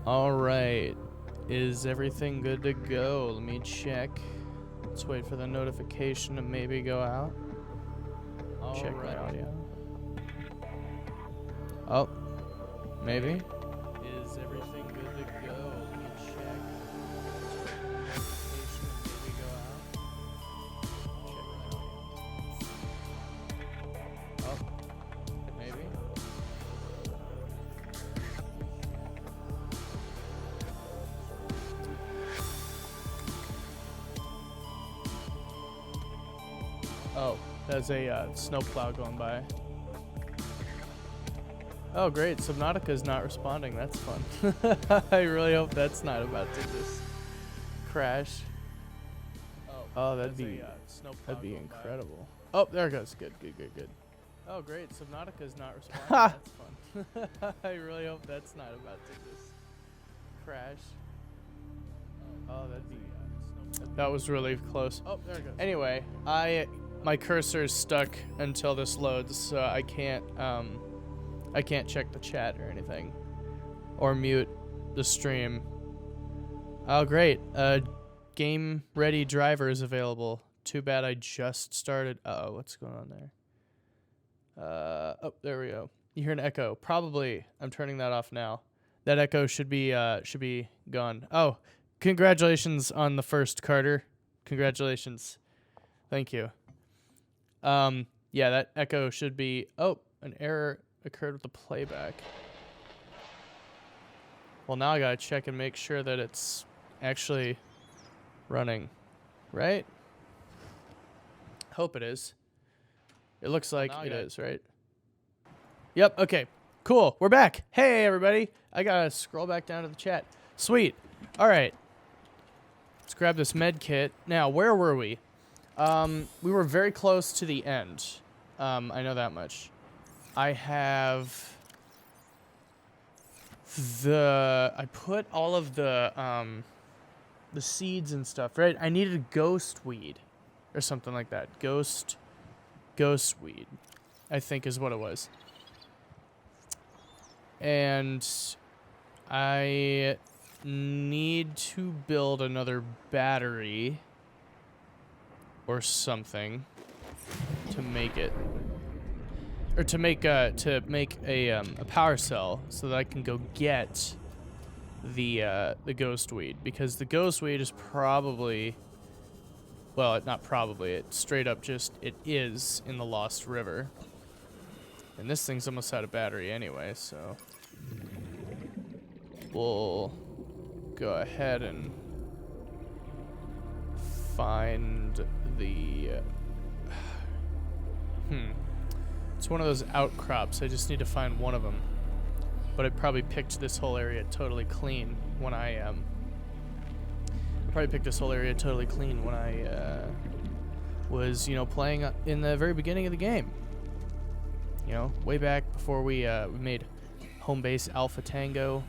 All right. Is everything good to go? Let me check. Let's wait for the notification to maybe go out. Check my audio. Oh, maybe. Is everything good to go? Let me check. Notification to maybe go out. Check my audio. Oh, maybe. Oh, there's a snowplow going by. Oh, great. Subnautica is not responding. That's fun. I really hope that's not about to just crash. Oh, that'd be incredible. Oh, there it goes. Good. Oh, great. Subnautica is not responding. That's fun. I really hope that's not about to just crash. Oh, that'd be that was really close. Oh, there it goes. Anyway, my cursor is stuck until this loads, so I can't check the chat or anything, or mute the stream. Oh, great! Game ready driver is available. Too bad I just started. Uh-oh, what's going on there? Oh, there we go. You hear an echo? Probably. I'm turning that off now. That echo should be gone. Oh, congratulations on the first, Carter. Congratulations. Thank you. Yeah, that echo should be. Oh, an error occurred with the playback. Well, now I gotta check and make sure that it's actually running, right? Hope it is. It looks like it is, right? Yep, okay. Cool, we're back. Hey, everybody. I gotta scroll back down to the chat. Sweet. All right. Let's grab this med kit. Now, where were we? We were very close to the end. I know that much. I have I put all of the seeds and stuff, right? I needed a ghost weed or something like that. Ghost weed, I think is what it was. And I need to build another battery or something to make it, or to make a power cell so that I can go get the ghost weed, because the ghost weed is probably, well, not probably, it straight up just it is in the Lost River, and this thing's almost out of battery anyway, so we'll go ahead and find the it's one of those outcrops. I just need to find one of them, but I probably picked this whole area totally clean when I was, you know, playing in the very beginning of the game, you know, way back before we made home base Alpha Tango,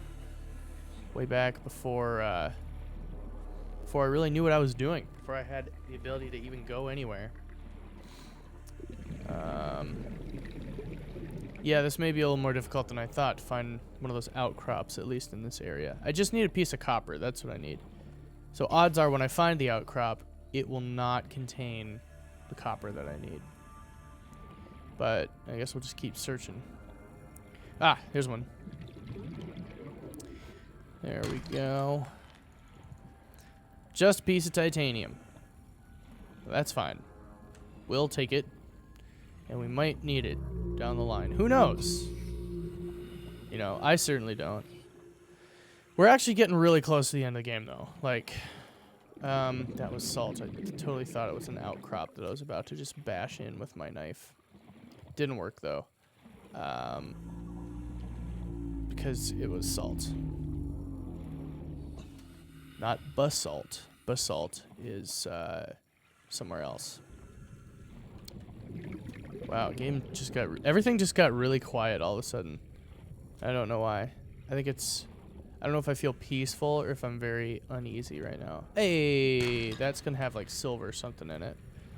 way back before I really knew what I was doing, before I had the ability to even go anywhere. Yeah, this may be a little more difficult than I thought to find one of those outcrops, at least in this area. I just need a piece of copper, that's what I need. So odds are when I find the outcrop, it will not contain the copper that I need. But I guess we'll just keep searching. Ah, here's one. There we go. Just a piece of titanium. That's fine. We'll take it. And we might need it down the line. Who knows? You know, I certainly don't. We're actually getting really close to the end of the game, though. Like, that was salt. I totally thought it was an outcrop that I was about to just bash in with my knife. Didn't work, though. Because it was salt. Not basalt. Basalt is somewhere else. Wow, everything just got really quiet all of a sudden. I don't know why. I don't know if I feel peaceful or if I'm very uneasy right now. Hey, that's gonna have like silver something in it.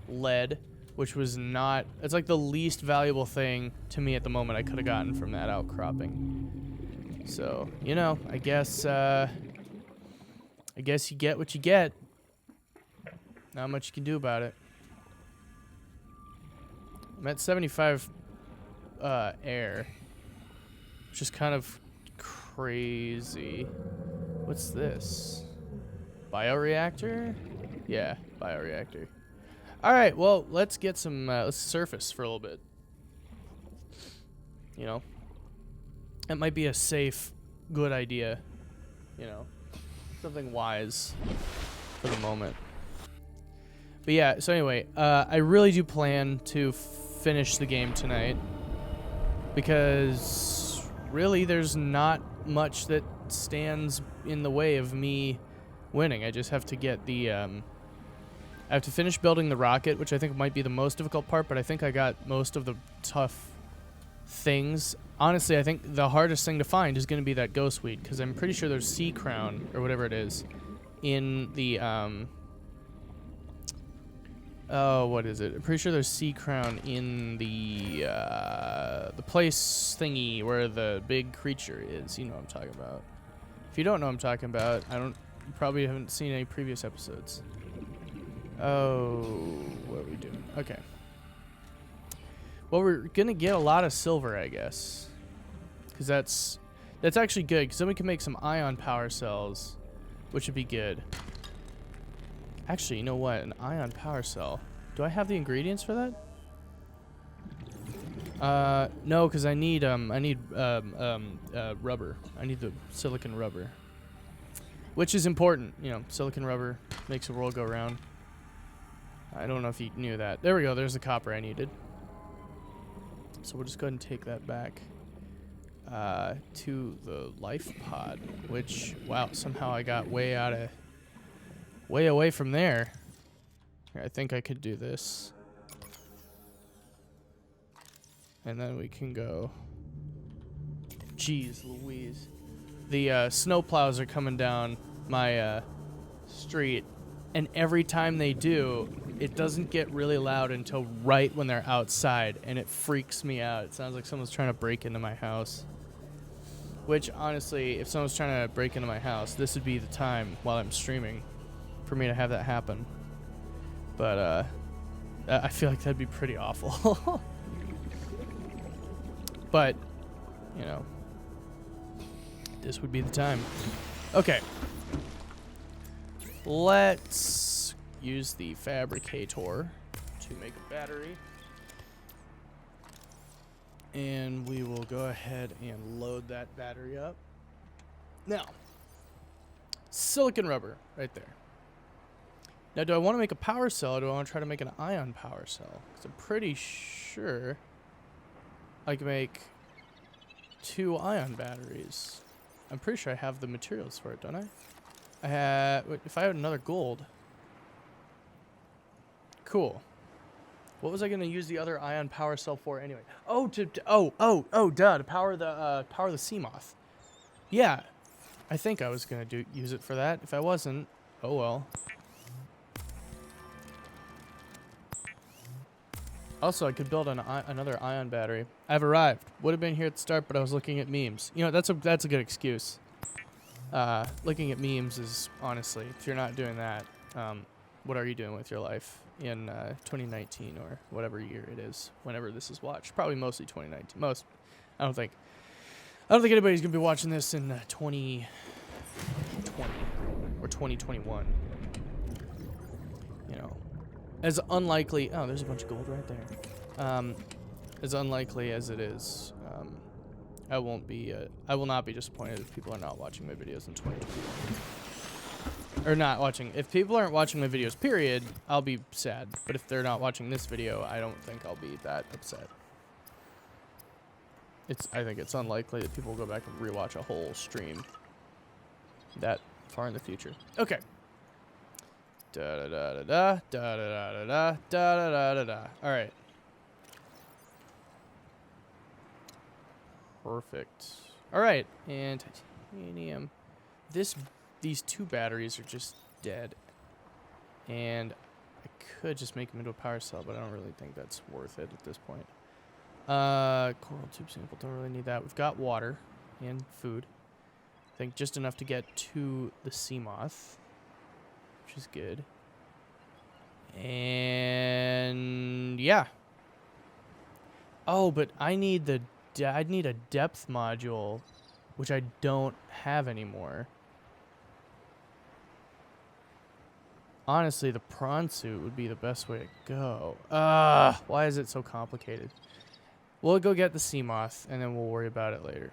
Lead, which was not, it's like the least valuable thing to me at the moment I could have gotten from that outcropping. So, you know, I guess you get what you get. Not much you can do about it. I'm at 75 air, which is kind of crazy. What's this? Bioreactor? Yeah, bioreactor. All right, well, let's get some, let's surface for a little bit. You know, that might be a safe, good idea. You know, something wise for the moment. But yeah, so anyway, I really do plan to finish the game tonight because really there's not much that stands in the way of me winning. I just have to get the, I have to finish building the rocket, which I think might be the most difficult part, but I think I got most of the tough things. Honestly, I think the hardest thing to find is going to be that ghost weed, because I'm pretty sure there's sea crown, or whatever it is, in the, oh, what is it? I'm pretty sure there's sea crown in the place thingy where the big creature is. You know what I'm talking about. If you don't know what I'm talking about, you probably haven't seen any previous episodes. Oh, what are we doing? Okay. Well, we're gonna get a lot of silver, I guess, because that's actually good, because then we can make some ion power cells, which would be good. Actually, you know what? An ion power cell. Do I have the ingredients for that? No, because I need rubber. I need the silicon rubber, which is important. You know, silicon rubber makes the world go round. I don't know if you knew that. There we go. There's the copper I needed. So we'll just go ahead and take that back to the life pod, which, wow, somehow I got way away from there. Here, I think I could do this. And then we can go. Jeez Louise. The snow plows are coming down my street, and every time they do, it doesn't get really loud until right when they're outside, and it freaks me out. It sounds like someone's trying to break into my house. Which, honestly, if someone's trying to break into my house, this would be the time while I'm streaming for me to have that happen. But, I feel like that'd be pretty awful. But, you know, this would be the time. Okay. Let's use the fabricator to make a battery. And we will go ahead and load that battery up. Now, silicon rubber right there. Now, do I want to make a power cell, or do I want to try to make an ion power cell? Because I'm pretty sure I can make 2 ion batteries. I'm pretty sure I have the materials for it, don't I? Wait, if I had another gold. Cool. What was I going to use the other ion power cell for anyway? Oh, duh, to power the sea moth. Yeah, I think I was going to use it for that. If I wasn't, oh well. Also, I could build another ion battery. I've arrived. Would have been here at the start, but I was looking at memes. You know, that's a good excuse. Looking at memes is, honestly, if you're not doing that, what are you doing with your life in 2019 or whatever year it is, whenever this is watched? Probably mostly 2019. I don't think anybody's gonna be watching this in 2020 or 2021. You know, as unlikely. Oh, there's a bunch of gold right there. As unlikely as it is, I will not be disappointed if people are not watching my videos in 2021. Or not watching. If people aren't watching my videos, period, I'll be sad. But if they're not watching this video, I don't think I'll be that upset. I think it's unlikely that people will go back and rewatch a whole stream that far in the future. Okay. Da da da da da da da da da da da da. All right. Perfect. All right, and titanium. These 2 batteries are just dead, and I could just make them into a power cell, but I don't really think that's worth it at this point. Coral tube sample, don't really need that. We've got water and food. I think just enough to get to the sea moth, which is good. And yeah. Oh, but I need a depth module, which I don't have anymore. Honestly, the prawn suit would be the best way to go. Why is it so complicated? We'll go get the sea moth, and then we'll worry about it later.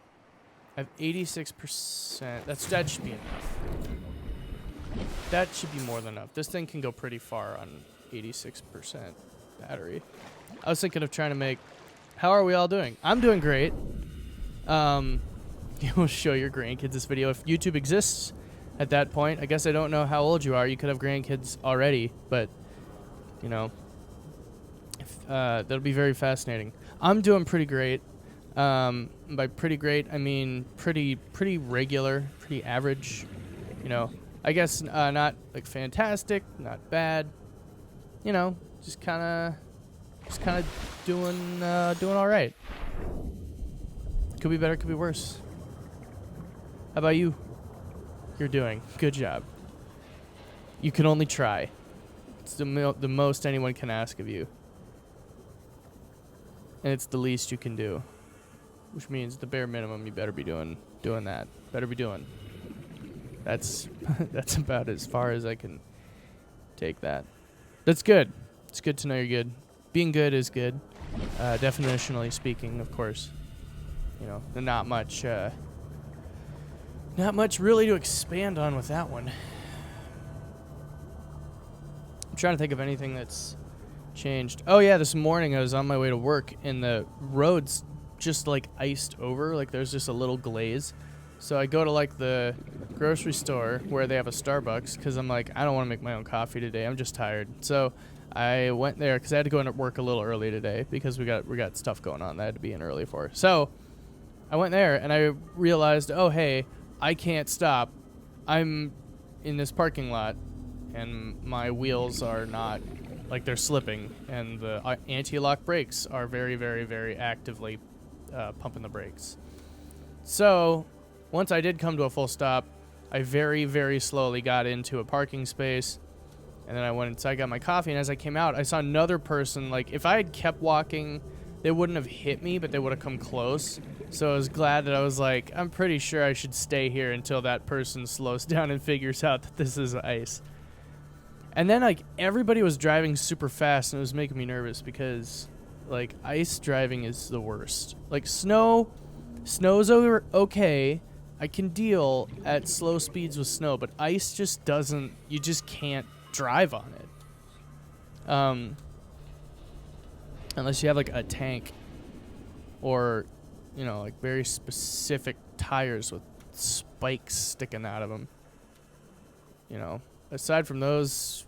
I have 86%. That should be enough. That should be more than enough. This thing can go pretty far on 86% battery. I was thinking of trying to make... How are we all doing? I'm doing great. You'll show your grandkids this video. If YouTube exists at that point, I guess I don't know how old you are. You could have grandkids already, but, you know, that'll be very fascinating. I'm doing pretty great. By pretty great, I mean pretty regular, pretty average. You know, I guess not like fantastic, not bad. You know, just kind of doing all right. Could be better, could be worse. How about you? You're doing good job. You can only try. It's the most anyone can ask of you. And it's the least you can do. Which means the bare minimum you better be doing that. Better be doing. That's that's about as far as I can take that. That's good. It's good to know you're good. Being good is good. Definitionally speaking, of course. You know, not much really to expand on with that one. I'm trying to think of anything that's changed. Oh yeah, this morning I was on my way to work and the road's just like iced over, like there's just a little glaze. So I go to like the grocery store where they have a Starbucks because I'm like, I don't want to make my own coffee today. I'm just tired. So I went there because I had to go into work a little early today because we got stuff going on that I had to be in early for. So I went there and I realized, oh hey, I can't stop. I'm in this parking lot and my wheels are not, like they're slipping, and the anti-lock brakes are very, very, very actively pumping the brakes. So once I did come to a full stop, I very, very slowly got into a parking space, and then I went inside, got my coffee, and as I came out, I saw another person. Like, if I had kept walking, they wouldn't have hit me, but they would have come close. So I was glad that I was like, I'm pretty sure I should stay here until that person slows down and figures out that this is ice. And then, like, everybody was driving super fast, and it was making me nervous because, like, ice driving is the worst. Like, snow's okay. I can deal at slow speeds with snow, but ice just doesn't, you just can't drive on it. Unless you have, like, a tank or, you know, like, very specific tires with spikes sticking out of them. You know, aside from those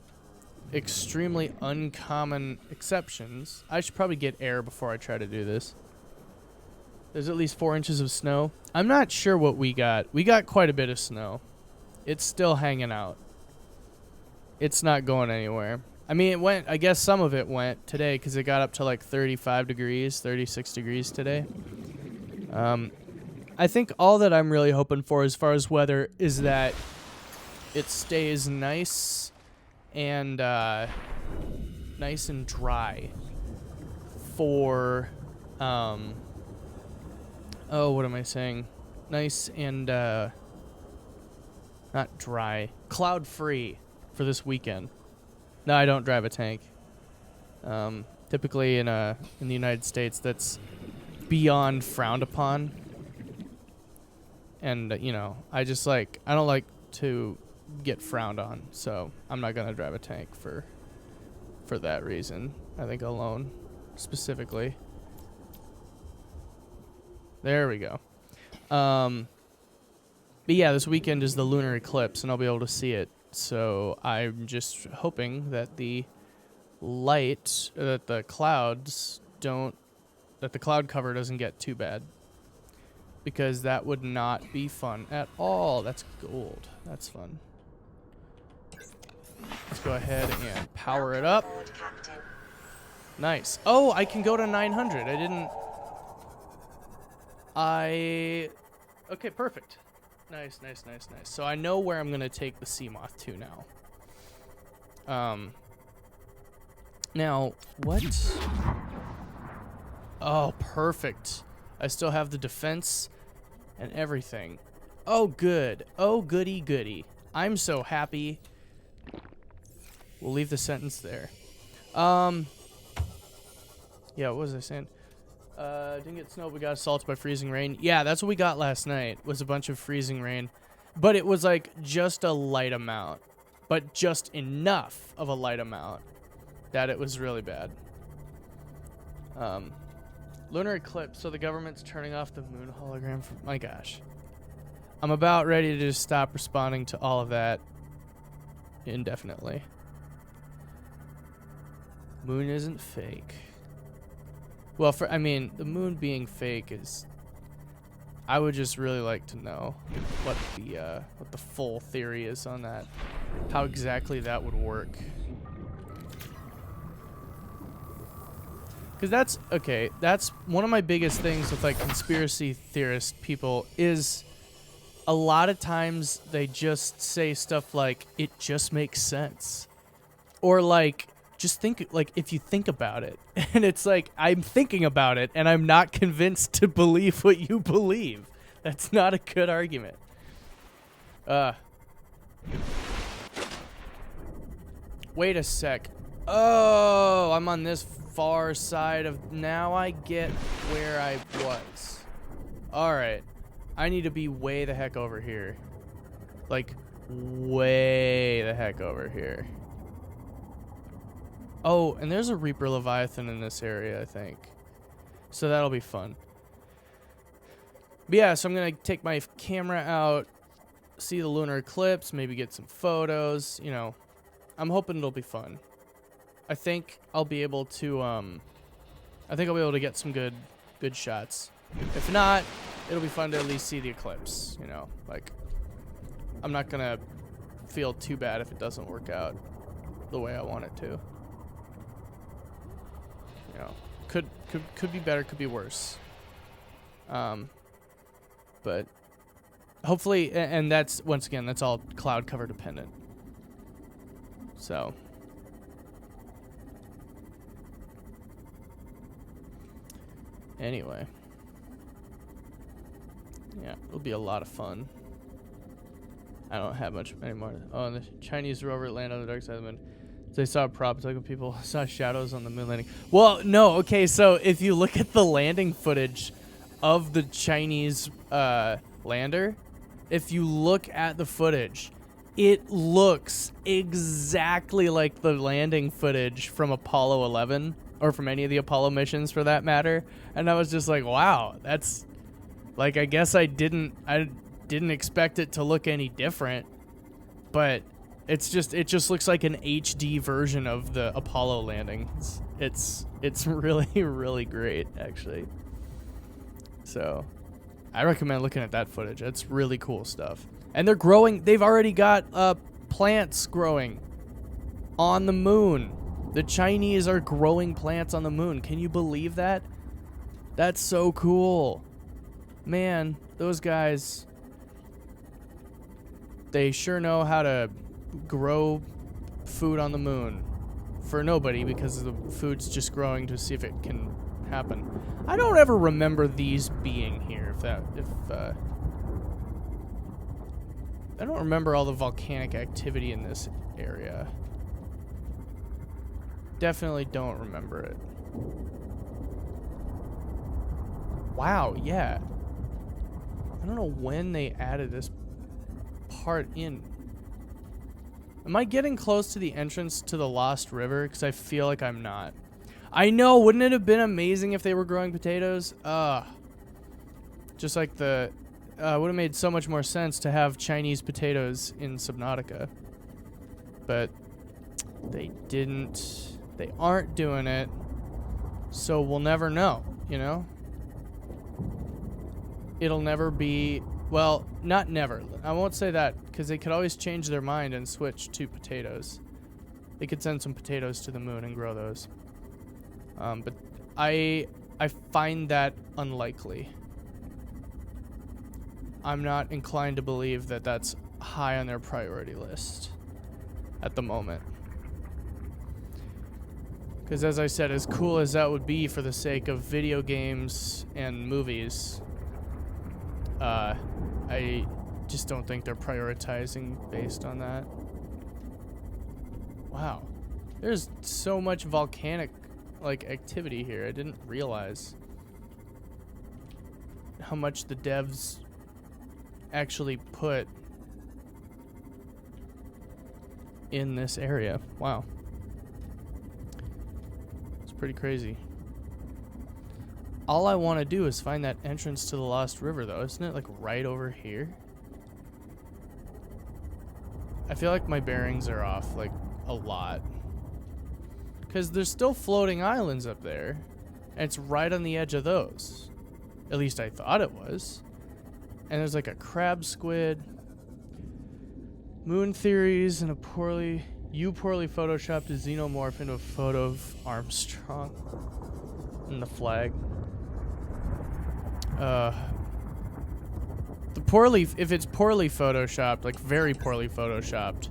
extremely uncommon exceptions, I should probably get air before I try to do this. There's at least 4 inches of snow. I'm not sure what we got. We got quite a bit of snow. It's still hanging out. It's not going anywhere. I mean, it went, I guess some of it went today because it got up to like 35 degrees, 36 degrees today. I think all that I'm really hoping for as far as weather is that it stays nice and dry for, oh, what am I saying? Nice and, not dry, cloud-free for this weekend. No, I don't drive a tank. Typically in the United States, that's beyond frowned upon. And, you know, I don't like to get frowned on, so I'm not going to drive a tank for that reason. I think alone, specifically. There we go. But yeah, this weekend is the lunar eclipse, and I'll be able to see it. So I'm just hoping that the light, that the cloud cover doesn't get too bad. Because that would not be fun at all. That's gold. That's fun. Let's go ahead and power it up. Nice. Oh, I can go to 900. Okay, perfect. Nice. So I know where I'm going to take the sea moth to now. Now, what? Oh, perfect. I still have the defense and everything. Oh, good. Oh, goody goody. I'm so happy. We'll leave the sentence there. Yeah, what was I saying? Didn't get snow, but got assaulted by freezing rain. Yeah, that's what we got last night, was a bunch of freezing rain. But it was like just a light amount. But just enough of a light amount that it was really bad. Lunar eclipse, so the government's turning off the moon hologram. My gosh. I'm about ready to just stop responding to all of that indefinitely. Moon isn't fake. Well, I mean, the moon being fake is... I would just really like to know what the full theory is on that. How exactly that would work. Because that's... Okay, that's one of my biggest things with, like, conspiracy theorist people is... A lot of times they just say stuff like, it just makes sense. Or, like... Just think, like, if you think about it. And it's like, I'm thinking about it, and I'm not convinced to believe what you believe. That's not a good argument. Wait a sec. Oh, I'm on this far side of... Now I get where I was. Alright. I need to be way the heck over here. Like, way the heck over here. Oh, and there's a Reaper Leviathan in this area, I think. So that'll be fun. But yeah, so I'm going to take my camera out, see the lunar eclipse, maybe get some photos, you know. I'm hoping it'll be fun. I think I'll be able to, get some good shots. If not, it'll be fun to at least see the eclipse, you know. Like, I'm not going to feel too bad if it doesn't work out the way I want it to. You know, could be better, could be worse. But hopefully, and that's, once again, that's all cloud cover dependent. So. Anyway. Yeah, it'll be a lot of fun. I don't have much anymore. Oh, and the Chinese rover landed on the dark side of the moon. They saw a prop. It's like people saw shadows on the moon landing. Well, no. Okay, so if you look at the landing footage of the Chinese lander, if you look at the footage, it looks exactly like the landing footage from Apollo 11 or from any of the Apollo missions for that matter. And I was just like, wow, that's like, I guess I didn't expect it to look any different, but it just looks like an HD version of the Apollo landing. It's really, really great, actually. So I recommend looking at that footage. It's really cool stuff. And they're growing. They've already got plants growing on the moon. The Chinese are growing plants on the moon. Can you believe that? That's so cool. Man, those guys, they sure know how to grow food on the moon for nobody, because the food's just growing to see if it can happen. I don't ever remember these being here. I don't remember all the volcanic activity in this area. Definitely don't remember it. Wow, yeah. I don't know when they added this part in. Am I getting close to the entrance to the Lost River? Because I feel like I'm not. I know, wouldn't it have been amazing if they were growing potatoes? Just like the... would have made so much more sense to have Chinese potatoes in Subnautica. But they didn't. They aren't doing it. So we'll never know, you know? It'll never be... Well, not never. I won't say that, because they could always change their mind and switch to potatoes. They could send some potatoes to the moon and grow those. But I find that unlikely. I'm not inclined to believe that that's high on their priority list at the moment. Because as I said, as cool as that would be for the sake of video games and movies, I just don't think they're prioritizing based on that. Wow. There's so much volcanic, like, activity here. I didn't realize how much the devs actually put in this area. Wow. It's pretty crazy. All I want to do is find that entrance to the Lost River, though. Isn't it, like, right over here? I feel like my bearings are off, like, a lot. Because there's still floating islands up there, and it's right on the edge of those. At least I thought it was. And there's, like, a crab squid. Moon theories and a poorly photoshopped a xenomorph into a photo of Armstrong. And the flag. If it's poorly photoshopped, like very poorly photoshopped,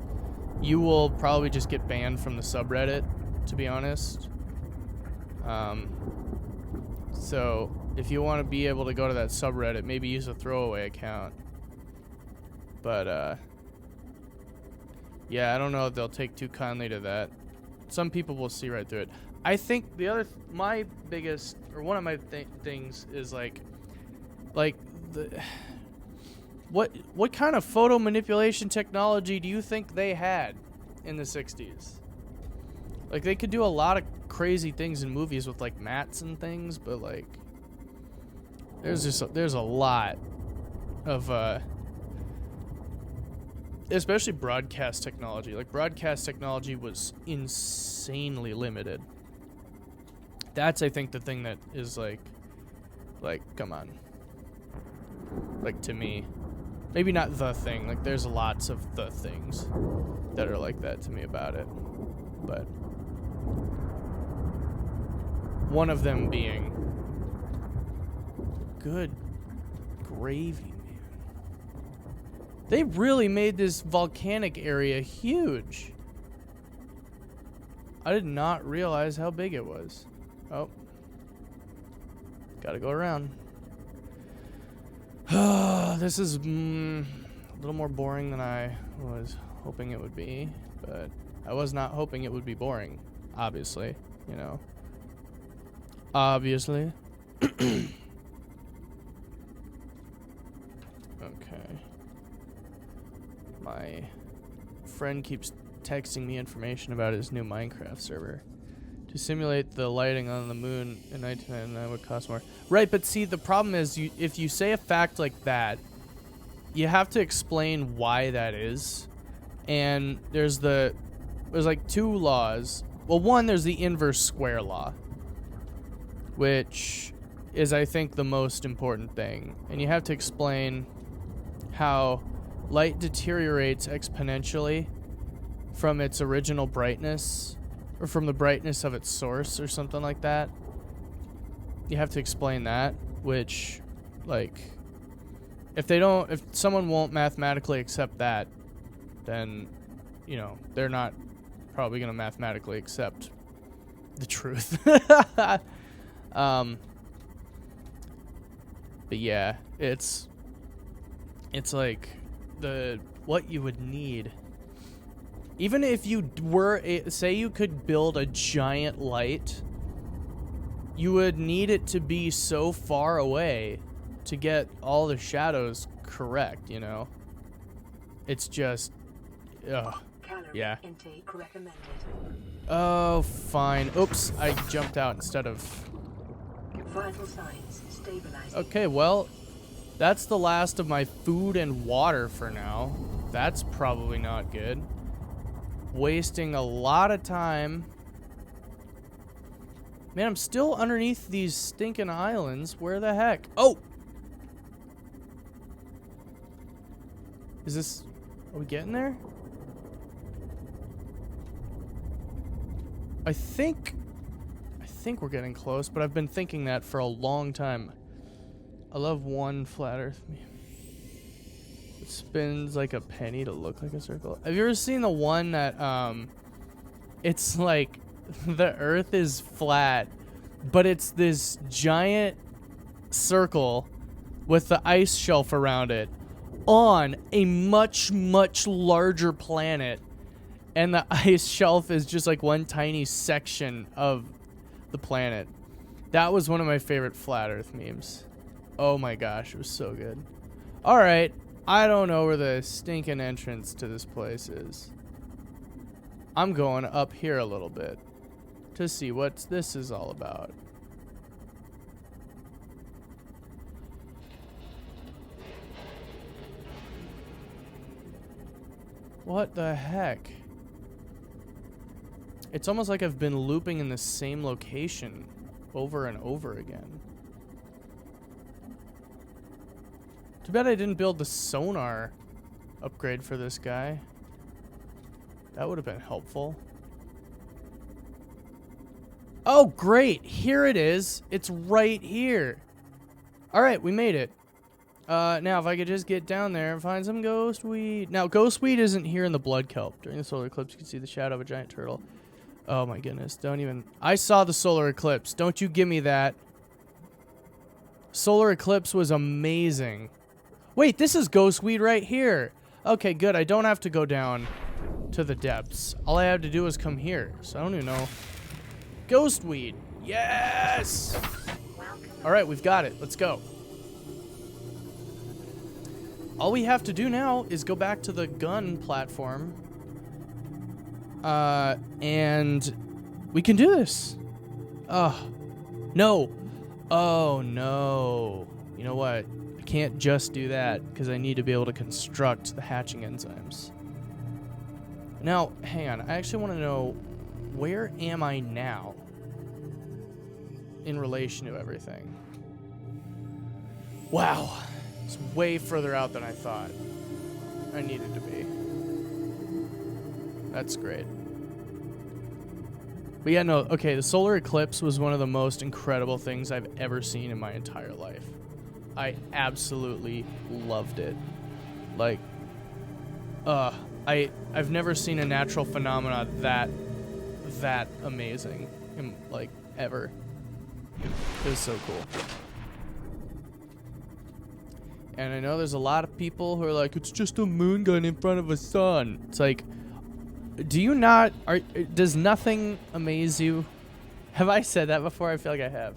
you will probably just get banned from the subreddit, to be honest. So if you want to be able to go to that subreddit, maybe use a throwaway account. But yeah, I don't know if they'll take too kindly to that. Some people will see right through it. I think my biggest, or one of my things is like what kind of photo manipulation technology do you think they had in the 60s? Like, they could do a lot of crazy things in movies with, like, mats and things, but, like, there's a lot of, especially broadcast technology. Like, broadcast technology was insanely limited. That's, I think, the thing that is, like, come on. Like, to me. Maybe not the thing. Like, there's lots of the things that are like that to me about it. But one of them being good gravy, man. They really made this volcanic area huge. I did not realize how big it was. Oh. Gotta go around. This is a little more boring than I was hoping it would be, but I was not hoping it would be boring, obviously, you know. Obviously. Okay. My friend keeps texting me information about his new Minecraft server. To simulate the lighting on the moon in 1999 would cost more. Right, but see, the problem is, if you say a fact like that, you have to explain why that is. And there's like two laws. Well, one, there's the inverse square law, which is, I think, the most important thing. And you have to explain how light deteriorates exponentially from its original brightness, or from the brightness of its source, or something like that. You have to explain that, which, like, if someone won't mathematically accept that, then, you know, they're not probably going to mathematically accept the truth. But yeah, it's like what you would need. Even if you say you could build a giant light, you would need it to be so far away to get all the shadows correct, you know? It's just, yeah. Oh, fine. Oops, I jumped out instead of... Vital signs stabilizing. Okay, well, that's the last of my food and water for now. That's probably not good. Wasting a lot of time. Man, I'm still underneath these stinking islands. Where the heck? Oh! Is this... Are we getting there? I think we're getting close, but I've been thinking that for a long time. I love one flat earth meme. It spins like a penny to look like a circle. Have you ever seen the one that it's like the earth is flat, but it's this giant circle with the ice shelf around it on a much, much larger planet, and the ice shelf is just like one tiny section of the planet. That was one of my favorite flat earth memes. Oh my gosh, it was so good. Alright, I don't know where the stinking entrance to this place is. I'm going up here a little bit to see what this is all about. What the heck? It's almost like I've been looping in the same location over and over again. Too bad I didn't build the sonar upgrade for this guy. That would have been helpful. Oh, great. Here it is. It's right here. All right, we made it. Now, if I could just get down there and find some ghost weed. Now, ghost weed isn't here in the blood kelp. During the solar eclipse, you can see the shadow of a giant turtle. Oh, my goodness. Don't even... I saw the solar eclipse. Don't you give me that. Solar eclipse was amazing. Wait, this is ghost weed right here. Okay, good. I don't have to go down to the depths. All I have to do is come here. So I don't even know. Ghost weed. Yes! All right, we've got it. Let's go. All we have to do now is go back to the gun platform. And we can do this. No. Oh, no. You know what? I can't just do that because I need to be able to construct the hatching enzymes. Now, hang on. I actually want to know, where am I now in relation to everything? Wow. It's way further out than I thought I needed to be. That's great. But yeah, no, okay, the solar eclipse was one of the most incredible things I've ever seen in my entire life. I absolutely loved it. Like, I've never seen a natural phenomena that amazing, like, ever. It was so cool. And I know there's a lot of people who are like, it's just a moon gun in front of a sun. It's like, do you not, does nothing amaze you? Have I said that before? I feel like I have.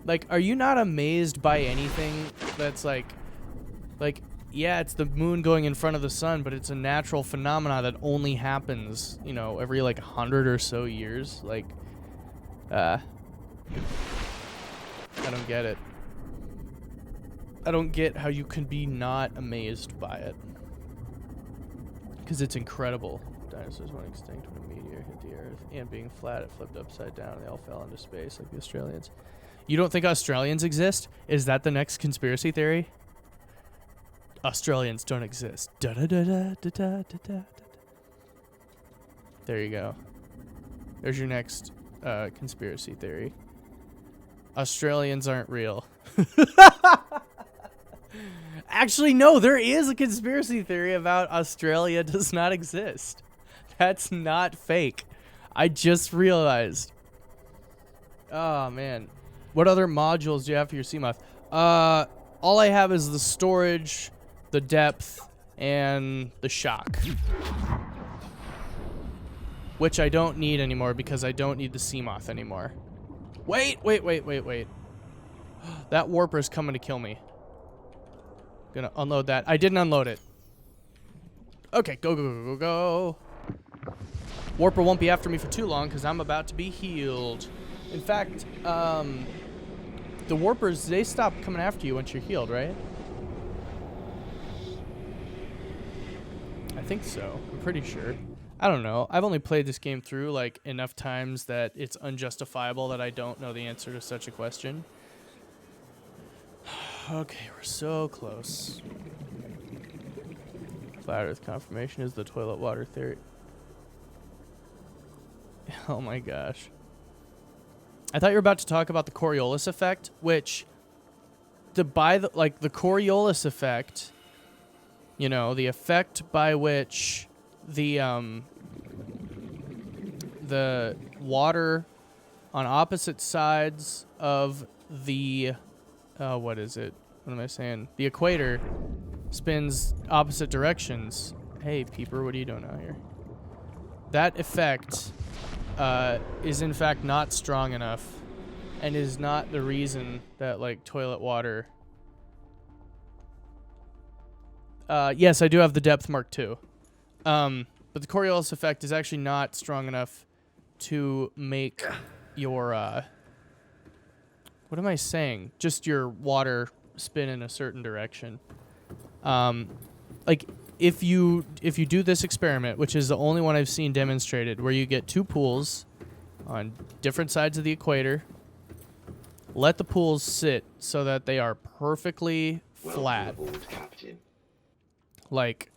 Like, are you not amazed by anything that's like, yeah, it's the moon going in front of the sun, but it's a natural phenomena that only happens, you know, every like 100 or so years. Like, I don't get it. I don't get how you can be not amazed by it. Because it's incredible. Dinosaurs went extinct when a meteor hit the Earth, and being flat, it flipped upside down, and they all fell into space like the Australians. You don't think Australians exist? Is that the next conspiracy theory? Australians don't exist. Da da da da da da da da. There you go. There's your next conspiracy theory. Australians aren't real. Actually, no, there is a conspiracy theory about Australia does not exist. That's not fake. I just realized. Oh, man. What other modules do you have for your Seamoth? All I have is the storage, the depth, and the shock. Which I don't need anymore because I don't need the Seamoth anymore. Wait. That warper's coming to kill me. Gonna unload that. I didn't unload it. Okay, go. Warper won't be after me for too long because I'm about to be healed. In fact, the warpers, they stop coming after you once you're healed, right? I think so. I'm pretty sure. I don't know. I've only played this game through like enough times that it's unjustifiable that I don't know the answer to such a question. Okay, we're so close. Flat Earth confirmation is the toilet water theory. Oh my gosh. I thought you were about to talk about the Coriolis effect, which the Coriolis effect You know, the effect by which the water on opposite sides of the what is it? What am I saying? The equator spins opposite directions. Hey, Peeper, what are you doing out here? That effect is in fact not strong enough and is not the reason that, like, toilet water... yes, I do have the depth mark too. But the Coriolis effect is actually not strong enough to make your, what am I saying? Just your water spin in a certain direction. Like, if you do this experiment, which is the only one I've seen demonstrated, where you get 2 pools on different sides of the equator, let the pools sit so that they are perfectly flat. Like,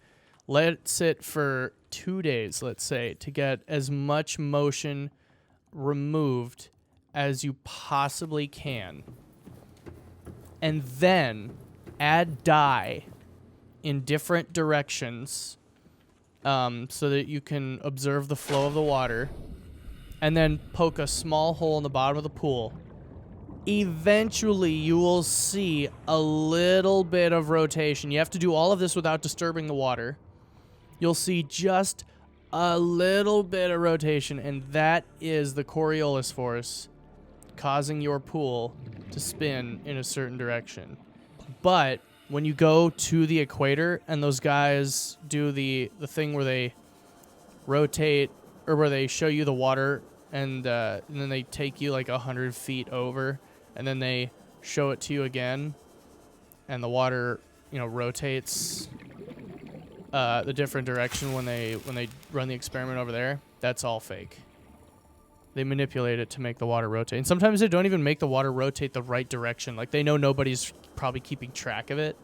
let it sit for 2 days, let's say, to get as much motion removed as you possibly can. And then add dye in different directions so that you can observe the flow of the water. And then poke a small hole in the bottom of the pool. Eventually, you will see a little bit of rotation. You have to do all of this without disturbing the water. You'll see just a little bit of rotation, and that is the Coriolis force causing your pool to spin in a certain direction. But when you go to the equator and those guys do the thing where they rotate, or where they show you the water and then they take you like 100 feet over, and then they show it to you again, and the water, you know, rotates the different direction when they run the experiment over there. That's all fake. They manipulate it to make the water rotate. And sometimes they don't even make the water rotate the right direction. Like, they know nobody's probably keeping track of it.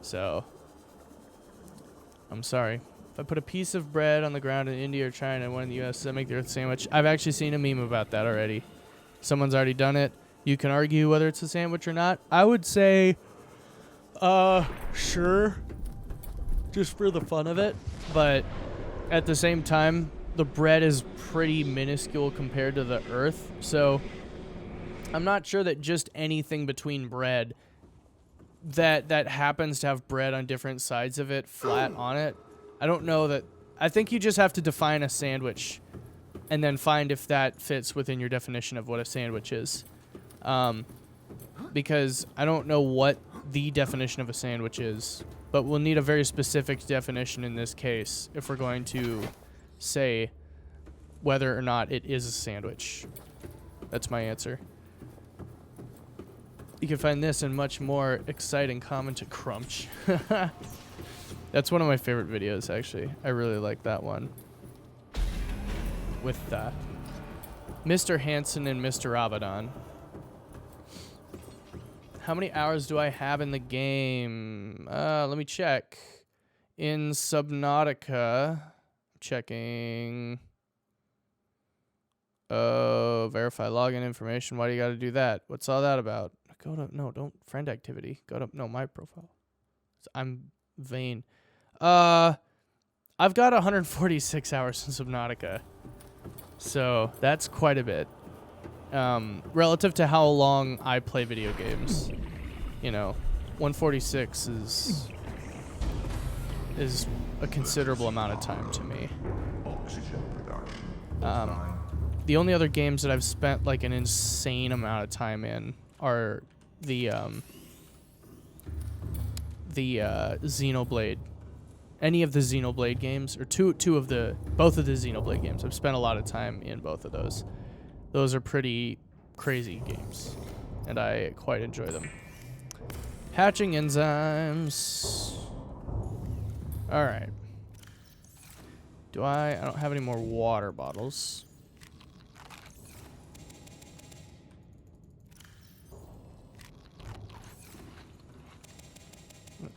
So, I'm sorry. If I put a piece of bread on the ground in India or China and one in the U.S., does that make the Earth sandwich? I've actually seen a meme about that already. Someone's already done it. You can argue whether it's a sandwich or not. I would say, sure. Just for the fun of it. But at the same time, the bread is pretty minuscule compared to the Earth. So I'm not sure that just anything between bread that happens to have bread on different sides of it flat on it. I don't know that. I think you just have to define a sandwich and then find if that fits within your definition of what a sandwich is. Because I don't know what the definition of a sandwich is, but we'll need a very specific definition in this case if we're going to say whether or not it is a sandwich. That's my answer. You can find this and much more exciting comment to Crunch. That's one of my favorite videos, actually. I really like that one. With Mr. Hansen and Mr. Abaddon. How many hours do I have in the game? Let me check. In Subnautica, checking. Oh, verify login information. Why do you got to do that? What's all that about? Go to, no, don't, friend activity. Go to, no, my profile. I'm vain. I've got 146 hours in Subnautica. So that's quite a bit. Relative to how long I play video games. You know, 146 is a considerable amount of time to me. The only other games that I've spent like an insane amount of time in are the Xenoblade. Any of the Xenoblade games, or both of the Xenoblade games. I've spent a lot of time in both of those. Those are pretty crazy games, and I quite enjoy them. Hatching enzymes. All right. I don't have any more water bottles.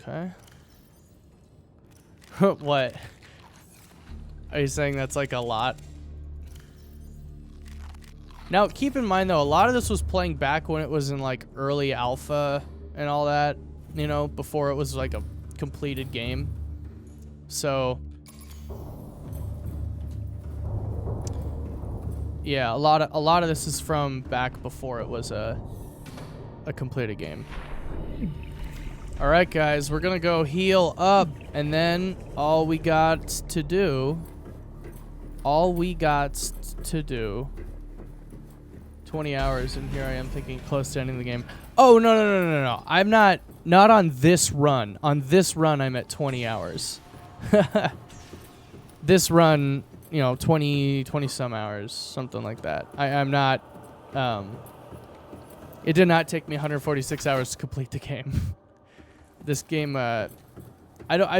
Okay. What? Are you saying that's like a lot? Now, keep in mind, though, a lot of this was playing back when it was in, like, early alpha and all that, you know, before it was, like, completed game. So yeah, a lot of this is from back before it was a completed game. All right, guys, we're gonna go heal up, and then all we got to do. 20 hours, and here I am thinking close to ending the game. Oh, no. I'm not on this run. On this run, I'm at 20 hours. This run, 20 some hours, something like that. I'm not, it did not take me 146 hours to complete the game. This game, I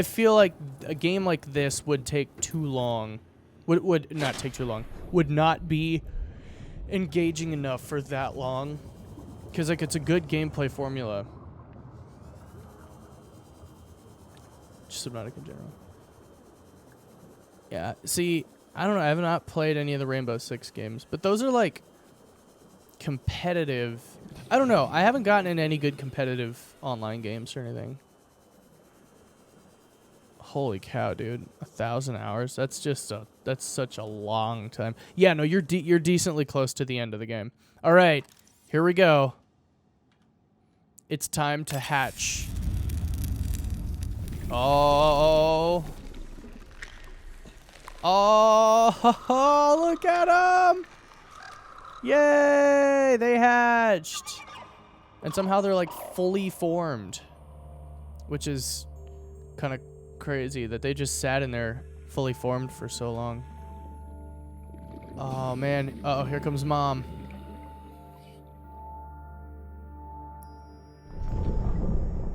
feel like a game like this would take too long. Would not take too long. Would not be engaging enough for that long, because like it's a good gameplay formula. Just Subnautica in general. Yeah. See, I don't know. I have not played any of the Rainbow Six games, but those are like competitive. I don't know. I haven't gotten in any good competitive online games or anything. Holy cow, dude! 1,000 hours. That's such a long time. Yeah, no, you're decently close to the end of the game. All right, here we go. It's time to hatch. Oh, look at them! Yay, they hatched, and somehow they're like fully formed, which is kind of crazy that they just sat in there fully formed for so long. Oh man. Uh oh, here comes Mom.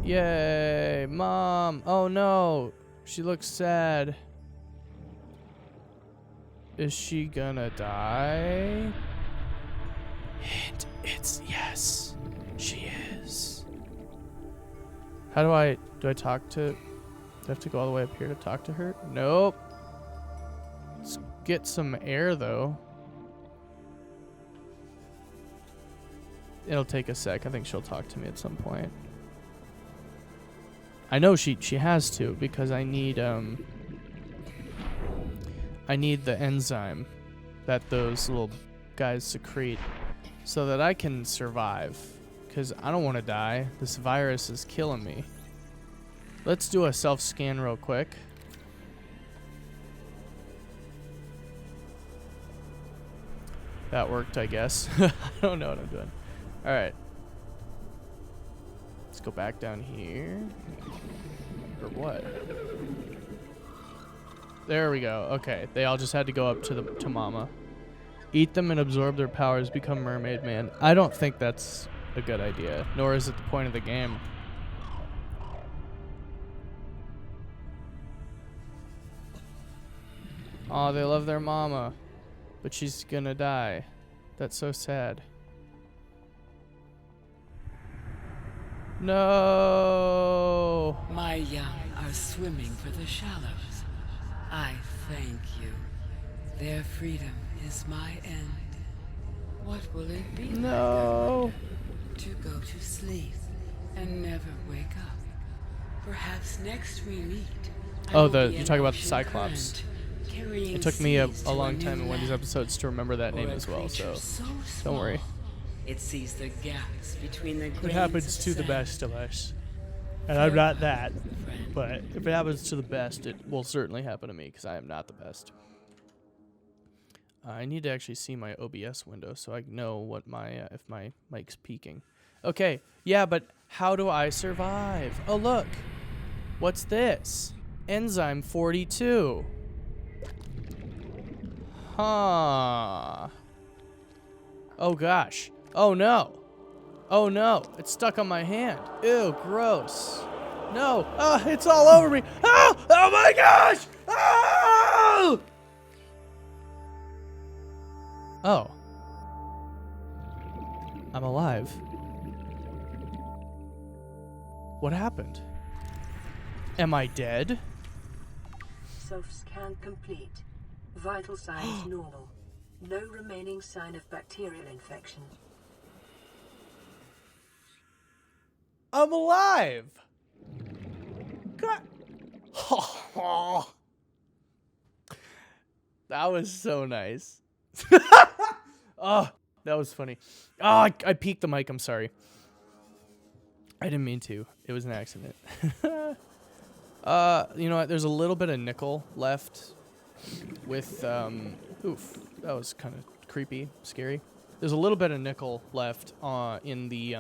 Yay, Mom. Oh no, she looks sad. Is she gonna die? And it's yes, she is. How do I talk to? Do I have to go all the way up here to talk to her? Nope. Let's get some air, though. It'll take a sec. I think she'll talk to me at some point. I know she has to, because I need the enzyme that those little guys secrete so that I can survive, because I don't want to die. This virus is killing me. Let's do a self-scan real quick. That worked, I guess. I don't know what I'm doing. All right. Let's go back down here. Or what? There we go. Okay, they all just had to go up to Mama. Eat them and absorb their powers, become mermaid man. I don't think that's a good idea, nor is it the point of the game. Oh, they love their mama, but she's gonna die. That's so sad. No! My young are swimming for the shallows. I thank you. Their freedom is my end. What will it be like, I wonder, to go to sleep and never wake up? Perhaps next we meet. Oh, you're talking about the Cyclops. It took me a long time in one of these episodes to remember that name as well, so don't worry. It sees the gaps between the It happens to the best of us. And I'm not that. But if it happens to the best, it will certainly happen to me, because I am not the best. I need to actually see my OBS window so I know what if my mic's peaking. Okay, yeah, but how do I survive? Oh, look. What's this? Enzyme 42. Huh. Oh, gosh. Oh, no. Oh, no. It's stuck on my hand. Ew, gross. No. Oh, it's all over me. Oh, oh my gosh. Oh! Oh. I'm alive. What happened? Am I dead? Self-scan complete. Vital signs normal. No remaining sign of bacterial infection. I'm alive! God. That was so nice. Oh, that was funny. Oh, I peeked the mic. I'm sorry. I didn't mean to. It was an accident. You know what? There's a little bit of nickel left with, oof, that was kind of creepy, scary. There's a little bit of nickel left in the,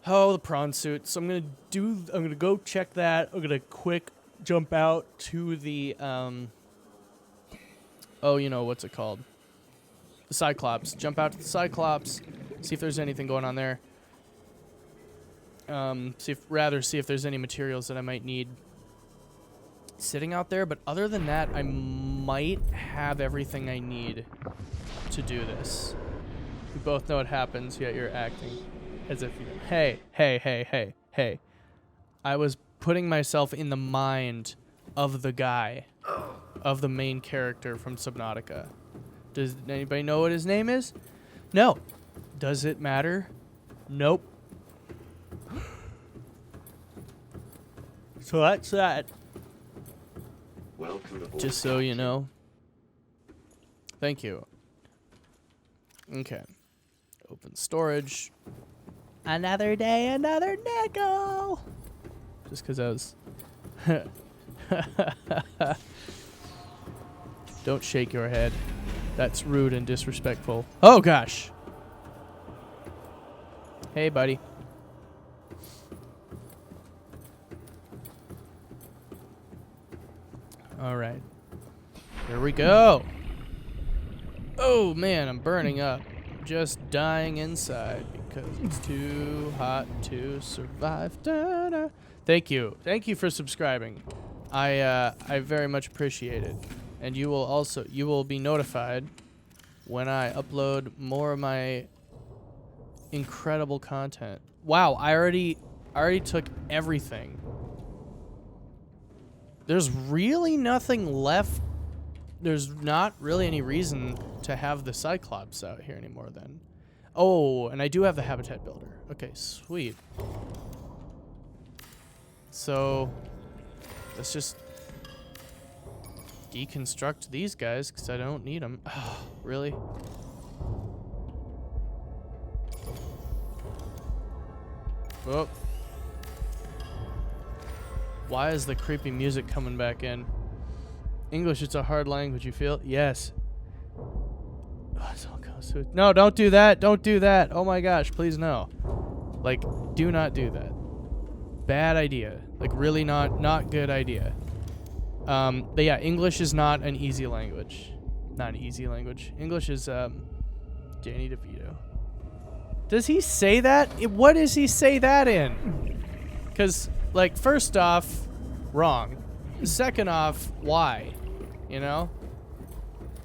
the prawn suit. So I'm going to go check that. I'm going to quick jump out to the, you know, what's it called? The Cyclops. Jump out to the Cyclops, see if there's anything going on there. See if there's any materials that I might need sitting out there. But other than that, I might have everything I need to do this. We both know what happens, yet you're acting as if you... Hey. I was putting myself in the mind of the guy, of the main character from Subnautica. Does anybody know what his name is? No. Does it matter? Nope. So that's that. Just so you know. Thank you. Okay. Open storage. Another day, another nickel. Just because I was... Don't shake your head. That's rude and disrespectful. Oh, gosh. Hey, buddy. All right. Here we go. Oh, man, I'm burning up. Just dying inside because it's too hot to survive. Da-da. Thank you. Thank you for subscribing. I very much appreciate it. And you will be notified when I upload more of my incredible content. Wow, I already took everything. There's really nothing left. There's not really any reason to have the Cyclops out here anymore then. Oh, and I do have the habitat builder. Okay, sweet. So let's just deconstruct these guys because I don't need them. Oh, really? Oh. Why is the creepy music coming back in? English, it's a hard language, you feel? Yes. Oh, it's all goes to it. No, don't do that. Don't do that. Oh my gosh, please no. Like, do not do that. Bad idea. Like, really not good idea. But yeah, English is not an easy language. Not an easy language. English is, Danny DeVito. Does he say that? What does he say that in? Because, like, first off, wrong. Second off, why? You know?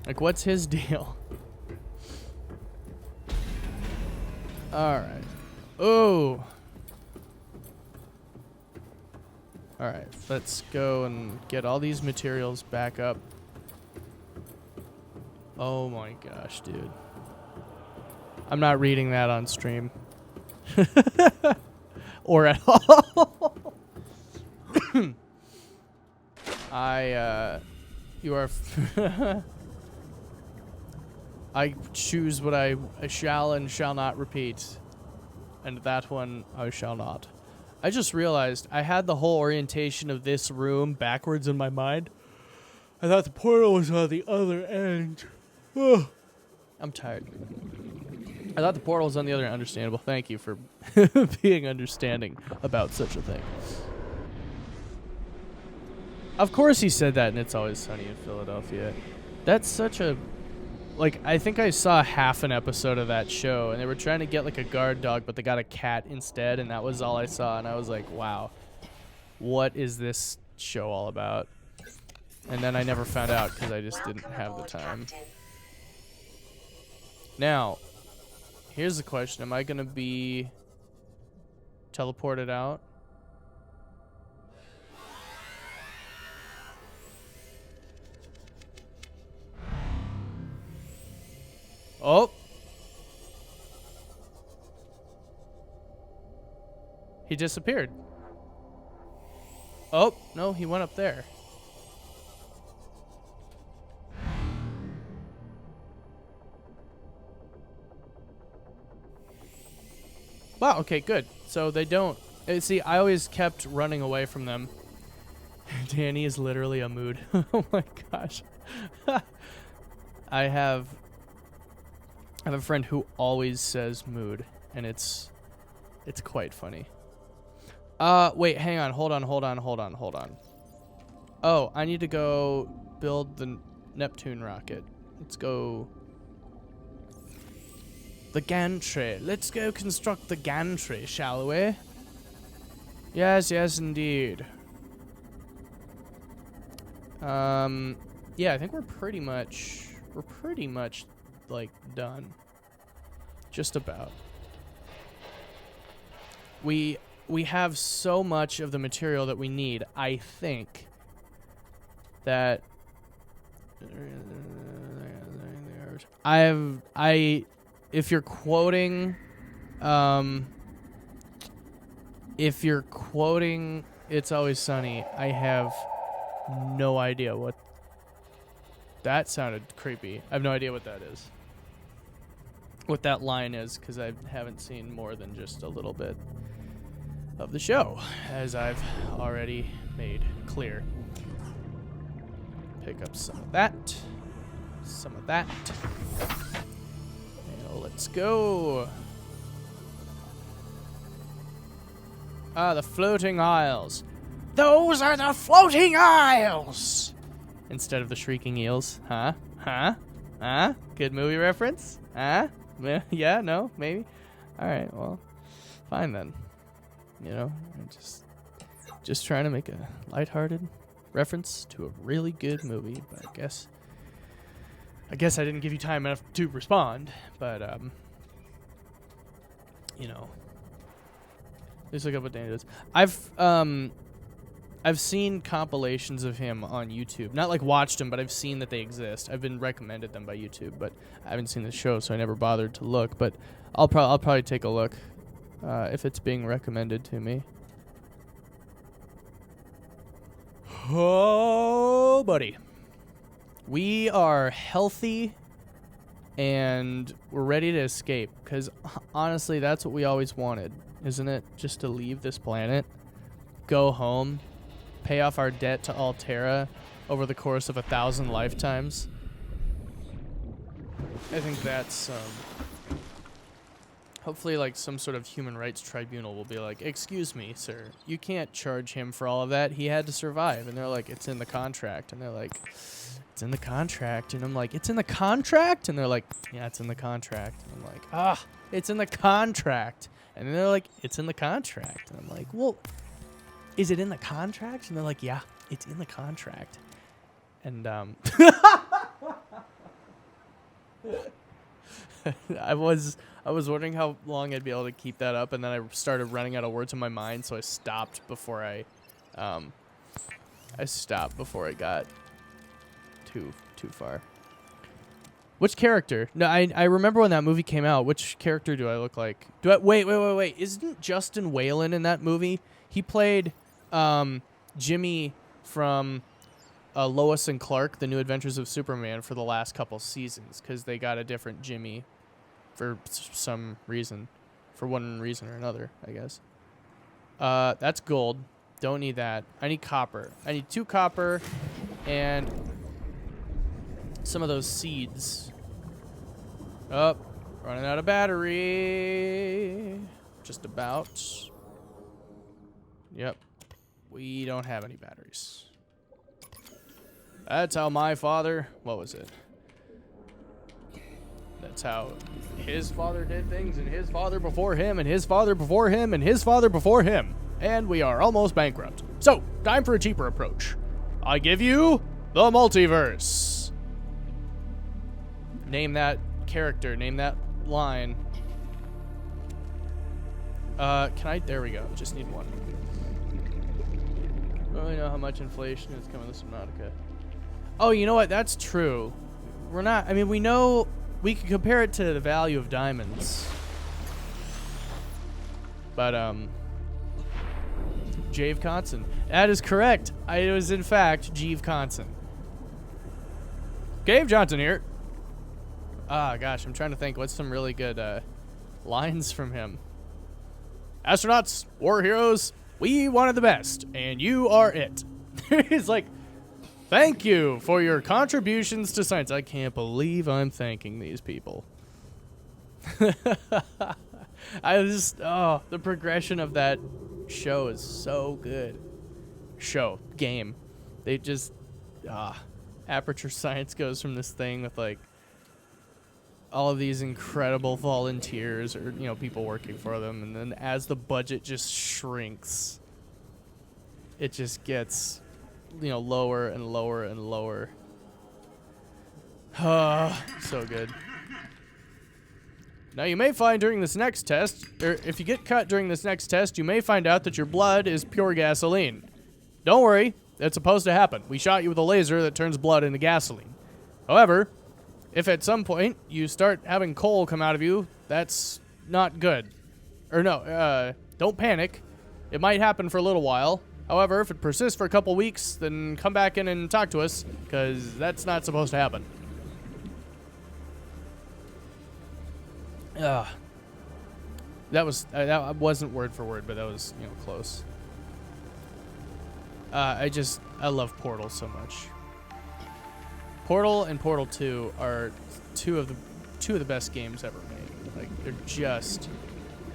Like, what's his deal? Alright. Oh. Alright, let's go and get all these materials back up. Oh my gosh, dude. I'm not reading that on stream. Or at all. You are... I choose what I shall and shall not repeat. And that one I shall not. I just realized I had the whole orientation of this room backwards in my mind. I thought the portal was on the other end. Ugh. I'm tired. I thought the portal was on the other end. Understandable. Thank you for being understanding about such a thing. Of course he said that, and It's Always Sunny in Philadelphia. That's such a... Like, I think I saw half an episode of that show, and they were trying to get, like, a guard dog, but they got a cat instead, and that was all I saw, and I was like, wow. What is this show all about? And then I never found out, because I just didn't have the time. Now, here's the question. Am I going to be teleported out? Oh. He disappeared. Oh, no, he went up there. Wow, okay, good. So they don't... See, I always kept running away from them. Danny is literally a mood. Oh my gosh. I have a friend who always says mood, and it's quite funny. Wait, hang on. Hold on. Oh, I need to go build the Neptune rocket. Let's go... The gantry. Let's go construct the gantry, shall we? Yes, indeed. Yeah, I think we're pretty much like done. Just about. We have so much of the material that we need. I think that if you're quoting It's Always Sunny, I have no idea what that sounded creepy. I have no idea what that is. What that line is, because I haven't seen more than just a little bit of the show, as I've already made clear. Pick up some of that. Some of that. And let's go. Ah, the floating isles. Those are the floating isles! Instead of the shrieking eels. Huh? Good movie reference? Huh? Yeah, no, maybe? Alright, well, fine then. You know, I'm just trying to make a lighthearted reference to a really good movie, but I guess I didn't give you time enough to respond, but, you know. Let's look up what Danny does. I've seen compilations of him on YouTube. Not like watched them, but I've seen that they exist. I've been recommended them by YouTube, but I haven't seen the show, so I never bothered to look. But I'll probably take a look if it's being recommended to me. Oh, buddy. We are healthy and we're ready to escape, because honestly, that's what we always wanted, isn't it? Just to leave this planet, go home, pay off our debt to Altera over the course of 1,000 lifetimes. I think that's hopefully like some sort of human rights tribunal will be like, excuse me, sir, you can't charge him for all of that. He had to survive. And they're like, it's in the contract. And they're like, it's in the contract. And I'm like, it's in the contract? And they're like, yeah, it's in the contract. And I'm like, it's in the contract. And then they're like, it's in the contract. And I'm like, well, is it in the contract? And they're like, yeah, it's in the contract. And I was wondering how long I'd be able to keep that up, and then I started running out of words in my mind, so I stopped before I got too far. Which character? No, I remember when that movie came out. Which character do I look like? Wait. Isn't Justin Whalen in that movie? He played Jimmy from Lois and Clark, The New Adventures of Superman, for the last couple seasons, because they got a different Jimmy for some reason. For one reason or another, I guess. That's gold. Don't need that. I need copper. I need 2 copper and some of those seeds. Oh, running out of battery. Just about. Yep. We don't have any batteries. That's how my father... What was it? That's how his father did things, and his father before him, and his father before him, and his father before him. And we are almost bankrupt. So, time for a cheaper approach. I give you the multiverse. Name that character. Name that line. Can I... There we go. Just need one. I don't really know how much inflation is coming to Subnautica. Oh, you know what? That's true. We're not... I mean, we know... We can compare it to the value of diamonds. But, Jave Conson. That is correct. It was, in fact, Jeeve Conson. Gabe Johnson here. Ah, gosh, I'm trying to think. What's some really good lines from him? Astronauts, war heroes, we wanted the best, and you are it. He's like, thank you for your contributions to science. I can't believe I'm thanking these people. The progression of that show is so good. Game. They just, Aperture Science goes from this thing with like all of these incredible volunteers or, you know, people working for them. And then as the budget just shrinks, it just gets, you know, lower and lower and lower. So good. Now you may find during this next test, or if you get cut during this next test, you may find out that your blood is pure gasoline. Don't worry, that's supposed to happen. We shot you with a laser that turns blood into gasoline. However, if at some point you start having coal come out of you, that's not good. Or no, don't panic. It might happen for a little while. However, if it persists for a couple weeks, then come back in and talk to us, because that's not supposed to happen. That wasn't word for word, but that was, you know, close. I love Portal so much. Portal and Portal 2 are two of the best games ever made. Like, they're just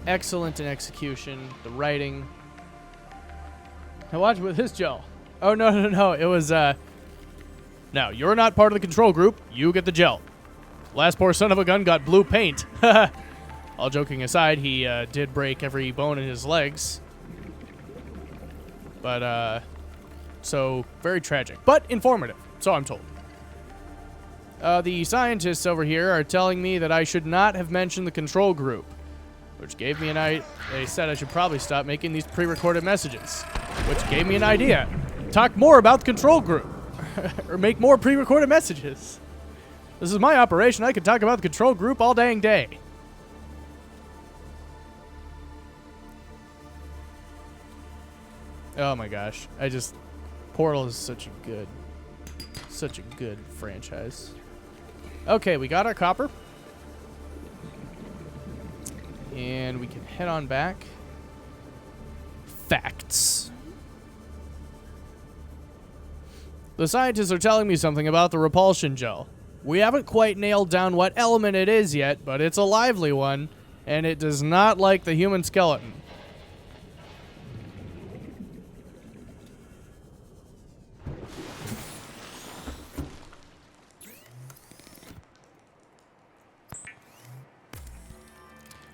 excellent in execution, the writing. Now watch with his gel. Oh, no. It was, now, you're not part of the control group. You get the gel. Last poor son of a gun got blue paint. All joking aside, he did break every bone in his legs. But, so, very tragic. But informative, so I'm told. The scientists over here are telling me that I should not have mentioned the control group, which gave me an idea. They said I should probably stop making these pre-recorded messages, which gave me an idea. Talk more about the control group, or make more pre-recorded messages. This is my operation. I could talk about the control group all dang day. Oh my gosh. Portal is such a good franchise. Okay, we got our copper. And we can head on back. Facts. The scientists are telling me something about the repulsion gel. We haven't quite nailed down what element it is yet, but it's a lively one, and it does not like the human skeleton.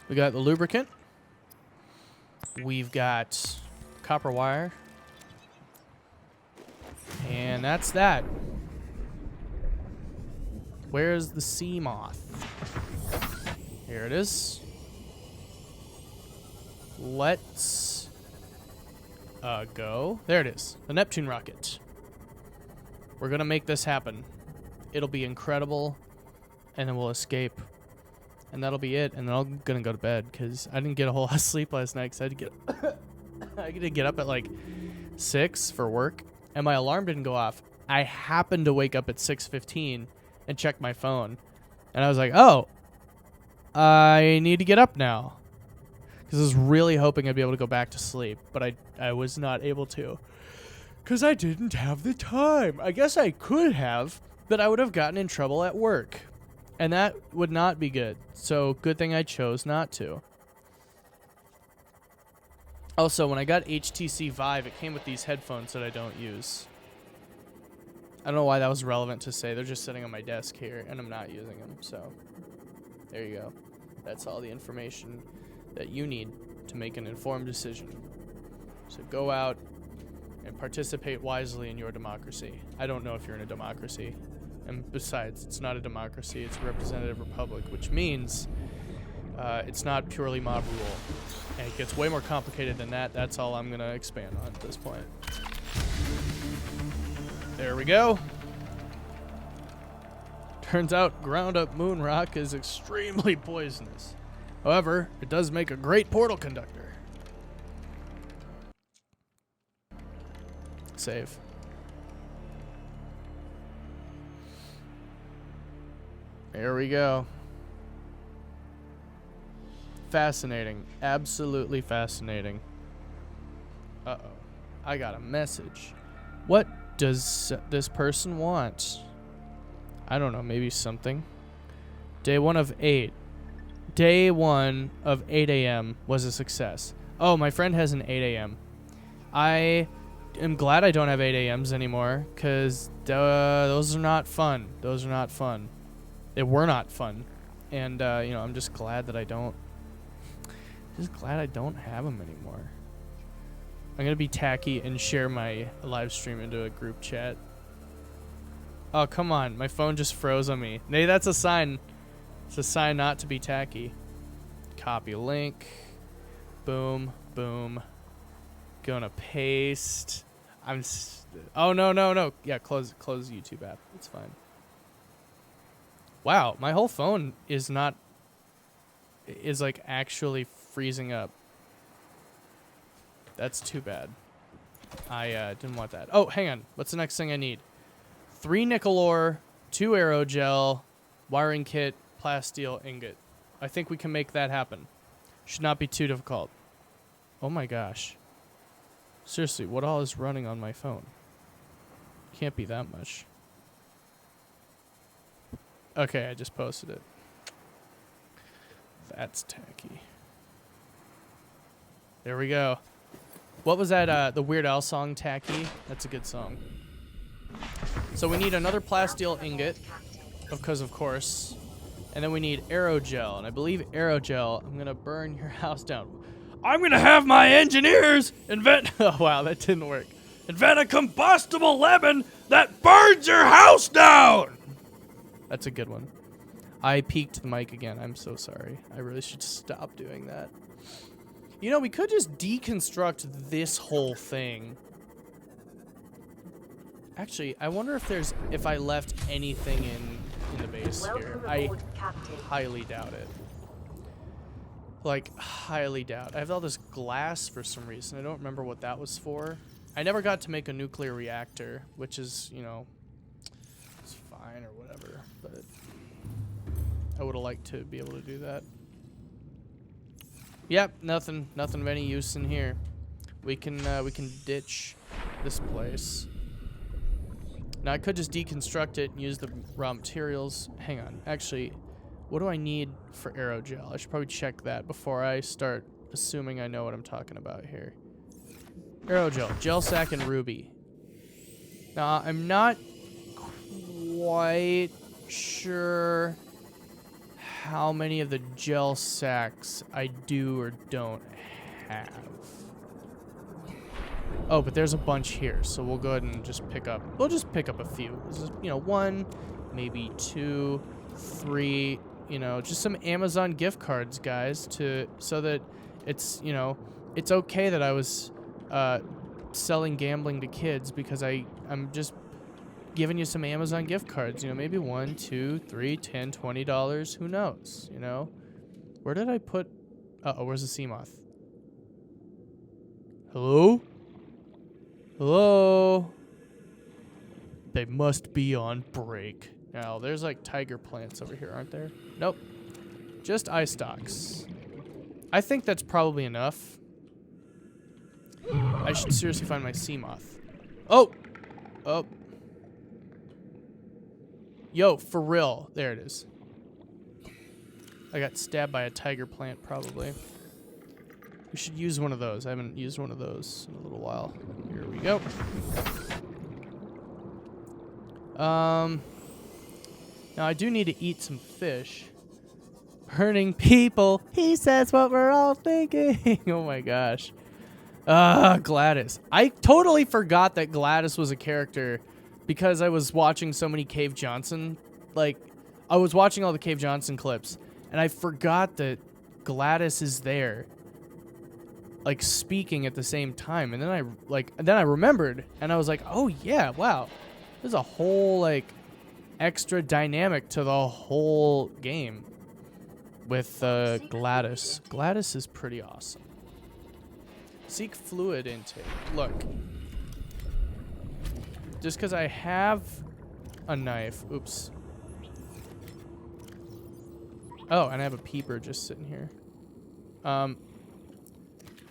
We got the lubricant. We've got copper wire. And that's that. Where's the sea moth? Here it is. Let's go. There it is. The Neptune rocket. We're gonna make this happen. It'll be incredible. And then we'll escape. And that'll be it. And then I'm gonna go to bed because I didn't get a whole lot of sleep last night because I had to get up at like 6 for work. And my alarm didn't go off. I happened to wake up at 6:15 and check my phone. And I was like, oh, I need to get up now. Because I was really hoping I'd be able to go back to sleep. But I was not able to. Because I didn't have the time. I guess I could have, but I would have gotten in trouble at work. And that would not be good. So good thing I chose not to. Also, when I got HTC Vive, it came with these headphones that I don't use. I don't know why that was relevant to say. They're just sitting on my desk here, and I'm not using them. So, there you go. That's all the information that you need to make an informed decision. So go out and participate wisely in your democracy. I don't know if you're in a democracy. And besides, it's not a democracy. It's a representative republic, which means it's not purely mob rule. And it gets way more complicated than that. That's all I'm going to expand on at this point. There we go. Turns out ground-up moon rock is extremely poisonous. However, it does make a great portal conductor. Save. There we go. Fascinating. Absolutely fascinating. Uh-oh. I got a message. What does this person want? I don't know. Maybe something. Day 1 of 8. Day 1 of 8 a.m. was a success. Oh, my friend has an 8 a.m. I am glad I don't have 8 a.m.s anymore, because those are not fun. Those are not fun. They were not fun. And, you know, I'm just glad that I don't... Just glad I don't have them anymore. I'm going to be tacky and share my live stream into a group chat. Oh, come on. My phone just froze on me. Hey, that's a sign. It's a sign not to be tacky. Copy link. Boom. Boom. Gonna paste. Oh, no. Yeah, close YouTube app. It's fine. Wow, my whole phone is like actually freezing up. That's too bad. I didn't want that. Oh, hang on. What's the next thing I need? 3 nickel ore, 2 aerogel, wiring kit, plasteel ingot. I think we can make that happen. Should not be too difficult. Oh my gosh. Seriously, what all is running on my phone? Can't be that much. Okay, I just posted it. That's tacky. There we go. What was that, the Weird Al song, Tacky? That's a good song. So we need another plasteel ingot, because of course. And then we need aerogel, and I believe aerogel, I'm gonna burn your house down. I'm gonna have my engineers invent, oh wow, that didn't work. Invent a combustible lemon that burns your house down! That's a good one. I peaked the mic again, I'm so sorry. I really should stop doing that. You know, we could just deconstruct this whole thing. Actually, I wonder if I left anything in the base here. I highly doubt it. Like, highly doubt. I have all this glass for some reason. I don't remember what that was for. I never got to make a nuclear reactor, which is, you know, it's fine or whatever, but I would have liked to be able to do that. Yep, nothing of any use in here. We can ditch this place. Now I could just deconstruct it and use the raw materials. Hang on, actually, what do I need for aerogel? I should probably check that before I start assuming I know what I'm talking about here. Aerogel, gel sack, and ruby. Now I'm not quite sure how many of the gel sacks I do or don't have. Oh, but there's a bunch here, so we'll go ahead and just pick up. We'll just pick up a few. This is, you know, 1, maybe 2, 3. You know, just some Amazon gift cards, guys, so that it's, you know, it's okay that I was selling gambling to kids because I'm just giving you some Amazon gift cards. You know, maybe 1, 2, 3, $10, $20. Who knows? You know, where did I put? Uh-oh, where's the sea moth? Hello? Hello? They must be on break. Now, there's like tiger plants over here, aren't there? Nope. Just eye stalks. I think that's probably enough. I should seriously find my sea moth. Oh! Oh. Yo, for real. There it is. I got stabbed by a tiger plant, probably. We should use one of those. I haven't used one of those in a little while. Here we go. Now I do need to eat some fish. Burning people. He says what we're all thinking. Oh my gosh. Gladys. I totally forgot that Gladys was a character because I was watching so many Cave Johnson. Like, I was watching all the Cave Johnson clips, and I forgot that Gladys is there, like, speaking at the same time. And then I remembered, and I was like, oh yeah, wow. There's a whole, like, extra dynamic to the whole game with Gladys. Gladys is pretty awesome. Seek fluid intake. Look. just because I have a knife. Oops. Oh, and I have a peeper just sitting here.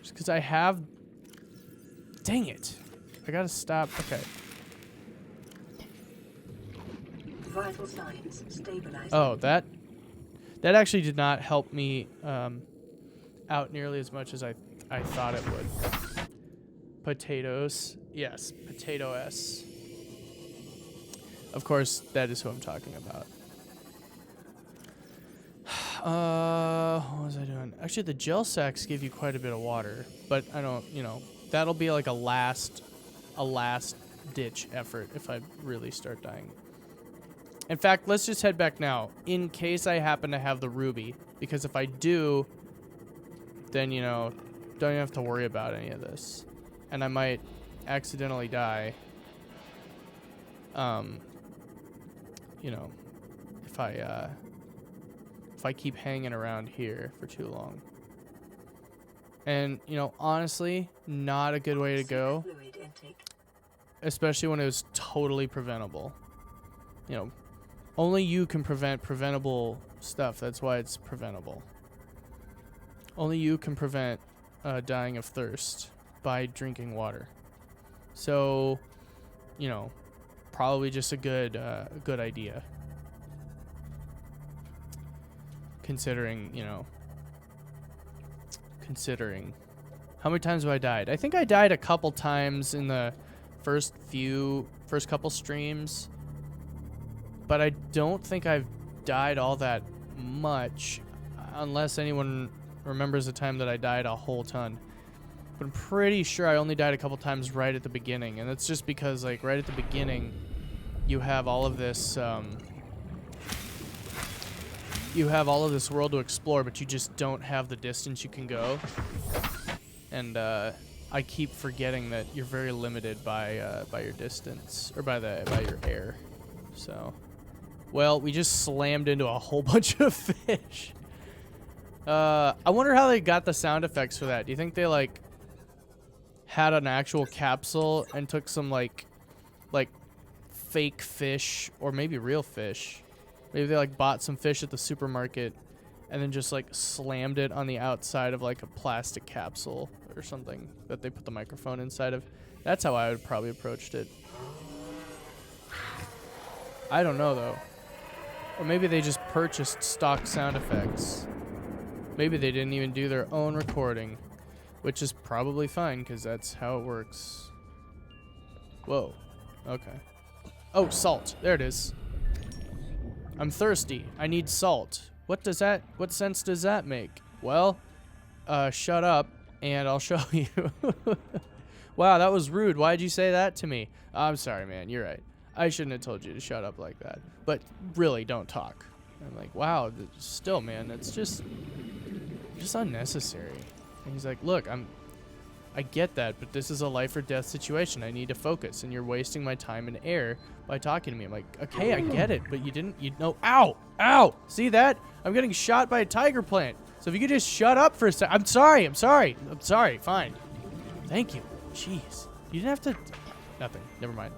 Just because I have... Dang it. I gotta stop. Okay. Vital signs stabilizing. Oh, that actually did not help me out nearly as much as I thought it would. Potatoes. Yes, potato-s. Of course, that is who I'm talking about. What was I doing? Actually, the gel sacks give you quite a bit of water, but I don't, you know, that'll be like a last ditch effort if I really start dying. In fact, let's just head back now, in case I happen to have the ruby, because if I do, then, you know, don't even have to worry about any of this. And I might accidentally die, you know, if I keep hanging around here for too long. And, you know, honestly, not a good way to go, Fluid intake. especially when it was totally preventable. You know, only you can prevent preventable stuff. That's why it's preventable. Only you can prevent dying of thirst by drinking water. So, you know, probably just a good idea. Considering, you know, how many times have I died? I think I died a couple times in the first couple streams, but I don't think I've died all that much, unless anyone remembers a time that I died a whole ton. But I'm pretty sure I only died a couple times right at the beginning, and that's just because, like, right at the beginning, you have all of this, world to explore, but you just don't have the distance you can go. And I keep forgetting that you're very limited by your distance, or by your air. So, well, we just slammed into a whole bunch of fish. I wonder how they got the sound effects for that. Do you think they like had an actual capsule and took some like fake fish, or maybe real fish? Maybe they like bought some fish at the supermarket and then just like slammed it on the outside of like a plastic capsule or something that they put the microphone inside of. That's how I would probably approached it. I don't know though. Or maybe they just purchased stock sound effects. Maybe they didn't even do their own recording, which is probably fine because that's how it works. Whoa. Okay. Oh, salt. There it is. I'm thirsty. I need salt. What sense does that make? Well, shut up and I'll show you. Wow, that was rude. Why'd you say that to me? I'm sorry, man. You're right. I shouldn't have told you to shut up like that. But really, don't talk. I'm like, wow, still, man, that's just unnecessary. And he's like, look, I get that, but this is a life or death situation. I need to focus, and you're wasting my time and air by talking to me. I'm like, okay, I get it, but you know, ow, see that? I'm getting shot by a tiger plant. So if you could just shut up for a sec. I'm sorry, fine. Thank you. Jeez. You didn't have to, nothing, never mind.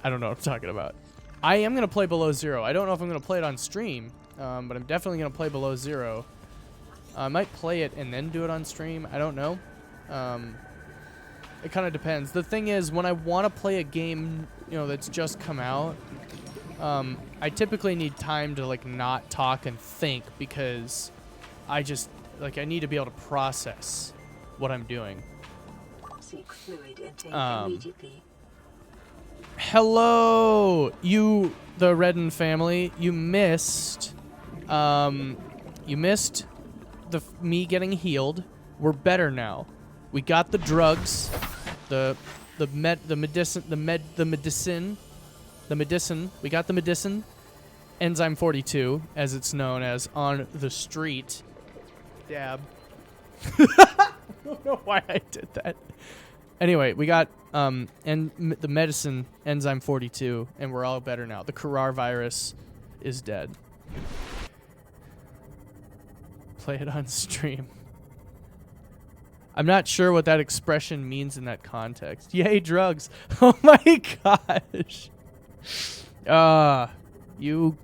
I don't know what I'm talking about. I am going to play Below Zero. I don't know if I'm going to play it on stream, but I'm definitely going to play Below Zero. I might play it and then do it on stream. I don't know. It kind of depends. The thing is, when I want to play a game, you know, that's just come out, I typically need time to like not talk and think, because I need to be able to process what I'm doing. Seek fluid intake immediately. Hello, the Redden family. You missed me getting healed. We're better now. We got the drugs, the medicine. We got the medicine. Enzyme 42, as it's known as on the street. Dab. I don't know why I did that. Anyway, we got the medicine Enzyme 42, and we're all better now. The Kurar virus is dead. Play it on stream. I'm not sure what that expression means in that context. Yay, drugs. Oh my gosh. You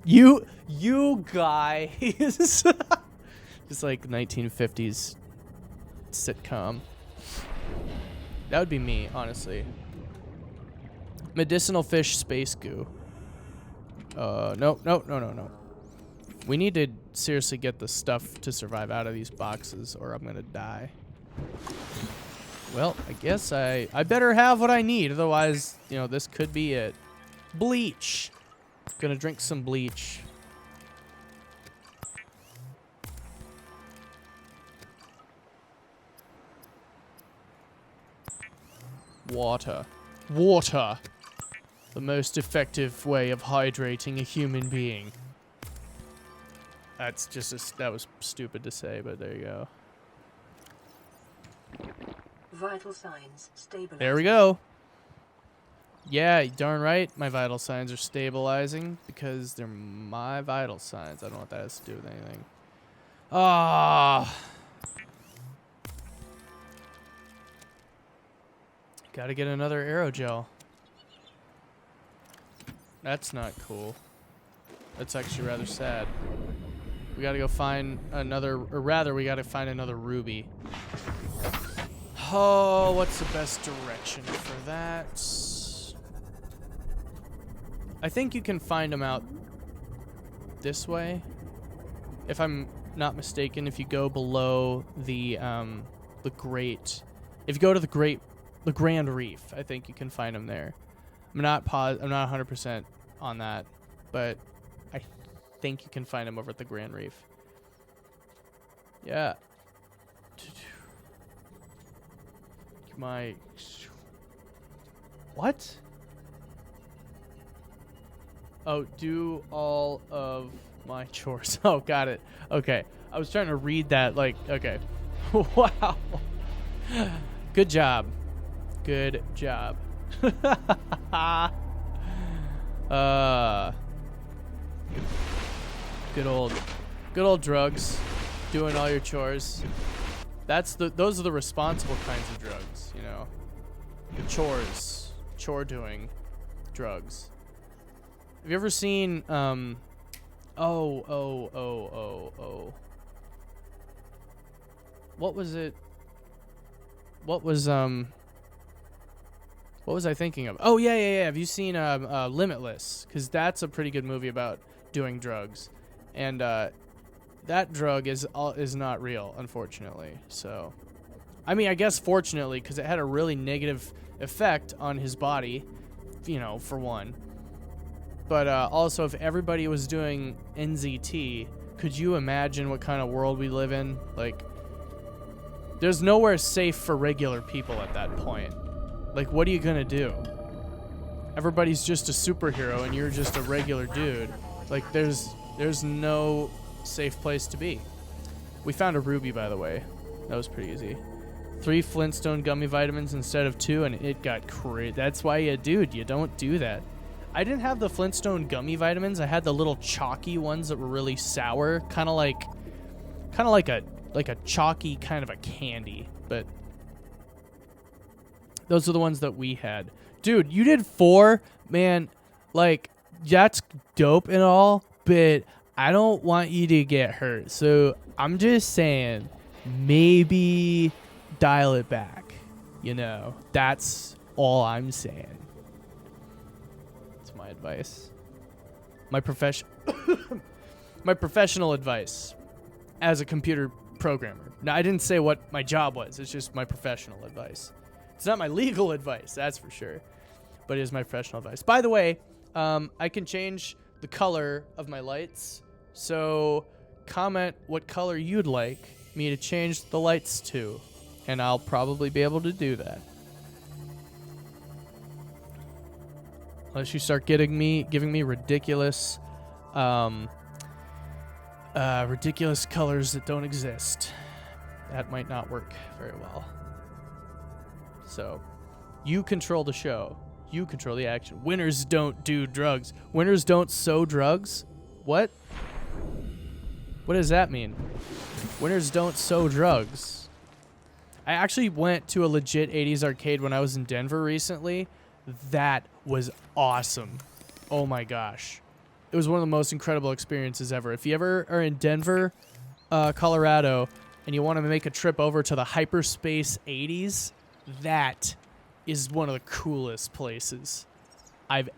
guys. Just like 1950s sitcom. That would be me, honestly. Medicinal fish space goo. No. We need to seriously get the stuff to survive out of these boxes or I'm gonna die. Well, I guess I better have what I need, otherwise, you know, this could be it. Bleach. Gonna drink some bleach. Water. Water. The most effective way of hydrating a human being. That's just that was stupid to say, but there you go. Vital signs stabilizing. There we go. Yeah, darn right. My vital signs are stabilizing because they're my vital signs. I don't know what that has to do with anything. Ah. Gotta get another aerogel. That's not cool. That's actually rather sad. We gotta go find another, or rather, we gotta find another ruby. Oh, what's the best direction for that? I think you can find them out this way. If I'm not mistaken, if you go below the great, if you go to the Grand Reef, I think you can find them there. I'm not 100% on that, but I think you can find them over at the Grand Reef. Yeah. What? Oh, do all of my chores. Oh, got it. Okay. I was trying to read that like, okay. Wow. Good job. Good job. Good old drugs. Doing all your chores. Those are the responsible kinds of drugs, you know. Chores. Chore doing drugs. Have you ever seen what was it? What was I thinking of? Oh yeah. Have you seen Limitless? Because that's a pretty good movie about doing drugs, and that drug is not real, unfortunately. So, I mean, I guess fortunately, because it had a really negative effect on his body, you know, for one. But also, if everybody was doing NZT, could you imagine what kind of world we live in? Like, there's nowhere safe for regular people at that point. Like, what are you gonna do? Everybody's just a superhero and you're just a regular dude. Like, there's no safe place to be. We found a ruby, by the way. That was pretty easy. 3 Flintstone gummy vitamins instead of 2, and it got crazy. That's why you don't do that. I didn't have the Flintstone gummy vitamins. I had the little chalky ones that were really sour, kind of like a chalky kind of a candy, but those are the ones that we had. Dude, you did 4, man. Like, that's dope and all, but I don't want you to get hurt. So I'm just saying, maybe dial it back. You know, that's all I'm saying. That's my advice. My professional advice as a computer programmer. Now, I didn't say what my job was. It's just my professional advice. It's not my legal advice, that's for sure. But it is my professional advice. By the way, I can change the color of my lights. So comment what color you'd like me to change the lights to, and I'll probably be able to do that. Unless you start giving me ridiculous ridiculous colors that don't exist. That might not work very well. So, you control the show. You control the action. Winners don't do drugs. Winners don't sow drugs? What? What does that mean? Winners don't sow drugs. I actually went to a legit 80s arcade when I was in Denver recently. That was awesome. Oh my gosh. It was one of the most incredible experiences ever. If you ever are in Denver, Colorado, and you want to make a trip over to the Hyperspace 80s, that is one of the coolest places. It's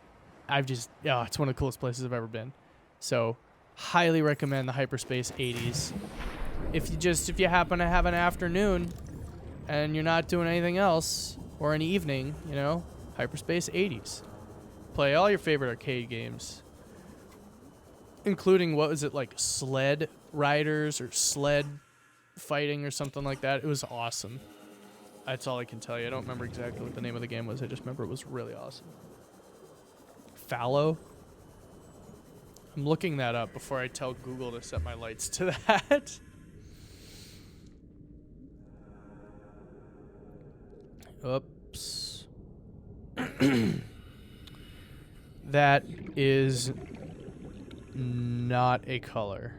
one of the coolest places I've ever been. So, highly recommend the Hyperspace 80s. If you happen to have an afternoon and you're not doing anything else, or an evening, you know, Hyperspace 80s. Play all your favorite arcade games, including, what was it, like sled riders or sled fighting or something like that. It was awesome. That's all I can tell you. I don't remember exactly what the name of the game was. I just remember it was really awesome. Fallow? I'm looking that up before I tell Google to set my lights to that. Oops. That is not a color.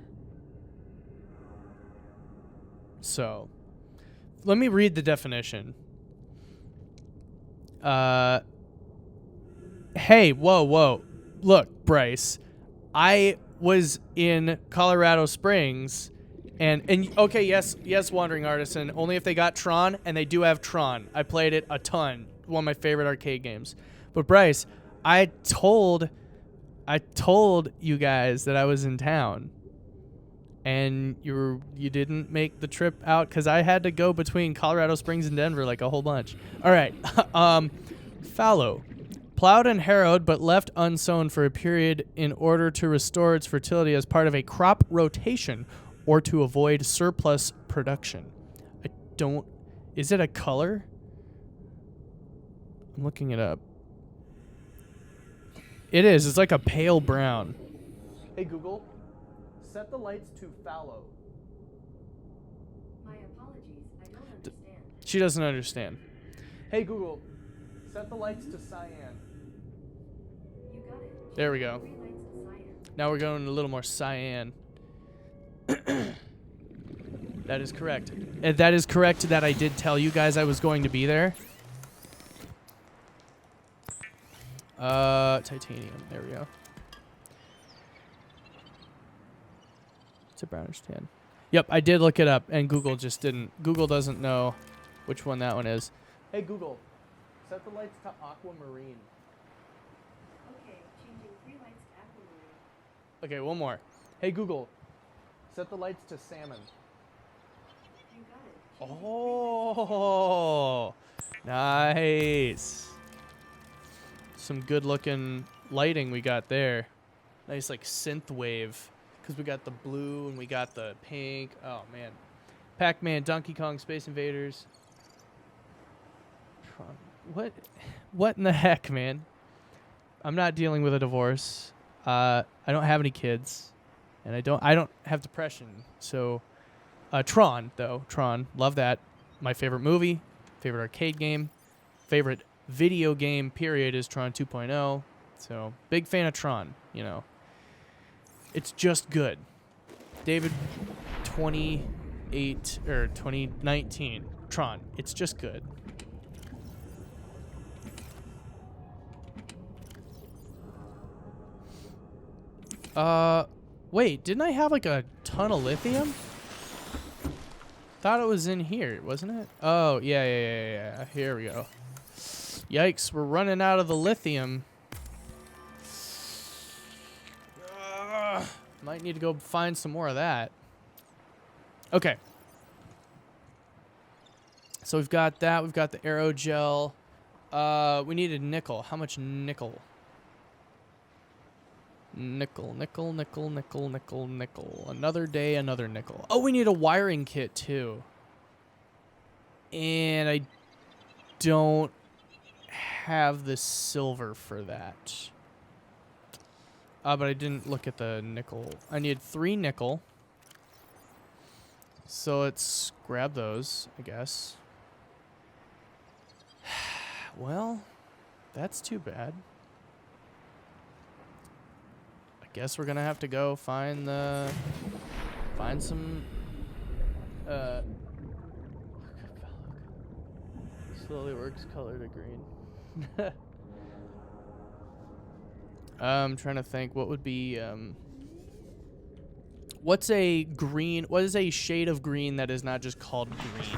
So, let me read the definition. Hey, whoa. Look, Bryce. I was in Colorado Springs, and okay, yes, Wandering Artisan, only if they got Tron, and they do have Tron. I played it a ton. One of my favorite arcade games. But Bryce, I told you guys that I was in town, and you didn't make the trip out because I had to go between Colorado Springs and Denver like a whole bunch. All right, fallow. Plowed and harrowed, but left unsown for a period in order to restore its fertility as part of a crop rotation or to avoid surplus production. Is it a color? I'm looking it up. It is. It's like a pale brown. Hey, Google, set the lights to fallow. My apologies, I don't understand. She doesn't understand. Hey, Google, set the lights to cyan. You got it. There we go. 3 lights to cyan. Now we're going a little more cyan. That is correct. That is correct that I did tell you guys I was going to be there. Titanium. There we go. It's a brownish tan. Yep, I did look it up, and Google just didn't. Google doesn't know which one that one is. Hey, Google, set the lights to aquamarine. Okay, changing 3 lights to aquamarine. Okay, one more. Hey, Google, set the lights to salmon. You got it. Changing 3 lights to Oh, nice. Some good looking lighting we got there. Nice like synth wave, because we got the blue and we got the pink. Oh man. Pac-Man, Donkey Kong, Space Invaders. What in the heck, man? I'm not dealing with a divorce. I don't have any kids, and I don't have depression. So Tron, though. Tron, love that. My favorite movie, favorite arcade game, favorite video game period is Tron 2.0. So big fan of Tron, you know. It's just good. David 2019 Tron. It's just good. Wait, didn't I have like a ton of lithium? Thought it was in here, wasn't it? Oh, yeah. Here we go. Yikes, we're running out of the lithium. Might need to go find some more of that. Okay. So we've got that. We've got the aerogel. We needed nickel. How much nickel? Nickel. Another day, another nickel. Oh, we need a wiring kit, too. And I don't have the silver for that. But I didn't look at the nickel. I need 3 nickel. So let's grab those, I guess. Well, that's too bad. I guess we're gonna have to go find some slowly works color to green. I'm trying to think what would be what's a green, what is a shade of green that is not just called green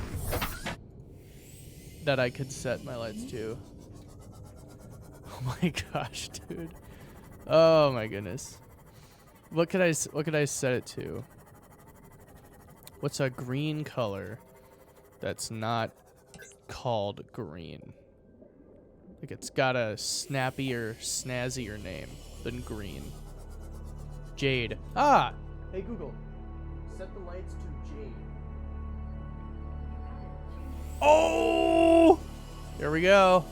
that I could set my lights to? Oh my gosh, dude. Oh my goodness. What could I set it to? What's a green color that's not called green? Like it's got a snappier, snazzier name than green. Jade. Ah! Hey Google, set the lights to jade. Oh! Here we go.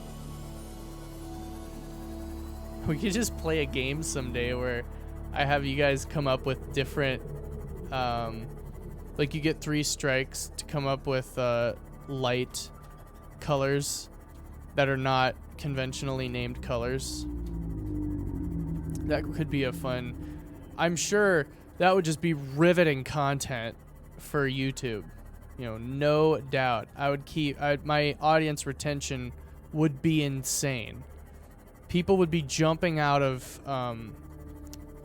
We could just play a game someday where I have you guys come up with different, like you get 3 strikes to come up with light colors that are not conventionally named colors. That could be a fun, I'm sure that would just be riveting content for YouTube. You know, no doubt. I would keep, my audience retention would be insane. People would be jumping out of,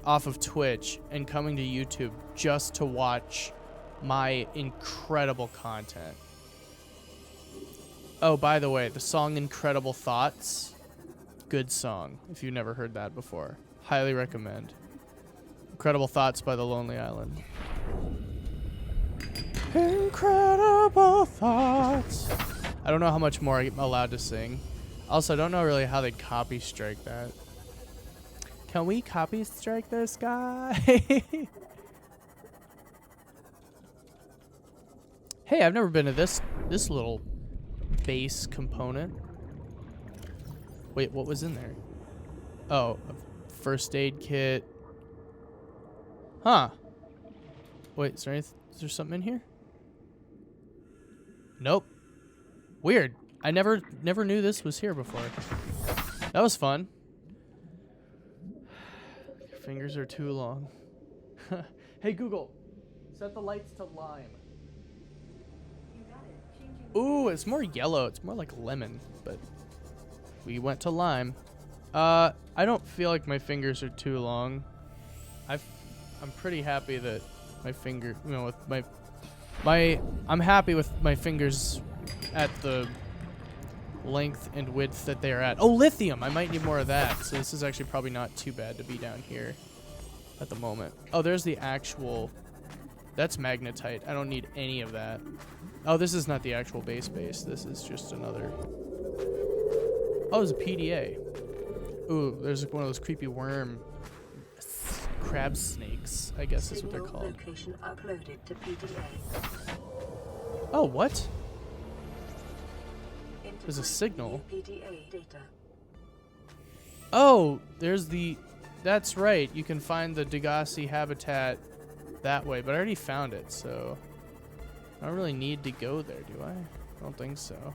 off of Twitch and coming to YouTube just to watch my incredible content. Oh, by the way, the song Incredible Thoughts, good song. If you've never heard that before, highly recommend. Incredible Thoughts by The Lonely Island. Incredible Thoughts. I don't know how much more I'm allowed to sing. Also, I don't know really how they copy strike that. Can we copy strike this guy? Hey, I've never been to this little base component. Wait, what was in there? Oh, a first aid kit. Huh. Wait, is there something in here? Nope. Weird. I never knew this was here before. That was fun. Your fingers are too long. Hey Google, set the lights to lime. Ooh, it's more yellow. It's more like lemon, but we went to lime. I don't feel like my fingers are too long. I'm pretty happy that my finger, you know, with I'm happy with my fingers at the length and width that they're at. Oh, lithium! I might need more of that. So this is actually probably not too bad to be down here at the moment. Oh, there's the actual, that's magnetite. I don't need any of that. Oh, this is not the actual base. This is just another. Oh, there's a PDA. Ooh, there's one of those creepy worm crab snakes, I guess is what they're called. Location uploaded to PDA. Oh, what? There's a signal. PDA data. Oh, there's the, that's right. You can find the Degassi habitat that way, but I already found it, so I don't really need to go there, do I? I don't think so.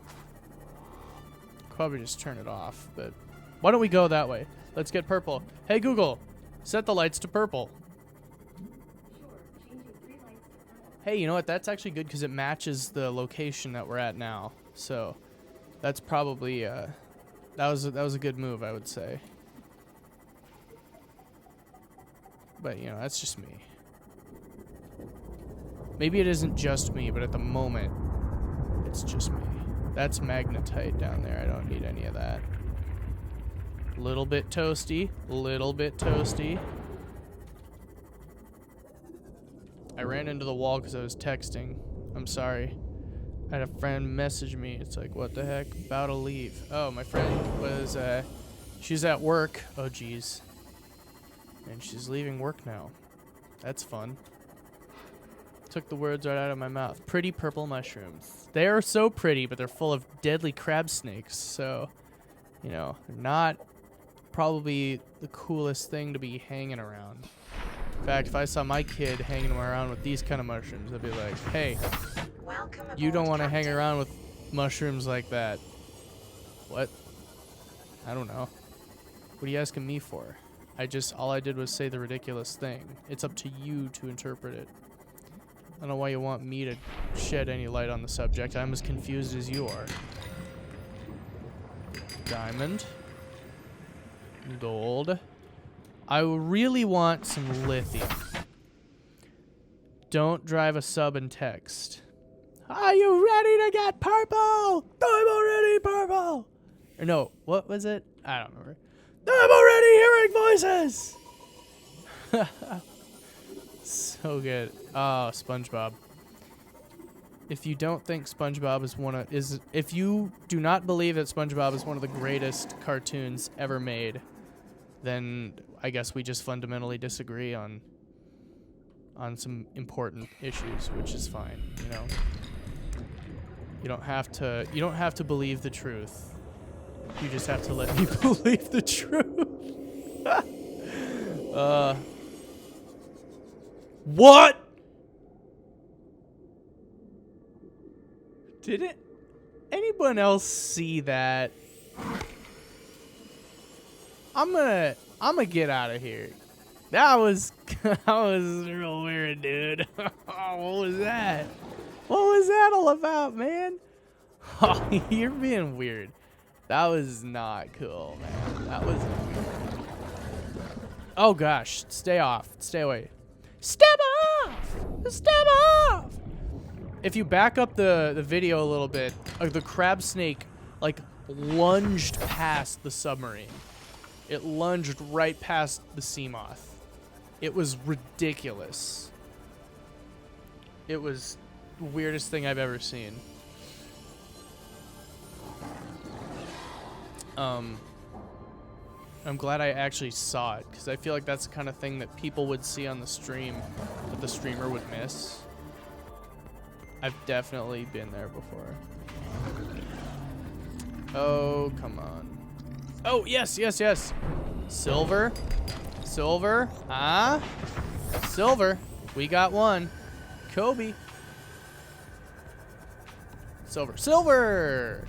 Probably just turn it off, but why don't we go that way? Let's get purple. Hey Google, set the lights to purple. Hey, you know what? That's actually good because it matches the location that we're at now. So that's probably that was a good move, I would say. But you know, that's just me. Maybe it isn't just me, but at the moment, it's just me. That's magnetite down there. I don't need any of that. Little bit toasty. Little bit toasty. I ran into the wall because I was texting. I'm sorry. I had a friend message me. It's like, what the heck? About to leave. Oh, my friend was, she's at work. Oh, geez. And she's leaving work now. That's fun. Took the words right out of my mouth. Pretty purple mushrooms. They are so pretty, but they're full of deadly crab snakes. So, you know, they're not probably the coolest thing to be hanging around. In fact, if I saw my kid hanging around with these kind of mushrooms, I'd be like, hey, you don't want to hang around with mushrooms like that. What? I don't know. What are you asking me for? All I did was say the ridiculous thing. It's up to you to interpret it. I don't know why you want me to shed any light on the subject. I'm as confused as you are. Diamond. Gold. I really want some lithium. Don't drive a sub and text. Are you ready to get purple? I'm already purple. Or no, what was it? I don't remember. I'm already hearing voices. So good. Oh, SpongeBob. If you don't think SpongeBob if you do not believe that SpongeBob is one of the greatest cartoons ever made, then I guess we just fundamentally disagree on some important issues, which is fine, you know. You don't have to believe the truth. You just have to let me believe the truth. What? Didn't anyone else see that? I'm gonna get out of here. That was real weird, dude. What was that? What was that all about, man? Oh, you're being weird. That was not cool, man. That was weird. Oh gosh, stay off. Stay away. Step off! Step off! If you back up the video a little bit, the crab snake like lunged past the submarine. It lunged right past the sea moth. It was ridiculous. It was the weirdest thing I've ever seen. I'm glad I actually saw it, because I feel like that's the kind of thing that people would see on the stream that the streamer would miss. I've definitely been there before. Oh, come on. Oh, yes, yes, yes. Silver. Silver. Ah. Silver. We got one. Kobe. Silver. Silver.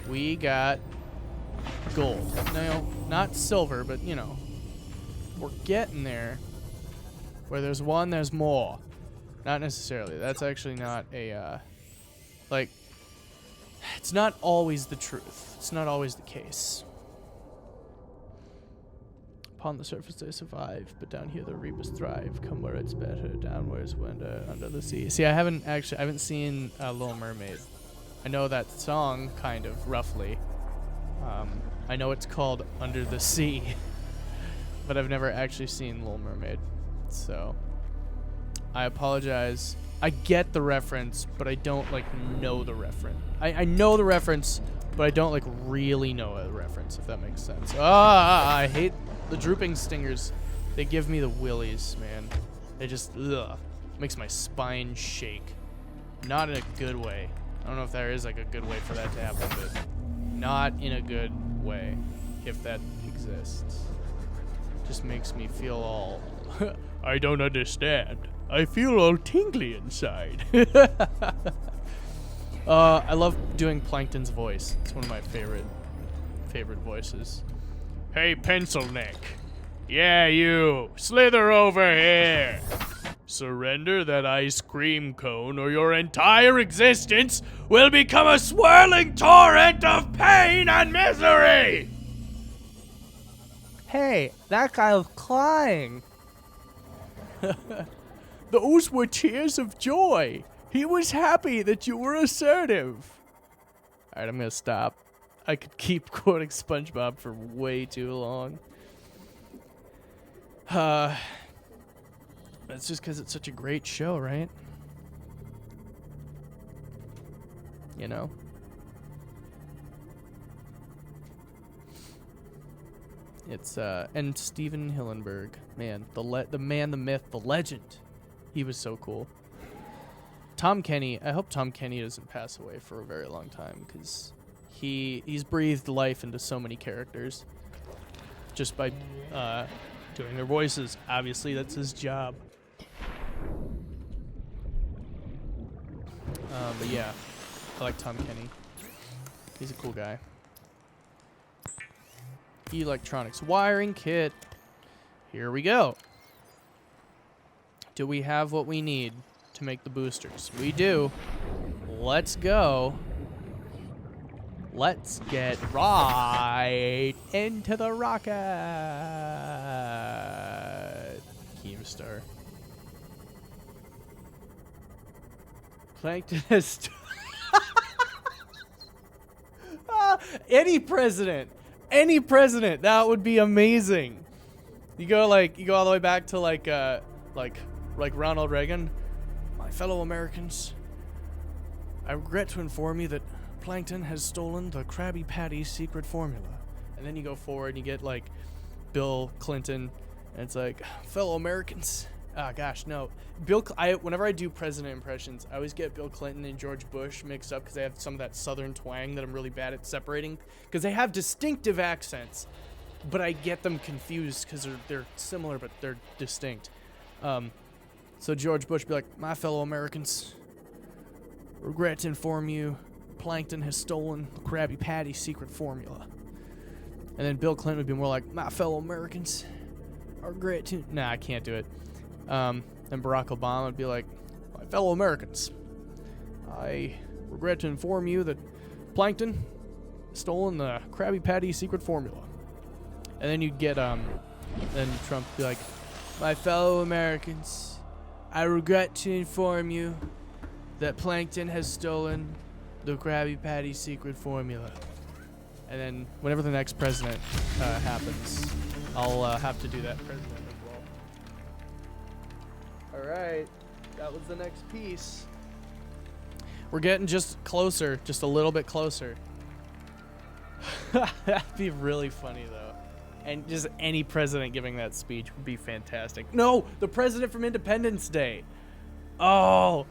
We got gold. No, not silver, but you know, we're getting there. Where there's one, there's more. Not necessarily. That's actually not a, like, it's not always the truth. It's not always the case. Upon the surface they survive, but down here the reapers thrive. Come where it's better, down where it's under the sea. See, I haven't seen Little Mermaid. I know that song, kind of, roughly. I know it's called Under the Sea, but I've never actually seen Little Mermaid. So, I apologize. I get the reference, but I don't, like, know the reference. I know the reference, but I don't, like, really know the reference, if that makes sense. Ah, I hate the drooping stingers. They give me the willies, man. They just, ugh. Makes my spine shake. Not in a good way. I don't know if there is, like, a good way for that to happen, but not in a good way, if that exists. Just makes me feel all... I don't understand. I feel all tingly inside. I love doing Plankton's voice. It's one of my favorite voices. Hey, Pencil Neck. Yeah, you. Slither over here. Surrender that ice cream cone or your entire existence will become a swirling torrent of pain and misery! Hey, that guy was crying. Those were tears of joy. He was happy that you were assertive. Alright, I'm gonna stop. I could keep quoting SpongeBob for way too long. That's just because it's such a great show, right? You know? It's, and Steven Hillenburg. Man, the man, the myth, the legend. He was so cool. Tom Kenny, I hope Tom Kenny doesn't pass away for a very long time, because he's breathed life into so many characters. Just by, doing their voices. Obviously, that's his job. But yeah, I like Tom Kenny. He's a cool guy. Electronics wiring kit. Here we go. Do we have what we need to make the boosters? We do. Let's go. Let's get right into the rocket. Keemstar. Plankton has... Any president, that would be amazing. You go all the way back to like Ronald Reagan. My fellow Americans, I regret to inform you that Plankton has stolen the Krabby Patty's secret formula. And then you go forward and you get like Bill Clinton, and it's like, fellow Americans. Ah, gosh, no. Whenever I do president impressions, I always get Bill Clinton and George Bush mixed up because they have some of that southern twang that I'm really bad at separating. Because they have distinctive accents, but I get them confused because they're similar, but they're distinct. So George Bush would be like, my fellow Americans, regret to inform you, Plankton has stolen the Krabby Patty's secret formula. And then Bill Clinton would be more like, my fellow Americans, I regret to... Nah, I can't do it. And Barack Obama would be like, my fellow Americans, I regret to inform you that Plankton has stolen the Krabby Patty secret formula. And then you'd get, then Trump would be like, my fellow Americans, I regret to inform you that Plankton has stolen the Krabby Patty secret formula. And then whenever the next president happens, I'll have to do that president. Alright, that was the next piece. We're getting just closer, just a little bit closer. That'd be really funny, though. And just any president giving that speech would be fantastic. No, the president from Independence Day. Oh,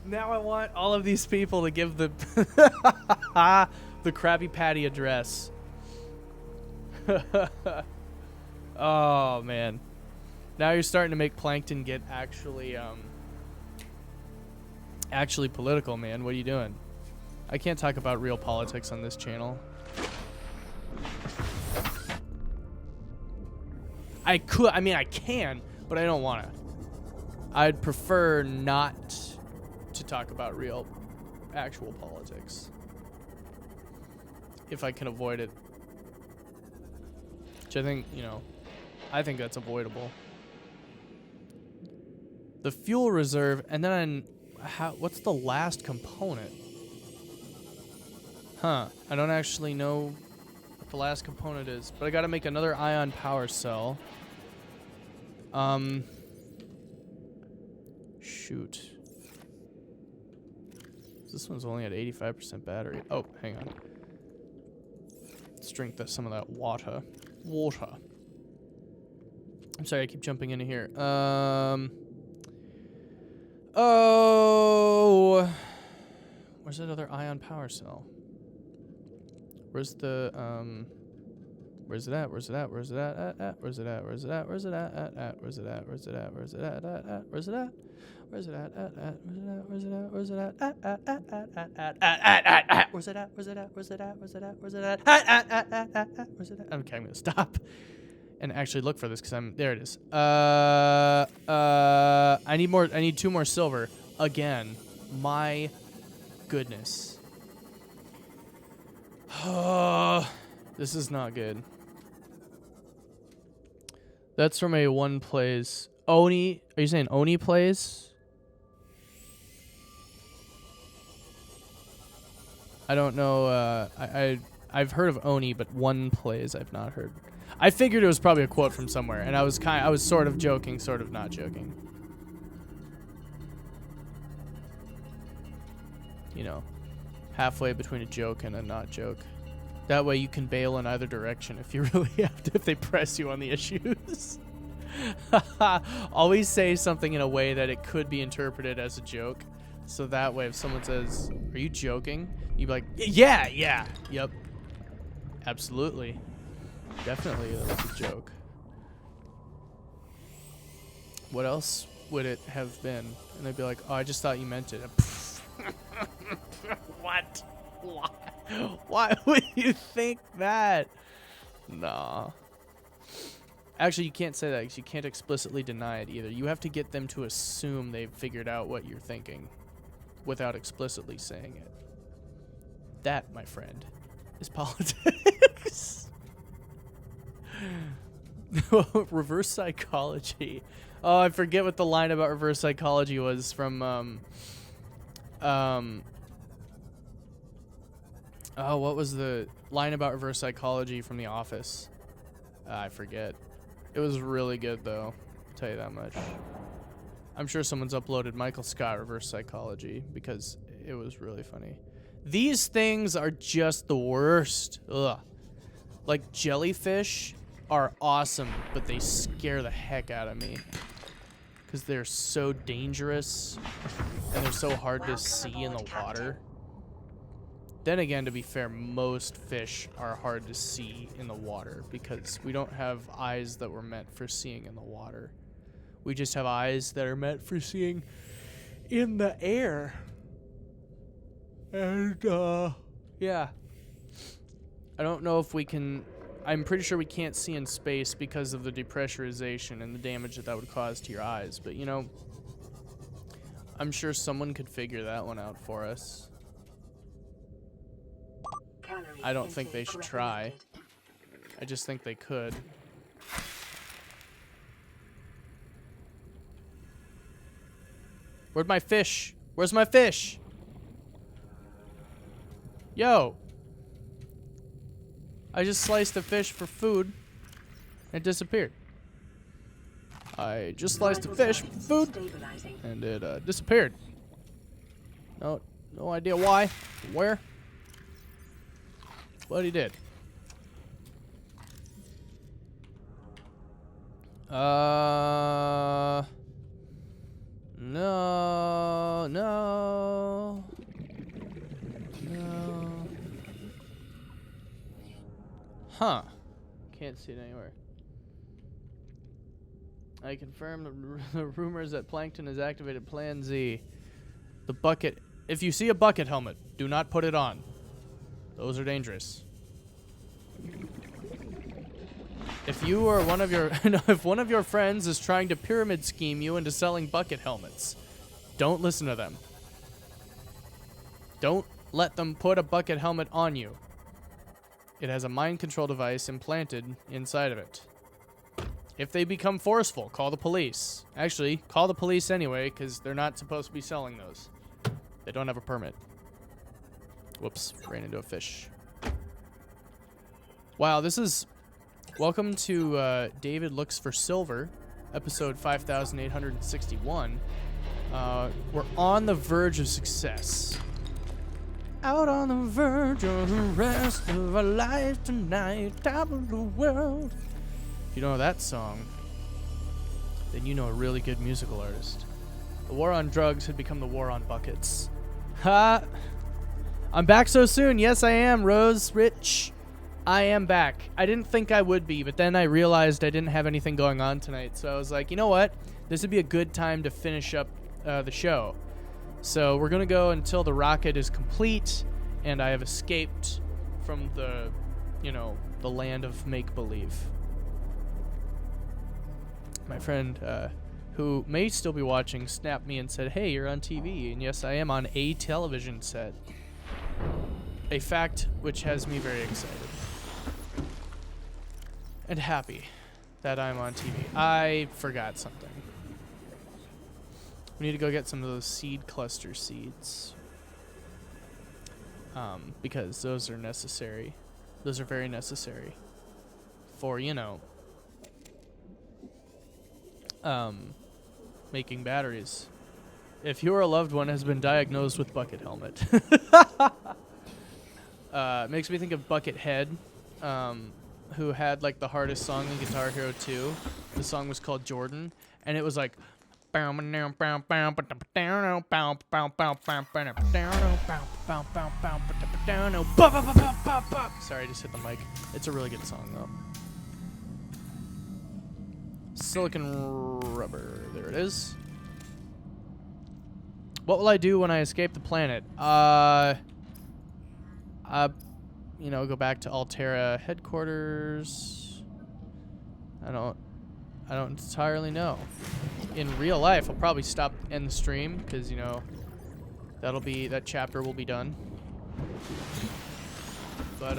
now I want all of these people to give the the Krabby Patty address. Oh, man. Now you're starting to make Plankton get actually political, man. What are you doing? I can't talk about real politics on this channel. I can, but I don't want to. I'd prefer not to talk about actual politics. If I can avoid it. Which I think, I think that's avoidable. The fuel reserve, and then what's the last component? Huh, I don't actually know what the last component is, but I gotta make another ion power cell. Shoot. This one's only at 85% battery. Oh, hang on. Let's drink some of that water. I'm sorry, I keep jumping into here. Oh, where's that other ion power cell? Where's the where's it at? Where's it at? Where's it at? Where's it at? Where's it at? Where's it at? Where's it at? Where's it at? Where's it at? Where's it at? Where's it at? Where's it at? Where's it at? Where's it at? Where's it at? Where's it at? Where's it at? Where's it at? Where's it at? Okay, I'm gonna stop and actually look for this because there it is. I need more. I need 2 more silver again. My goodness. This is not good. That's from a one plays. Oni, are you saying Oni plays? I don't know. I've heard of Oni, but one plays I've not heard. I figured it was probably a quote from somewhere, and I was sort of joking, sort of not joking. You know, halfway between a joke and a not joke. That way you can bail in either direction if you really have to, if they press you on the issues. Always say something in a way that it could be interpreted as a joke. So that way if someone says, "Are you joking?" You'd be like, "Yeah, yep. Absolutely. Definitely that was a joke." What else would it have been? And they'd be like, "Oh, I just thought you meant it." What? Why would you think that? Nah. Actually, you can't say that because you can't explicitly deny it either. You have to get them to assume they've figured out what you're thinking without explicitly saying it. That, my friend, is politics. Reverse psychology. Oh, I forget what the line about reverse psychology was from oh, what was the line about reverse psychology from The Office? I forget. It was really good though, I'll tell you that much. I'm sure someone's uploaded Michael Scott reverse psychology because it was really funny. These things are just the worst. Ugh. Like jellyfish are awesome, but they scare the heck out of me because they're so dangerous and they're so hard to see in the water. Then again, to be fair, most fish are hard to see in the water because we don't have eyes that were meant for seeing in the water. We just have eyes that are meant for seeing in the air. And, yeah. I don't know if we can... I'm pretty sure we can't see in space because of the depressurization and the damage that would cause to your eyes. But, you know, I'm sure someone could figure that one out for us. I don't think they should try. I just think they could. Where'd my fish? Where's my fish? Yo. I just sliced a fish for food. It disappeared. I just sliced a fish for food. And it disappeared. No idea why. Where. But he did. No. Huh. Can't see it anywhere. I confirm the rumors that Plankton has activated Plan Z. The bucket. If you see a bucket helmet, do not put it on. Those are dangerous. If you or one of your if one of your friends is trying to pyramid scheme you into selling bucket helmets, don't listen to them. Don't let them put a bucket helmet on you. It has a mind control device implanted inside of it. If they become forceful, call the police. Actually, call the police anyway, because they're not supposed to be selling those. They don't have a permit. Whoops, ran into a fish. Wow, this is... Welcome to David Looks for Silver, episode 5861. We're on the verge of success. Out on the verge of the rest of our life tonight, top of the world. If you know that song, then you know a really good musical artist. The war on drugs had become the war on buckets. Ha! I'm back so soon. Yes, I am, Rose Rich. I am back. I didn't think I would be, but then I realized I didn't have anything going on tonight. So I was like, you know what? This would be a good time to finish up the show. So we're going to go until the rocket is complete and I have escaped from the, you know, the land of make-believe. My friend, who may still be watching, snapped me and said, hey, you're on TV. And yes, I am on a television set. A fact which has me very excited. And happy that I'm on TV. I forgot something. We need to go get some of those seed cluster seeds. Because those are necessary. Those are very necessary. For, you know, making batteries. If your loved one has been diagnosed with bucket helmet. Makes me think of Buckethead, who had like the hardest song in Guitar Hero 2. The song was called Jordan, and it was like sorry, I just hit the mic. It's a really good song though. Silicon rubber, there it is. What will I do when I escape the planet? You know, go back to Altera headquarters. I don't entirely know. In real life, I'll probably stop end the stream because, you know, that chapter will be done. But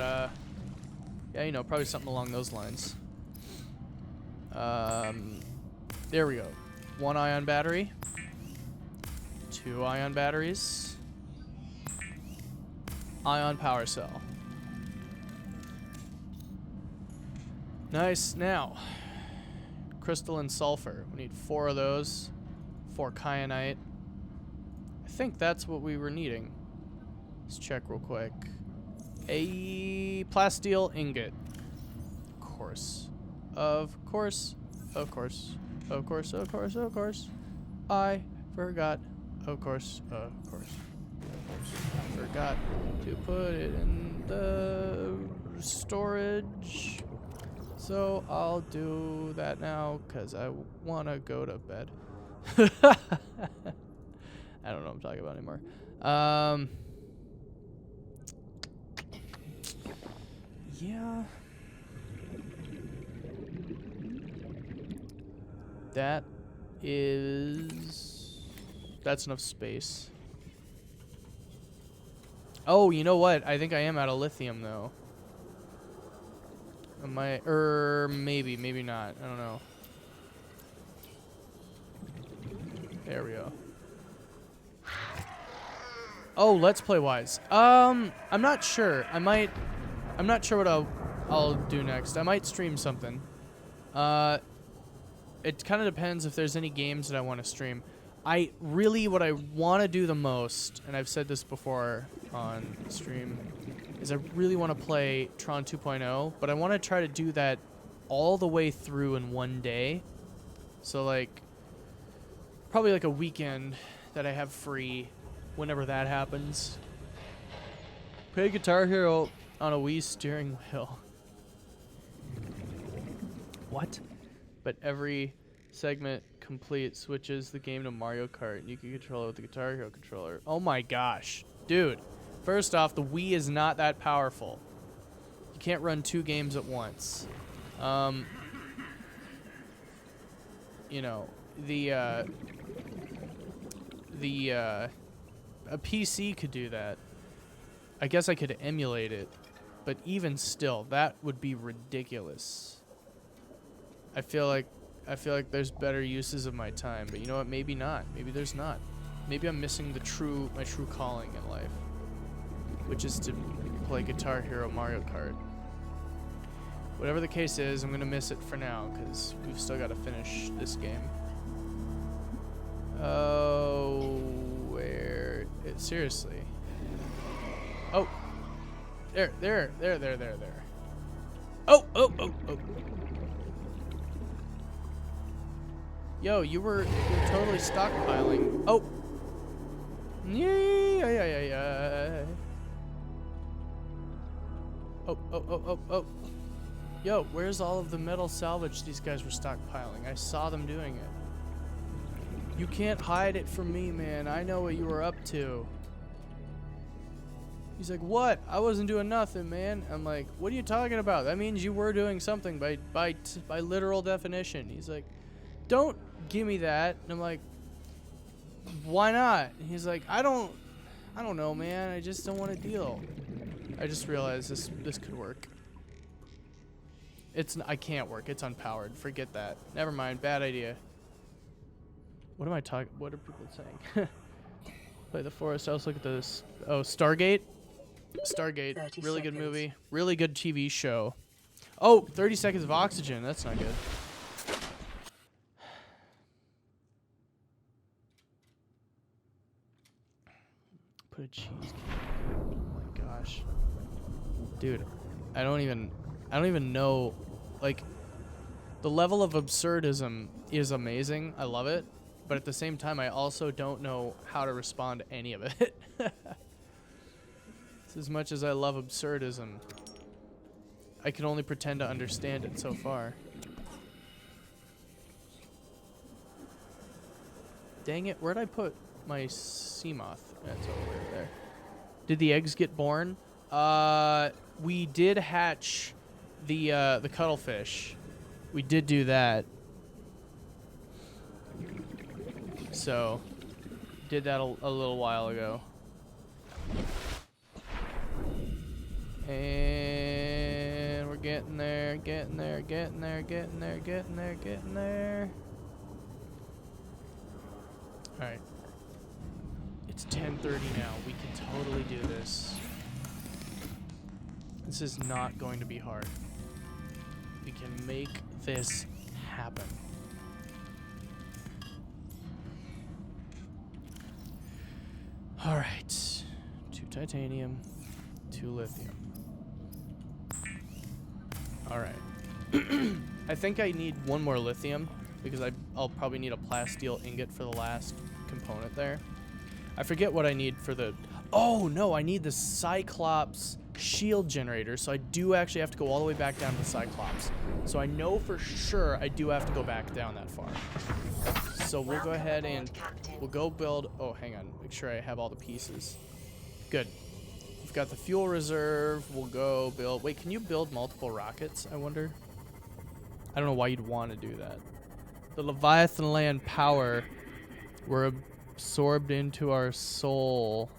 yeah, you know, probably something along those lines. There we go. 1 ion battery. 2 ion batteries. Ion power cell. Nice. Now, crystalline sulfur. We need 4 of those. 4 kyanite. I think that's what we were needing. Let's check real quick. A plasteel ingot. Of course. Of course. Of course. Of course. Of course. Of course. I forgot. Of course. Of course. I forgot to put it in the storage. So I'll do that now because I want to go to bed. I don't know what I'm talking about anymore. Yeah. That's enough space. Oh, you know what? I think I am out of lithium though. Am I? Maybe not. I don't know. There we go. Oh, let's play wise. I'm not sure. I'm not sure what I'll do next. I might stream something. It kind of depends if there's any games that I want to stream. What I want to do the most, and I've said this before on stream, is I really want to play Tron 2.0, but I want to try to do that all the way through in one day. So like, probably like a weekend that I have free whenever that happens. Play Guitar Hero on a Wii steering wheel. What? But every segment complete switches the game to Mario Kart. You can control it with the Guitar Hero controller. Oh my gosh. Dude, first off, the Wii is not that powerful. You can't run 2 games at once. You know, a PC could do that. I guess I could emulate it, but even still, that would be ridiculous. I feel like there's better uses of my time, but you know what? Maybe not. Maybe there's not. Maybe I'm missing my true calling in life, which is to play Guitar Hero Mario Kart. Whatever the case is, I'm gonna miss it for now because we've still got to finish this game. Oh, seriously. Oh, there. Oh. Yo, you're totally stockpiling. Oh. Yeah. Oh. Yo, where's all of the metal salvage these guys were stockpiling? I saw them doing it. You can't hide it from me, man. I know what you were up to. He's like, what? I wasn't doing nothing, man. I'm like, what are you talking about? That means you were doing something by literal definition. He's like, don't give me that. And I'm like, why not? And he's like, I don't know, man. I just don't want to deal. I just realized this could work. I can't work. It's unpowered. Forget that. Never mind. Bad idea. What am I talking? What are people saying? Play the forest house. Look at this. Oh, Stargate. Stargate. Really good movie. Really good TV show. Oh, 30 seconds of oxygen. That's not good. Put a cheese cube. Oh my gosh. Dude, I don't even know, like, the level of absurdism is amazing. I love it. But at the same time, I also don't know how to respond to any of it. As much as I love absurdism, I can only pretend to understand it so far. Dang it, where'd I put my sea moth? That's over there. Did the eggs get born? We did hatch the cuttlefish. We did do that. So, did that a little while ago. And we're getting there, getting there, getting there, getting there, getting there, getting there. Alright. It's 10:30 now. We can totally do this. This is not going to be hard. We can make this happen. Alright. 2 titanium, 2 lithium. Alright. I think I need 1 more lithium because I'll probably need a plasteel ingot for the last component there. I forget what I need for the... Oh, no, I need the Cyclops shield generator, so I do actually have to go all the way back down to the Cyclops. So I know for sure I do have to go back down that far. So we'll go ahead and we'll go build... Oh, hang on. Make sure I have all the pieces. Good. We've got the fuel reserve. We'll go build... Wait, can you build multiple rockets, I wonder? I don't know why you'd want to do that. The Leviathan land power were absorbed into our soul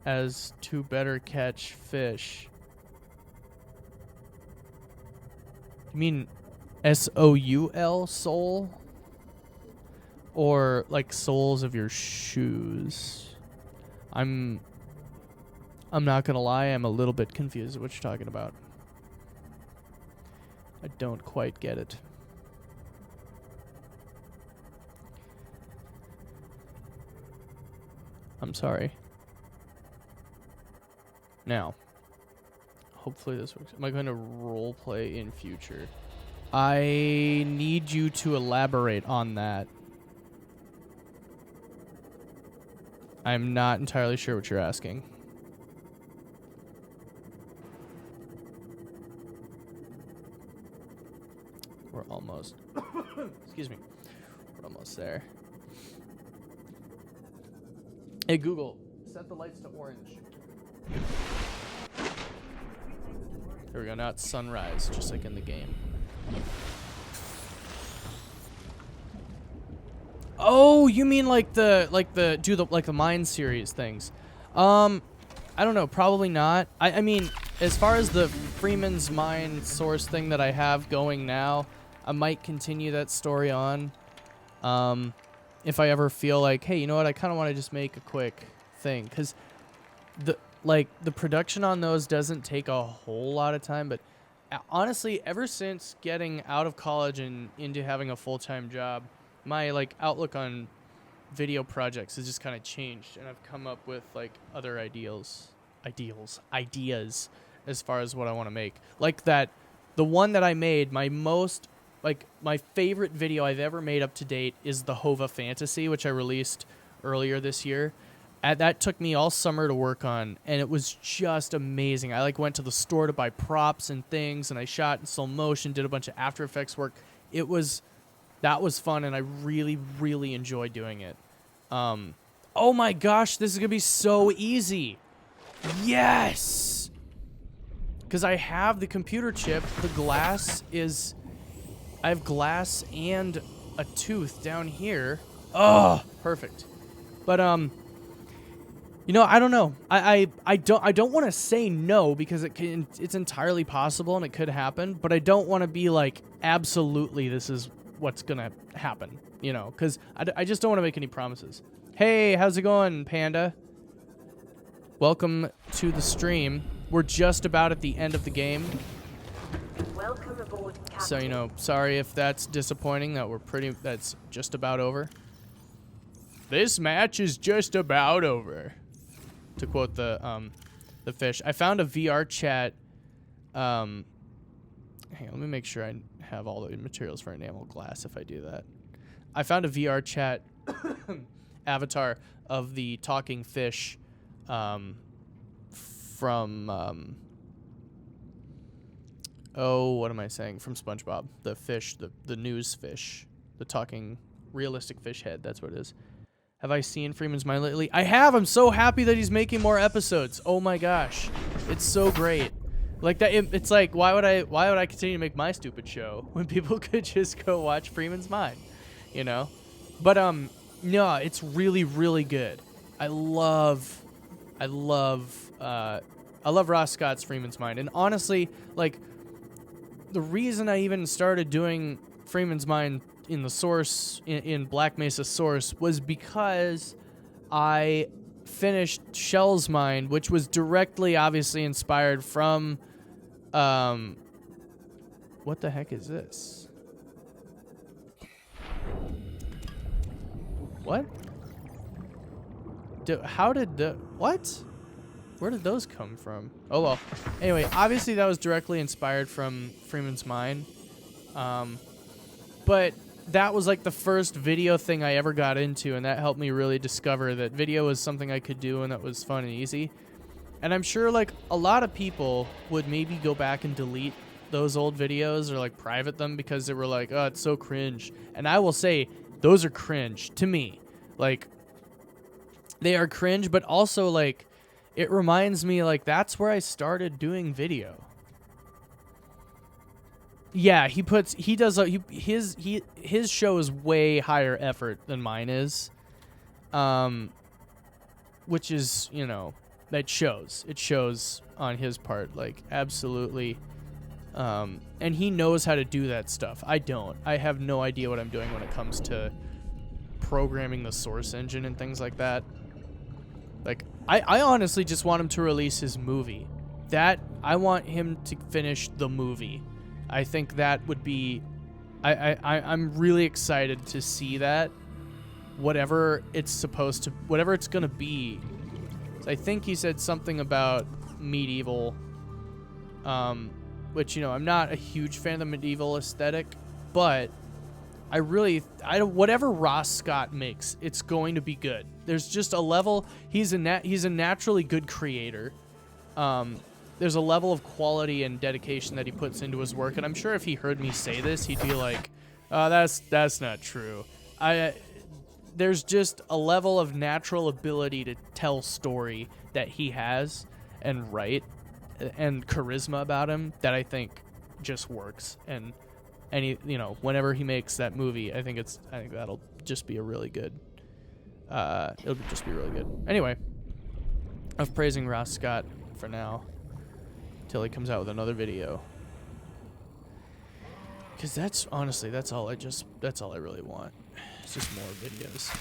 as to better catch fish. You mean S-O-U-L, soul? Or like soles of your shoes? I'm not gonna lie, I'm a little bit confused at what you're talking about. I don't quite get it. I'm sorry. Now, hopefully this works. Am I going to roleplay in future? I need you to elaborate on that. I'm not entirely sure what you're asking. We're almost... Excuse me. We're almost there. Hey, Google, set the lights to orange. There we go. Now it's sunrise, just like in the game. Oh, you mean like the Mine series things? I don't know. Probably not. I mean, as far as the Freeman's Mine source thing that I have going now, I might continue that story on. If I ever feel like, hey, you know what? I kind of want to just make a quick thing, because the production on those doesn't take a whole lot of time, but honestly, ever since getting out of college and into having a full-time job, my outlook on video projects has just kind of changed, and I've come up with other ideas as far as what I want to make. The one that I made, my favorite video I've ever made up to date is the Hova Fantasy, which I released earlier this year. That took me all summer to work on, and it was just amazing. I went to the store to buy props and things, and I shot in slow motion, did a bunch of After Effects work. That was fun, and I really, really enjoyed doing it. Oh my gosh, this is gonna be so easy. Yes! Because I have the computer chip. The glass is... I have glass and a tooth down here. Oh, perfect. But, you know, I don't know. I don't want to say no, because it's entirely possible and it could happen, but I don't want to be like, absolutely, this is what's going to happen, you know, because I just don't want to make any promises. Hey, how's it going, Panda? Welcome to the stream. We're just about at the end of the game. Welcome aboard, Captain. So, you know, sorry if that's disappointing, that's just about over. This match is just about over. To quote the fish. I found a VR chat. Hang on, let me make sure I have all the materials for enamel glass if I do that. I found a VR chat avatar of the talking fish from what am I saying? From SpongeBob. The fish, the news fish. The talking realistic fish head, that's what it is. Have I seen Freeman's Mine lately? I have! I'm so happy that he's making more episodes. Oh my gosh. It's so great. Like that, it's like, why would I continue to make my stupid show when people could just go watch Freeman's Mine? You know? But, no, it's really, really good. I love I love Ross Scott's Freeman's Mind. And honestly, like, the reason I even started doing Freeman's Mind in the source, in Black Mesa source, was because I finished Shell's Mind, which was directly, obviously, inspired from, what the heck is this? What? How did the... What? Where did those come from? Oh, well. Anyway, obviously that was directly inspired from Freeman's Mind. But that was like the first video thing I ever got into, and that helped me really discover that video was something I could do and that was fun and easy. And I'm sure like a lot of people would maybe go back and delete those old videos or like private them because they were like, oh, it's so cringe. And I will say, those are cringe to me. Like, they are cringe, but also like, it reminds me like that's where I started doing video. Yeah, his show is way higher effort than mine is. Which is, you know, that shows. It shows on his part, like, absolutely. And he knows how to do that stuff. I don't. I have no idea what I'm doing when it comes to programming the source engine and things like that. Like, I honestly just want him to release his movie. I want him to finish the movie. I think that would be... I'm really excited to see that. Whatever it's gonna be. So I think he said something about medieval, which, you know, I'm not a huge fan of the medieval aesthetic, but whatever Ross Scott makes, it's going to be good. There's just a level. He's a naturally good creator. There's a level of quality and dedication that he puts into his work, and I'm sure if he heard me say this, he'd be like, "Oh, that's not true." There's just a level of natural ability to tell story that he has and write, and charisma about him that I think just works. And he, you know, whenever he makes that movie, I think that'll just be a really good. It'll just be really good. Anyway, of praising Ross Scott for now, till he comes out with another video. Because that's all I really want. It's just more videos.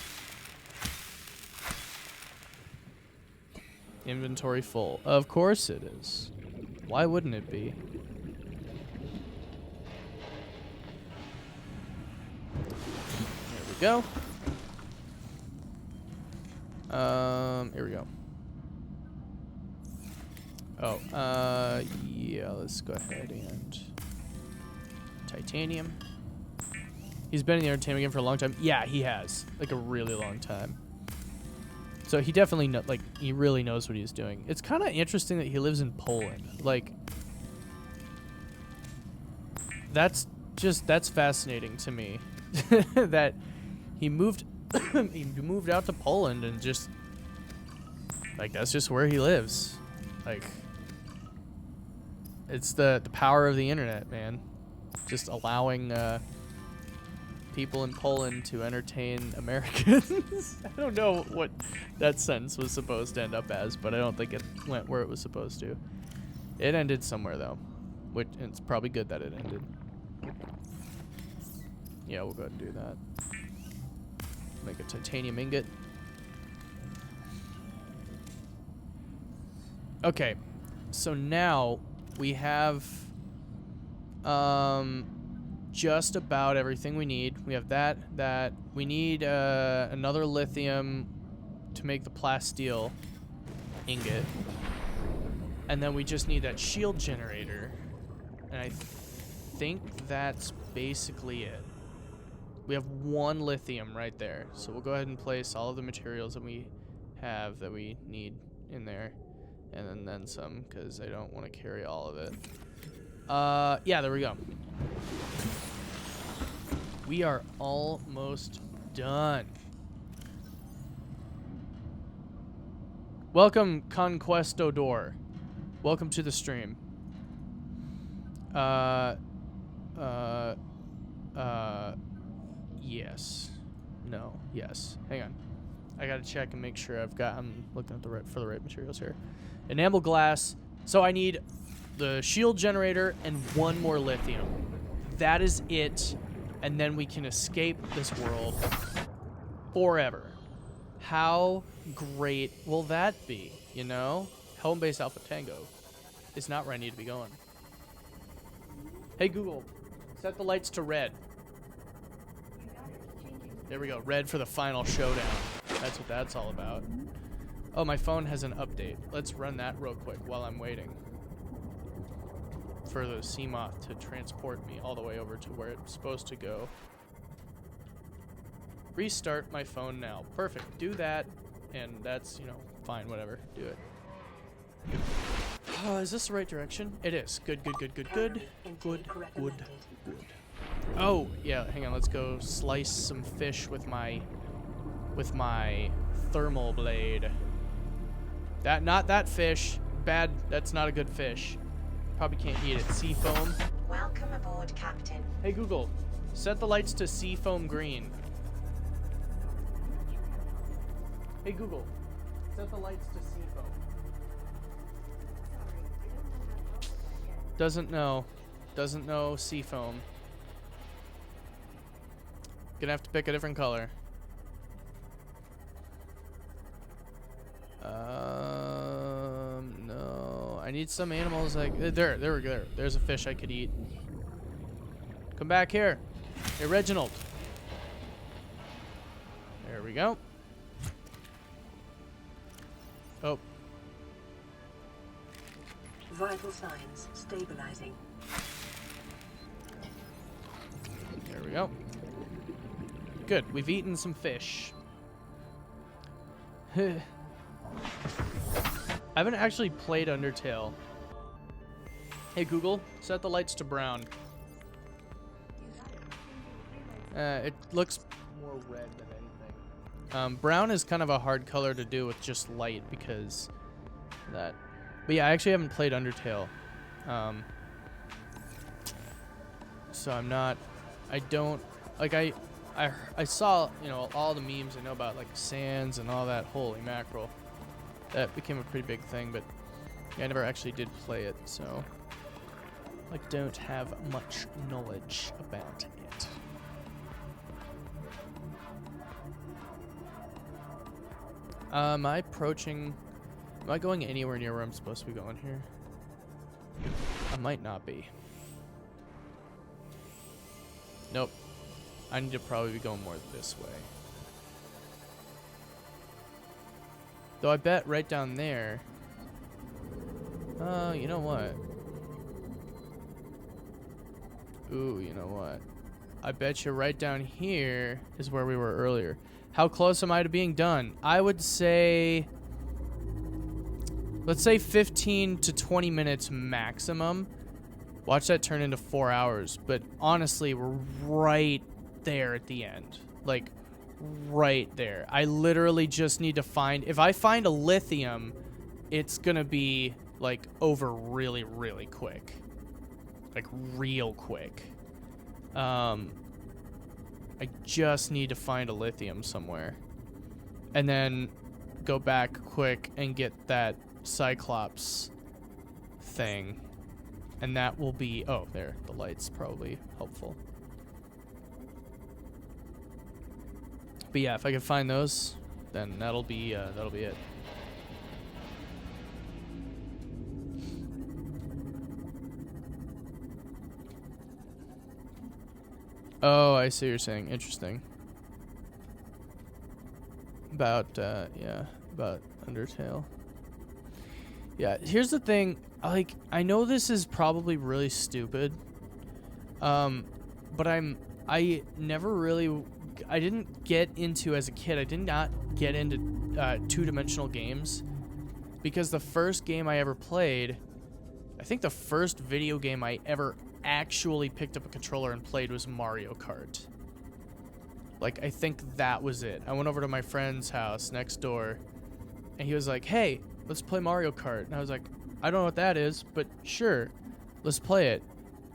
Inventory full. Of course it is. Why wouldn't it be? There we go. Here we go. Oh, yeah, let's go ahead and titanium. He's been in the entertainment game for a long time. Yeah, he has. Like a really long time. So he definitely he really knows what he's doing. It's kind of interesting that he lives in Poland. Like, that's fascinating to me. That he moved out to Poland and just, like, that's just where he lives. Like, it's the power of the internet, man. Just allowing people in Poland to entertain Americans. I don't know what that sentence was supposed to end up as, but I don't think it went where it was supposed to. It ended somewhere, though, which it's probably good that it ended. Yeah, we'll go ahead and do that. Make a titanium ingot. Okay, so now we have just about everything we need. We have that. We need another lithium to make the plasteel ingot. And then we just need that shield generator. And I think that's basically it. We have one lithium right there. So we'll go ahead and place all of the materials that we have that we need in there. And then some, because I don't want to carry all of it. Yeah, there we go. We are almost done. Welcome, Conquestador. Welcome to the stream. Yes. No. Yes. Hang on. I gotta check and make sure I'm looking at for the right materials here. Enamel glass, So I need the shield generator and 1 more lithium. That is it. And then we can escape this world forever. How great will that be, you know? Home base Alpha Tango is not where I need to be going. Hey Google, set the lights to red. There we go, red for the final showdown. That's what that's all about. Oh, my phone has an update. Let's run that real quick while I'm waiting for the Seamoth to transport me all the way over to where it's supposed to go. Restart my phone now. Perfect. Do that, and that's, you know, fine, whatever. Do it. Oh, is this the right direction? It is. Good, good, good, good, good. Good, good, good. Oh, yeah, hang on. Let's go slice some fish with my thermal blade. Not that fish. Bad. That's not a good fish. Probably can't eat it. Sea foam. Welcome aboard, Captain. Hey Google, set the lights to sea foam green. Hey Google, set the lights to sea foam. Doesn't know sea foam. Gonna have to pick a different color. No. I need some animals like there we go. There's a fish I could eat. Come back here. Hey Reginald. There we go. Oh. Vital signs stabilizing. There we go. Good. We've eaten some fish. I haven't actually played Undertale. Hey Google, set the lights to brown. It looks more red than anything. Brown is kind of a hard color to do with just light because of that. But yeah, I actually haven't played Undertale. So I'm not, I don't, like I saw, you know, all the memes I know about like sands and all that. Holy mackerel. That became a pretty big thing, but I never actually did play it, so I don't have much knowledge about it. Am I going anywhere near where I'm supposed to be going here? I might not be. Nope. I need to probably be going more this way. Though I bet right down there. You know what? Ooh, you know what? I bet you right down here is where we were earlier. How close am I to being done? I would say, let's say 15 to 20 minutes maximum. Watch that turn into 4 hours. But honestly, we're right there at the end. Like, right there. I literally just need to find, if I find a lithium, it's gonna be like over really, really quick. Like real quick. I just need to find a lithium somewhere. And then go back quick and get that Cyclops thing. And that will be, oh, there, the light's probably helpful. But yeah, if I can find those, then that'll be it. Oh, I see what you're saying. Interesting. About, yeah, about Undertale. Yeah, here's the thing. Like, I know this is probably really stupid. But I never really, I didn't get into, as a kid, I did not get into two-dimensional games. Because the first game I ever played, I think the first video game I ever actually picked up a controller and played was Mario Kart. Like, I think that was it. I went over to my friend's house next door, and he was like, hey, let's play Mario Kart. And I was like, I don't know what that is, but sure, let's play it.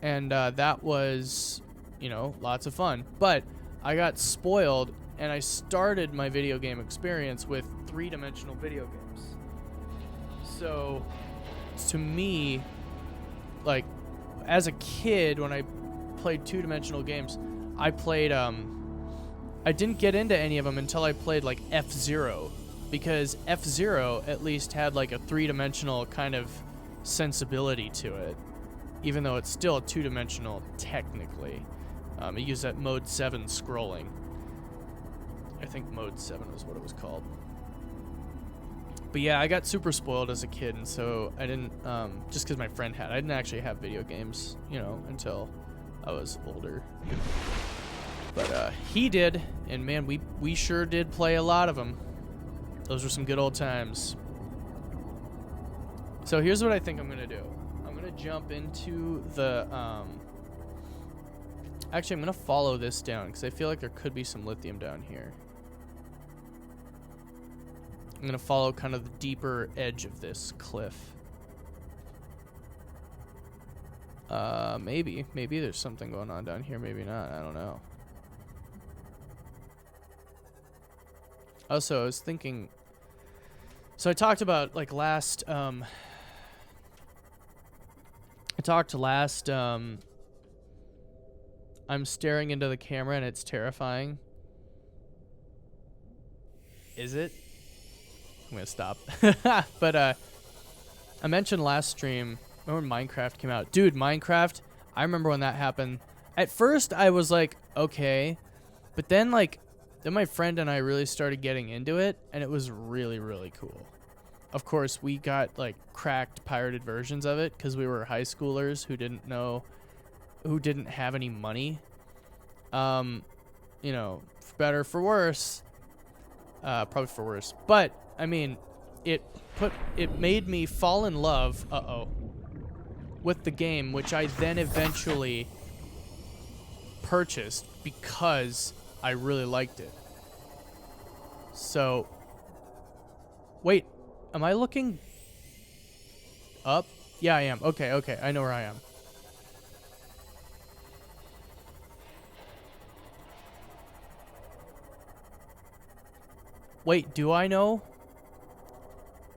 And that was, you know, lots of fun. But I got spoiled, and I started my video game experience with three-dimensional video games. So to me, like, as a kid, when I played two-dimensional games, I played, I didn't get into any of them until I played, like, F-Zero, because F-Zero at least had, like, a three-dimensional kind of sensibility to it, even though it's still two-dimensional technically. It used that Mode 7 scrolling. I think Mode 7 was what it was called. But yeah, I got super spoiled as a kid, and so I didn't, just because my friend had, I didn't actually have video games, you know, until I was older. But he did, and man, we sure did play a lot of them. Those were some good old times. So here's what I think I'm going to do. I'm going to jump into the, actually, I'm going to follow this down, because I feel like there could be some lithium down here. I'm going to follow kind of the deeper edge of this cliff. Maybe there's something going on down here, maybe not, I don't know. Also, I was thinking, so I talked about, like, last, I'm staring into the camera and it's terrifying. Is it? I'm gonna stop. But I mentioned last stream, remember when Minecraft came out? Dude, Minecraft, I remember when that happened. At first I was like, okay, but then then my friend and I really started getting into it, and it was really, really cool. Of course, we got like cracked pirated versions of it because we were high schoolers who didn't have any money. You know, for better, for worse. Probably for worse. But I mean, it made me fall in love, with the game, which I then eventually purchased because I really liked it. So, wait, am I looking up? Yeah, I am. Okay, I know where I am. Wait, do I know?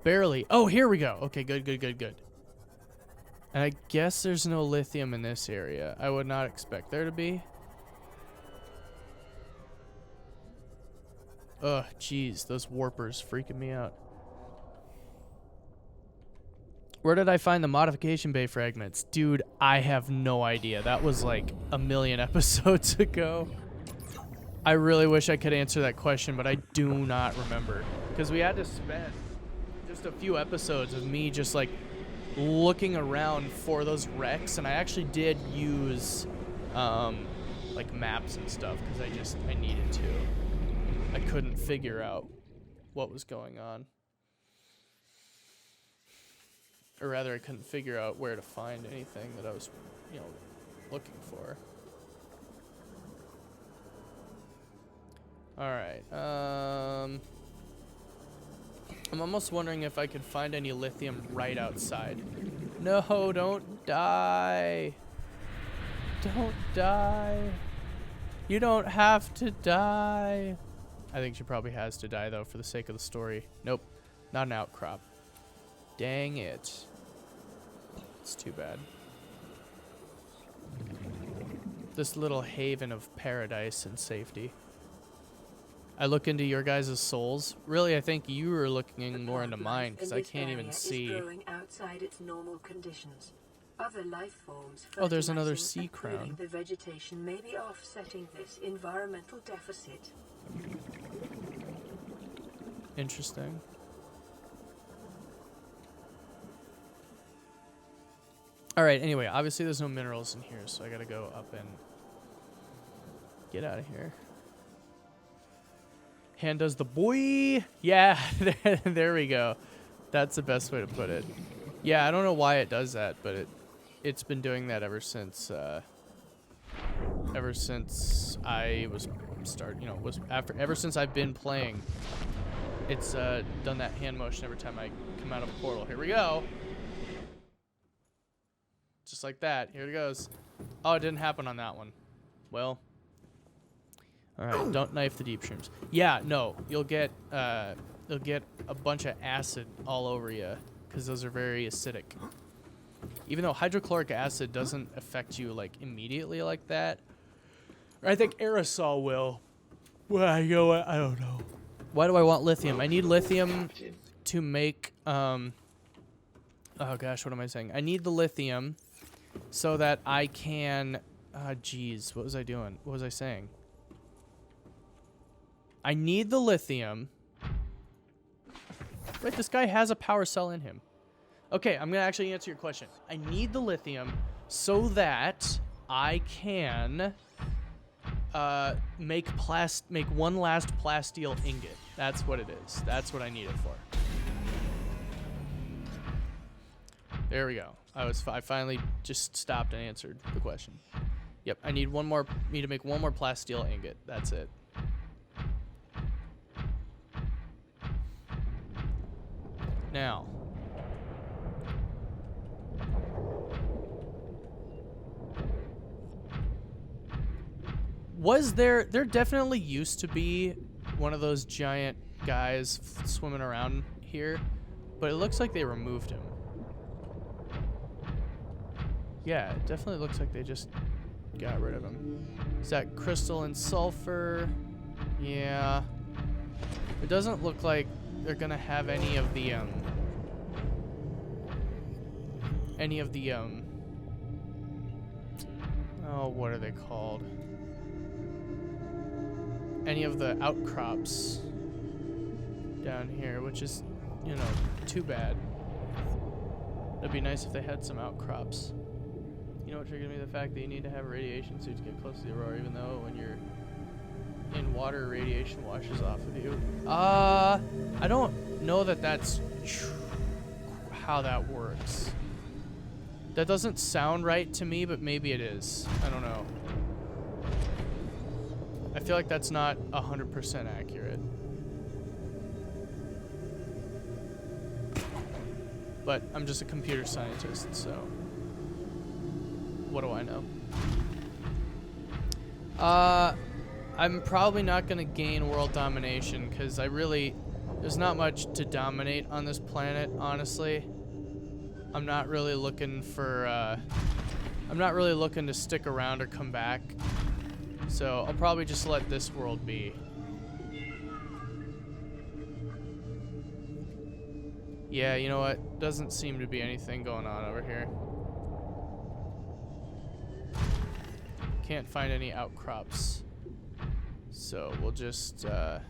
Barely. Oh, here we go. Okay, good. And I guess there's no lithium in this area. I would not expect there to be. Ugh, jeez, those warpers freaking me out. Where did I find the modification bay fragments? Dude, I have no idea. That was like a million episodes ago. I really wish I could answer that question, but I do not remember. Because we had to spend just a few episodes of me just like looking around for those wrecks, and I actually did use like maps and stuff because I needed to. I couldn't figure out what was going on. Or rather, I couldn't figure out where to find anything that I was, you know, looking for. Alright, I'm almost wondering if I could find any lithium right outside. No, don't die. Don't die. You don't have to die. I think she probably has to die, though, for the sake of the story. Nope, not an outcrop. Dang it. It's too bad. This little haven of paradise and safety. I look into your guys' souls. Really, I think you were looking more into mine because I can't even see. Growing outside its normal conditions. Other life forms, oh, there's another sea crown. The vegetation may be offsetting this environmental deficit. Interesting. All right. Anyway, obviously there's no minerals in here, so I gotta go up and get out of here. Hand does the boy. Yeah, there we go. That's the best way to put it. Yeah, I don't know why it does that, but it's been doing that ever since I was ever since I've been playing. It's done that hand motion every time I come out of a portal. Here we go. Just like that. Here it goes. Oh, it didn't happen on that one. Well. Alright, don't knife the deep shrooms. Yeah, no, you'll get a bunch of acid all over you because those are very acidic. Even though hydrochloric acid doesn't affect you like immediately like that. Or I think aerosol will. Well, you know what? I don't know. Why do I want lithium? I need lithium to make oh gosh, what am I saying? I need the lithium so that I can geez, what was I doing? What was I saying? I need the lithium. Wait, this guy has a power cell in him. Okay, I'm gonna actually answer your question. I need the lithium so that I can make one last plasteel ingot. That's what it is. That's what I need it for. There we go. I finally just stopped and answered the question. Yep, I need to make one more plasteel ingot. That's it. Now, there definitely used to be one of those giant guys swimming around here, but it looks like they removed him. Yeah, it definitely looks like they just got rid of him. Is that crystal and sulfur? Yeah. It doesn't look like they're gonna have any of the oh, what are they called? Any of the outcrops down here, which is, you know, too bad. It'd be nice if they had some outcrops. You know what triggered me? The fact that you need to have a radiation suit to get close to the aurora, even though when you're in water, radiation washes off of you. I don't know that that's how that works. That doesn't sound right to me, but maybe it is. I don't know. I feel like that's not 100% accurate. But I'm just a computer scientist, so what do I know? I'm probably not gonna gain world domination because there's not much to dominate on this planet, honestly. I'm not really looking to stick around or come back. So I'll probably just let this world be. Yeah, you know what? Doesn't seem to be anything going on over here. Can't find any outcrops. So we'll just we'll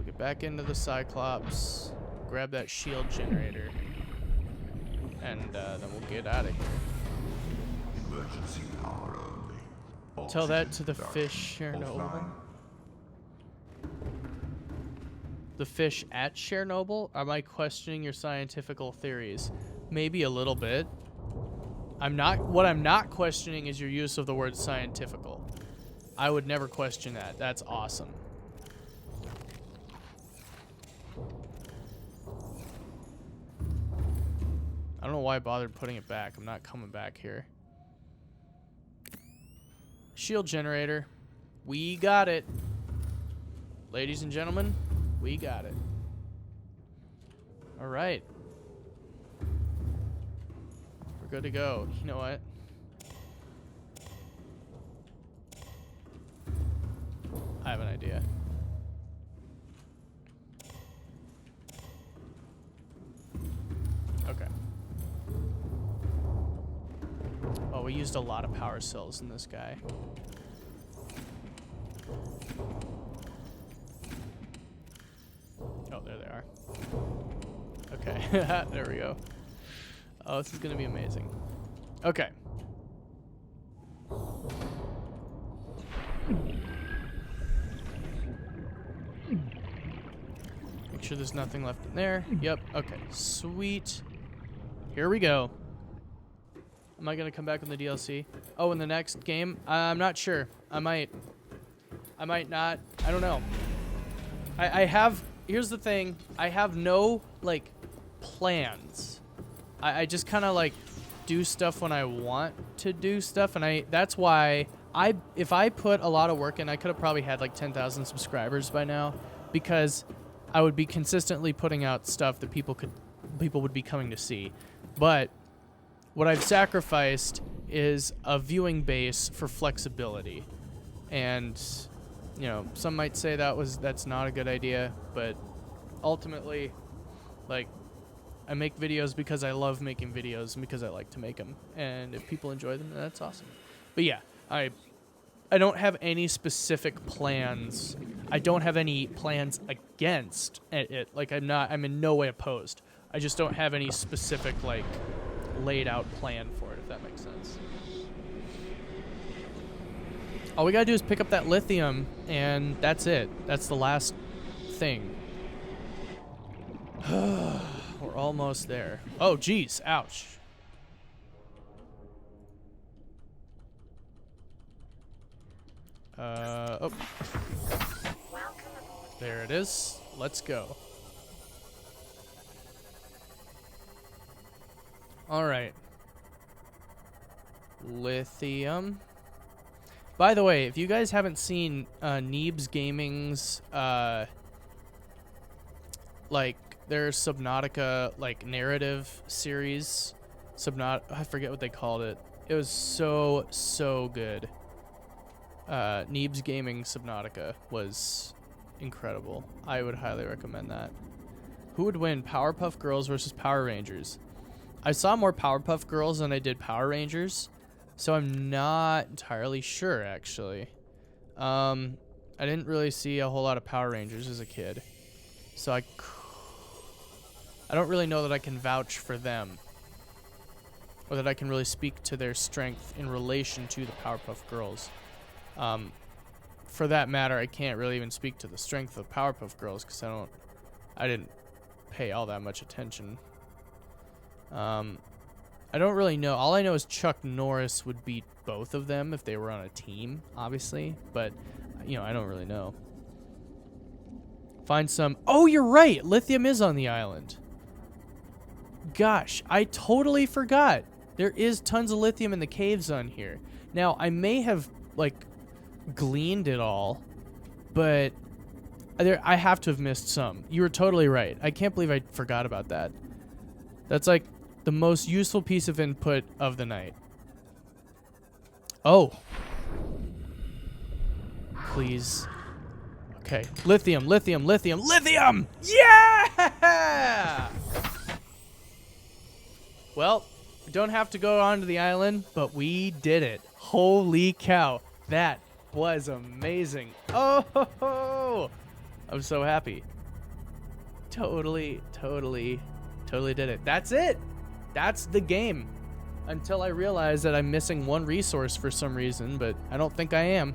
get back into the Cyclops, grab that shield generator, and then we'll get out of here. Emergency power only. Tell that to the fish Chernobyl. The fish at Chernobyl? Am I questioning your scientific theories? Maybe a little bit. What I'm not questioning is your use of the word scientifical. I would never question that. That's awesome. I don't know why I bothered putting it back. I'm not coming back here. Shield generator. We got it. Ladies and gentlemen, we got it. All right. We're good to go. You know what? I have an idea. Okay. Oh, we used a lot of power cells in this guy. Oh, there they are. Okay, there we go. Oh, this is gonna be amazing. Okay. Make sure there's nothing left in there. Yep, okay, sweet. Here we go. Am I gonna come back in the DLC? Oh, in the next game? I'm not sure. I might not. I don't know. Here's the thing. I have no, like, plans. I just kind of, like, do stuff when I want to do stuff, and that's why if I put a lot of work in, I could have probably had, like, 10,000 subscribers by now, because I would be consistently putting out stuff that people would be coming to see. But what I've sacrificed is a viewing base for flexibility. And, you know, some might say that's not a good idea, but ultimately, like, I make videos because I love making videos and because I like to make them. And if people enjoy them, then that's awesome. But yeah, I don't have any specific plans. I don't have any plans against it. Like, I'm in no way opposed. I just don't have any specific, like, laid out plan for it, if that makes sense. All we gotta do is pick up that lithium, and that's it. That's the last thing. We're almost there. Oh, geez. Ouch. Oh. There it is. Let's go. All right. Lithium. By the way, if you guys haven't seen Neebs Gaming's like their Subnautica like narrative series, I forget what they called it. It was so good. Neebs Gaming Subnautica was incredible. I would highly recommend that. Who would win, Powerpuff Girls versus Power Rangers? I saw more Powerpuff Girls than I did Power Rangers, so I'm not entirely sure, actually. I didn't really see a whole lot of Power Rangers as a kid, so I don't really know that I can vouch for them, or that I can really speak to their strength in relation to the Powerpuff Girls. For that matter, I can't really even speak to the strength of Powerpuff Girls because I didn't pay all that much attention. I don't really know. All I know is Chuck Norris would beat both of them if they were on a team, obviously, but you know, I don't really know. Find some. Oh, you're right. Lithium is on the island. Gosh, I totally forgot. There is tons of lithium in the caves on here. Now, I may have like gleaned it all, but I have to have missed some. You were totally right. I can't believe I forgot about that. That's like the most useful piece of input of the night. Oh. Please. Okay. Lithium, lithium, lithium, lithium! Yeah! Well, we don't have to go onto the island, but we did it. Holy cow. That was amazing. Oh, ho, ho. I'm so happy. Totally did it. That's it. That's the game. Until I realize that I'm missing one resource for some reason, but I don't think I am.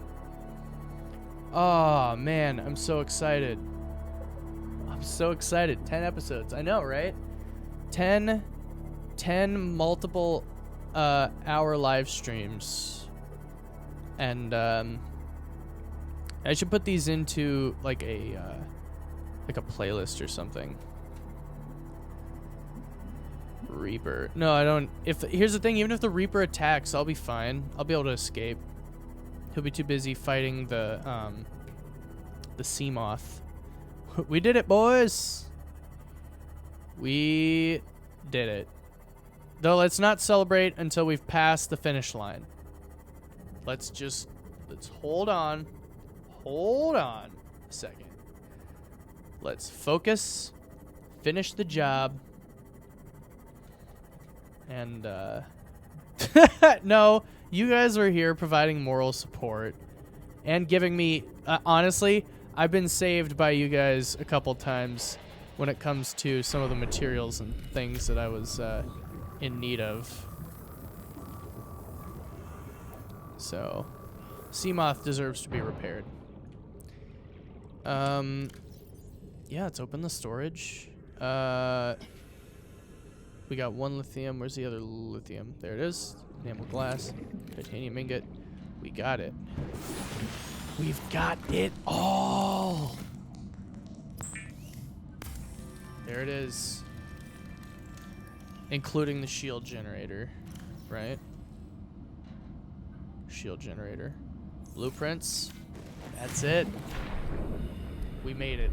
Oh, man, I'm so excited. I'm so excited. 10 episodes. I know, right? 10 multiple hour live streams. And I should put these into like a playlist or something. Reaper. No, I don't. Here's the thing, even if the Reaper attacks, I'll be fine. I'll be able to escape. He'll be too busy fighting the sea moth. We did it, boys. We did it. Though let's not celebrate until we've passed the finish line. Let's hold on. Hold on a second. Let's focus. Finish the job. And, no, you guys are here providing moral support and giving me, honestly, I've been saved by you guys a couple times when it comes to some of the materials and things that I was in need of. So, Seamoth deserves to be repaired. Yeah, let's open the storage. We got one lithium. Where's the other lithium? There it is. Enamel glass. Titanium ingot. We got it. We've got it all. There it is. Including the shield generator, right? Shield generator. Blueprints. That's it. We made it.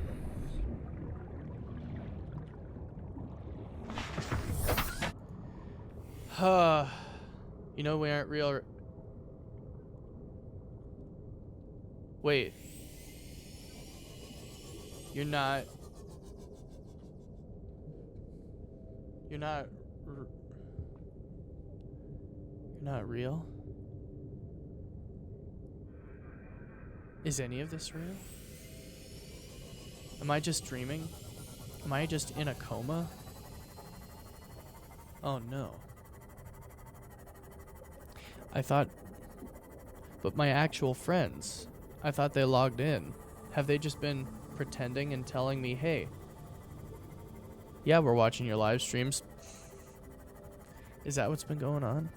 You know we aren't real. Wait. You're not. You're not. You're not real? Is any of this real? Am I just dreaming? Am I just in a coma? Oh no. I thought... But my actual friends, I thought they logged in. Have they just been pretending and telling me, hey, yeah, we're watching your live streams? Is that what's been going on?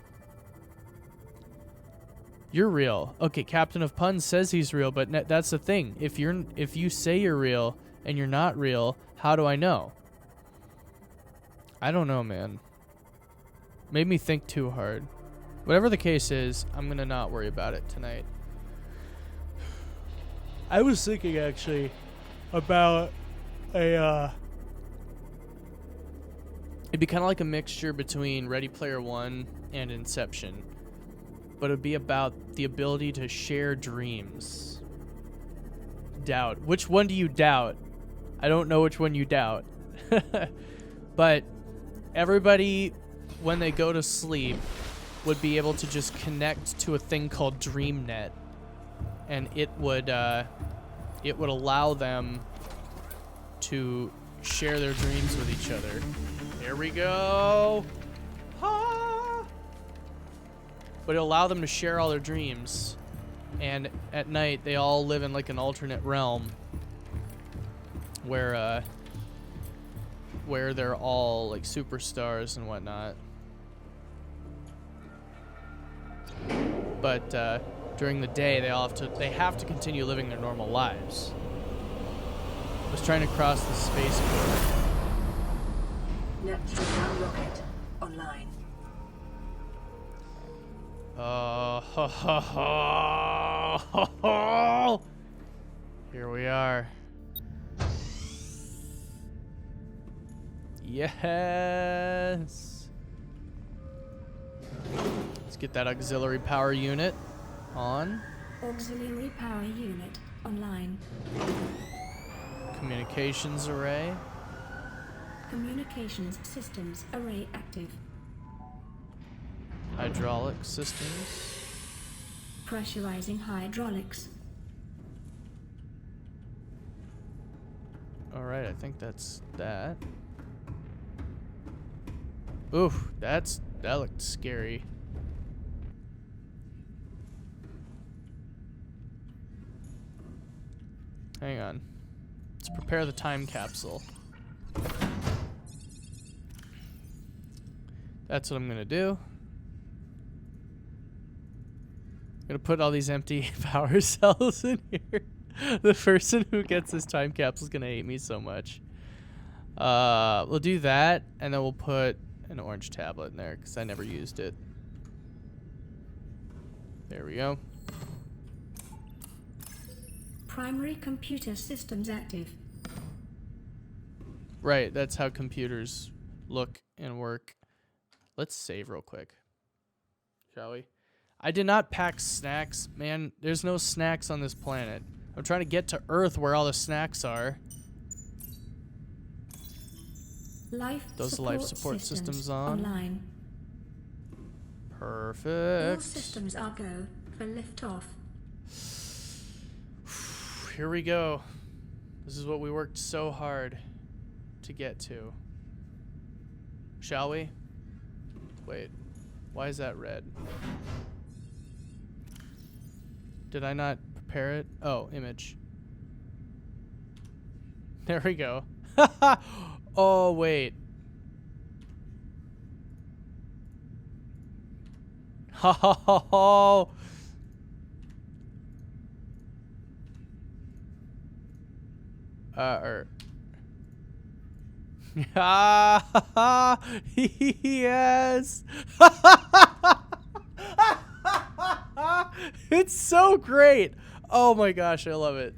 You're real. Okay, Captain of Puns says he's real, but that's the thing. If you say you're real and you're not real, how do I know? I don't know, man. Made me think too hard. Whatever the case is, I'm gonna not worry about it tonight. I was thinking actually about a it'd be kind of like a mixture between Ready Player One and Inception, but it'd be about the ability to share dreams. Doubt. Which one do you doubt? I don't know which one you doubt. But everybody, when they go to sleep, would be able to just connect to a thing called DreamNet, and it would allow them to share their dreams with each other. Here we go. Ah! But it'll allow them to share all their dreams, and at night they all live in like an alternate realm where they're all like superstars and whatnot. But during the day, they have to continue living their normal lives. I was trying to cross the spaceport. Neptune rocket online. Here we are. Yes. Let's get that auxiliary power unit on. Auxiliary power unit online. Communications array. Communications systems array active. Hydraulic systems. Pressurizing hydraulics. Alright, I think that's that. Oof, that looked scary. Hang on. Let's prepare the time capsule. That's what I'm gonna do. I'm gonna put all these empty power cells in here. The person who gets this time capsule is gonna hate me so much. We'll do that, and then we'll put an orange tablet in there because I never used it. There we go. Primary computer systems active. Right, that's how computers look and work. Let's save real quick, shall we? I did not pack snacks. Man, there's no snacks on this planet. I'm trying to get to Earth where all the snacks are. Those life support systems on. Online. Perfect. All systems are go for liftoff. Here we go. This is what we worked so hard to get to. Shall we? Wait. Why is that red? Did I not prepare it? Oh, image. There we go. Oh, wait. Ha ha ha ha. Yes. It's so great. Oh my gosh, I love it.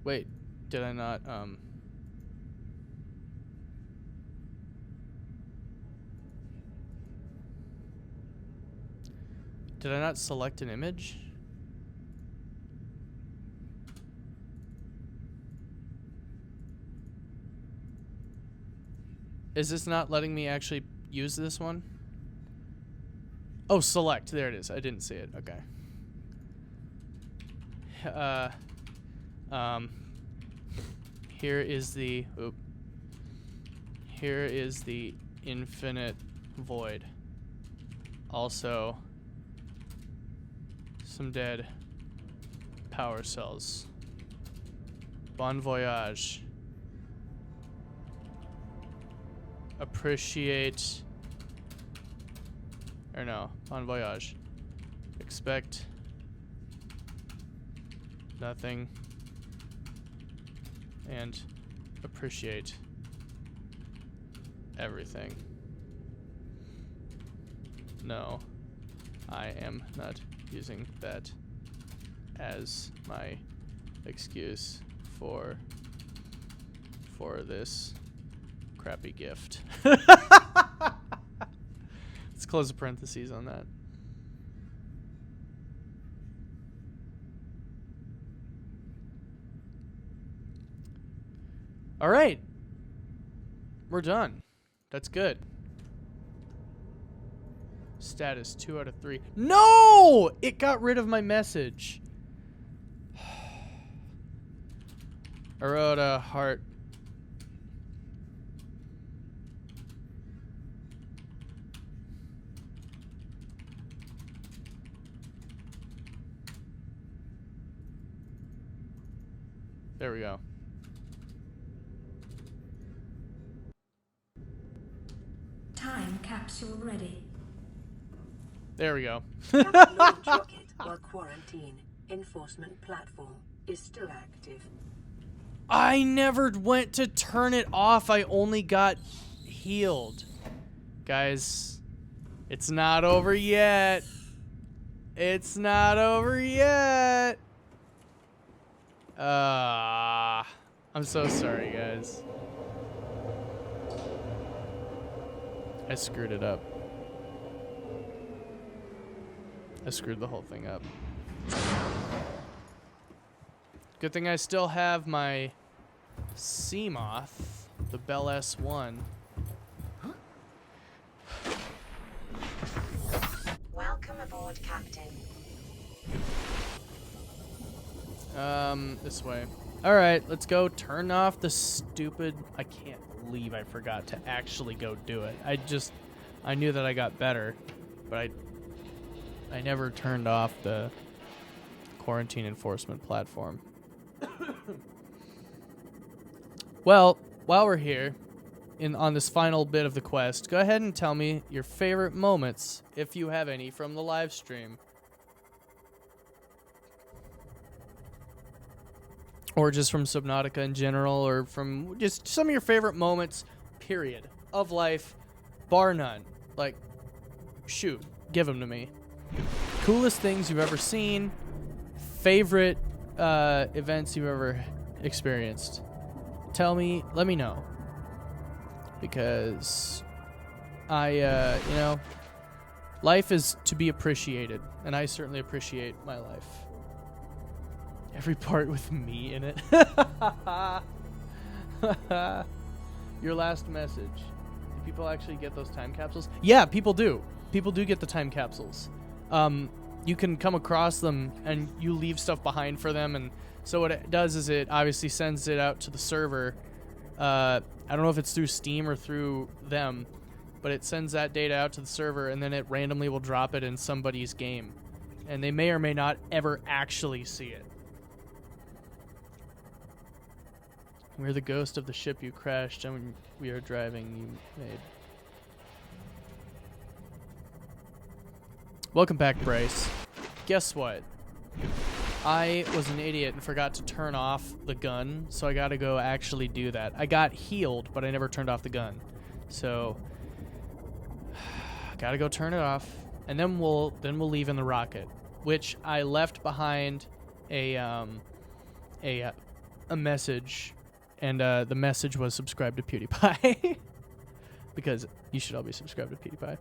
Wait, did I not, did I not select an image? Is this not letting me actually use this one? Oh, select. There it is. I didn't see it. Okay. Here is the here is the infinite void. Also some dead power cells. Bon voyage. Appreciate, or no, bon voyage. Expect nothing and appreciate everything. No, I am not using that as my excuse for this crappy gift. Let's close the parentheses on that. All right. We're done. That's good. Status 2 out of 3. No! It got rid of my message. I wrote a heart. There we go. Time capsule ready. There we go. Captain launch rocket while quarantine. Enforcement platform is still active. I never went to turn it off. I only got healed. Guys, it's not over yet. It's not over yet. I'm so sorry, guys. I screwed it up. I screwed the whole thing up. Good thing I still have my Seamoth, the Bell S1. Welcome aboard, Captain. This way. All right, let's go turn off the stupid... I can't believe I forgot to actually go do it. I knew that I got better, but I never turned off the quarantine enforcement platform. Well, while we're here, on this final bit of the quest, go ahead and tell me your favorite moments, if you have any, from the live stream. Or just from Subnautica in general, or from just some of your favorite moments, period, of life, bar none. Like, shoot, give them to me. Coolest things you've ever seen, favorite events you've ever experienced. Tell me, let me know. Because life is to be appreciated, and I certainly appreciate my life. Every part with me in it. Your last message. Do people actually get those time capsules? Yeah, people do. People do get the time capsules. You can come across them and you leave stuff behind for them, and so what it does is it obviously sends it out to the server. I don't know if it's through Steam or through them, but it sends that data out to the server, and then it randomly will drop it in somebody's game, and they may or may not ever actually see it. We're the ghost of the ship you crashed and we are driving you made. Welcome back, Bryce. Guess what? I was an idiot and forgot to turn off the gun, so I gotta go actually do that. I got healed, but I never turned off the gun. So, gotta go turn it off, and then we'll leave in the rocket, which I left behind a a message, and the message was subscribe to PewDiePie. Because you should all be subscribed to PewDiePie.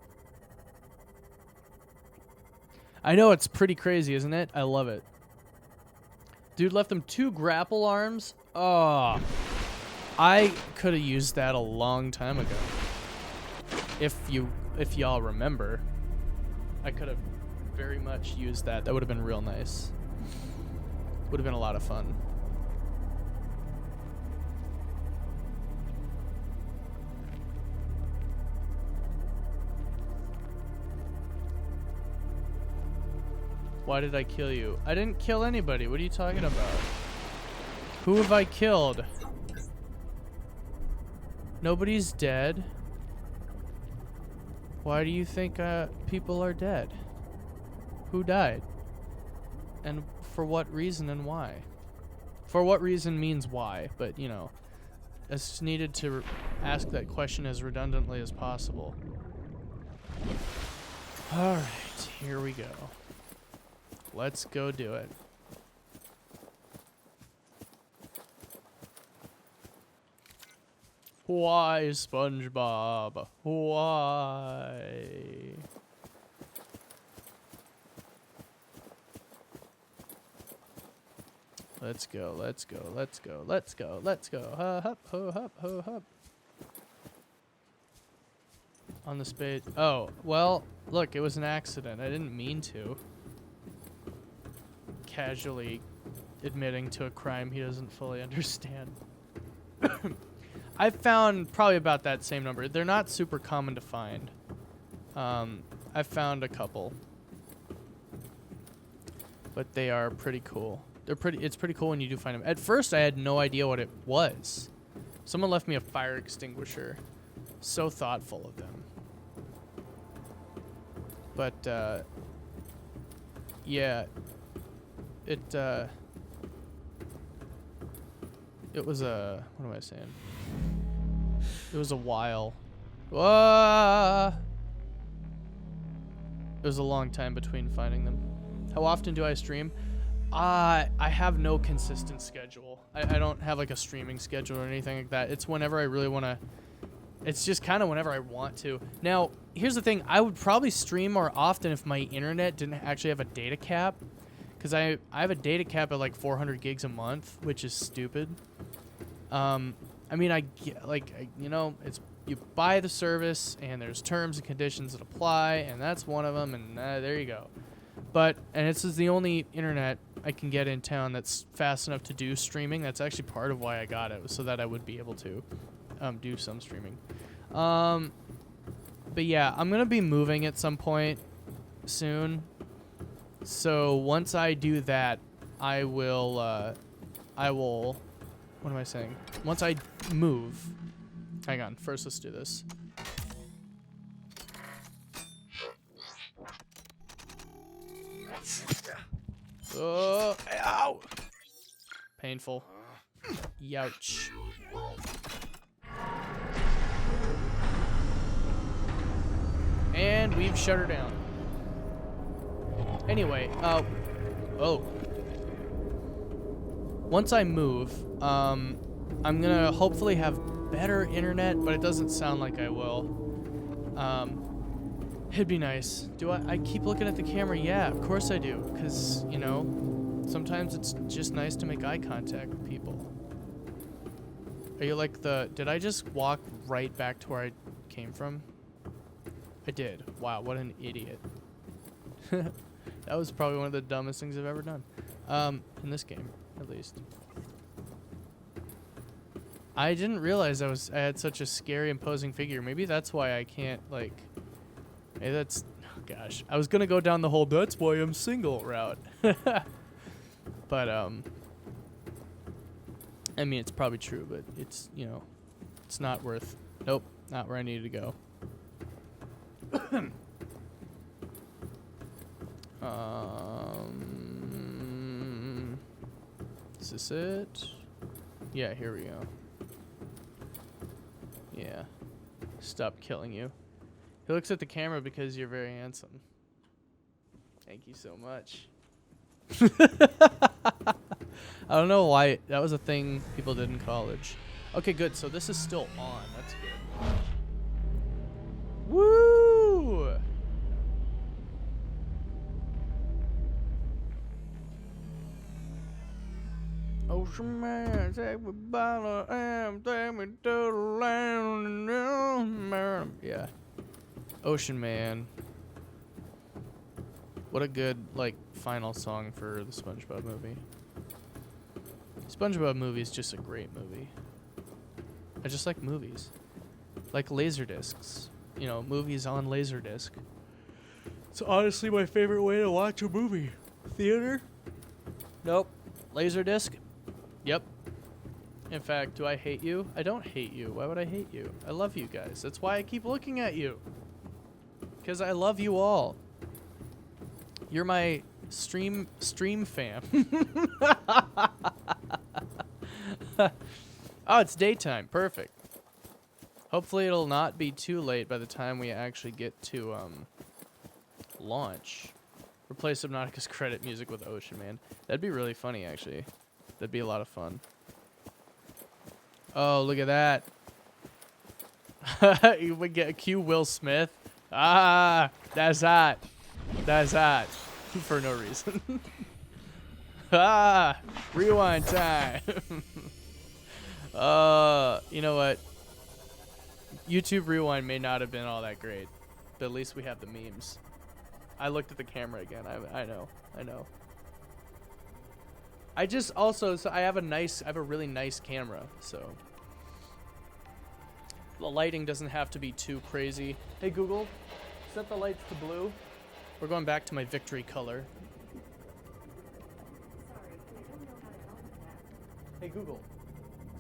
I know, it's pretty crazy, isn't it? I love it. Dude left them 2 grapple arms. Oh, I could have used that a long time ago. If y'all remember, I could have very much used that. That would have been real nice. Would have been a lot of fun. Why did I kill you? I didn't kill anybody. What are you talking about? Who have I killed? Nobody's dead. Why do you think people are dead? Who died? And for what reason and why? For what reason means why, but you know, it's needed to ask that question as redundantly as possible. Alright, here we go. Let's go do it. Why, SpongeBob? Why? Let's go, let's go, let's go, let's go, let's go. Hup, ho, hup, ho, hup. On the spade. Oh, well, look, it was an accident. I didn't mean to. Casually admitting to a crime he doesn't fully understand. I've found probably about that same number. They're not super common to find. I've found a couple, but they are pretty cool. It's pretty cool when you do find them. At first, I had no idea what it was. Someone left me a fire extinguisher. So thoughtful of them. But yeah. It was a, what am I saying? It was a while. It was a long time between finding them. How often do I stream? I have no consistent schedule. I don't have like a streaming schedule or anything like that. It's whenever I really want to. It's just kind of whenever I want to. Now, here's the thing. I would probably stream more often if my internet didn't actually have a data cap. Because I have a data cap at like 400 gigs a month, which is stupid. I mean, you know, it's you buy the service and there's terms and conditions that apply, and that's one of them, and there you go. And this is the only internet I can get in town that's fast enough to do streaming. That's actually part of why I got it, was so that I would be able to do some streaming. But yeah, I'm gonna be moving at some point soon. So once I do that, I will, what am I saying? Once I move, hang on, first let's do this. Oh, ow! Painful. Youch. And we've shut her down. Anyway, once I move, I'm gonna hopefully have better internet, but it doesn't sound like I will. It'd be nice. Do I keep looking at the camera? Yeah, of course I do, because, you know, sometimes it's just nice to make eye contact with people. Are you like did I just walk right back to where I came from? I did. Wow, what an idiot. That was probably one of the dumbest things I've ever done. In this game, at least. I didn't realize I had such a scary, imposing figure. Maybe that's why I can't, like... Maybe that's... Oh, gosh. I was gonna go down the whole, that's why I'm single route. But, I mean, it's probably true, but it's, you know... It's not worth... Nope, not where I needed to go. Is this it? Yeah, here we go. Yeah. Stop killing you. He looks at the camera because you're very handsome. Thank you so much. I don't know why that was a thing people did in college. Okay, good. So this is still on. That's good. Woo! Ocean man, take me by the hand, take me to the land. Yeah. Ocean Man. What a good, like, final song for the SpongeBob movie. SpongeBob movie is just a great movie. I just like movies. Like Laserdiscs. You know, movies on Laserdisc. It's honestly my favorite way to watch a movie. Theater? Nope. Laserdisc? Yep. In fact, do I hate you? I don't hate you. Why would I hate you? I love you guys. That's why I keep looking at you. Because I love you all. You're my stream fam. Oh, it's daytime. Perfect. Hopefully it'll not be too late by the time we actually get to launch. Replace Subnautica's credit music with Ocean Man. That'd be really funny, actually. That'd be a lot of fun. Oh, look at that. You would get a cue Will Smith. Ah, that's hot. That's hot. For no reason. Ah, rewind time. You know what? YouTube Rewind may not have been all that great, but at least we have the memes. I looked at the camera again. I know. I just also, so I have a really nice camera, so the lighting doesn't have to be too crazy. Hey Google, set the lights to blue. We're going back to my victory color. Hey Google,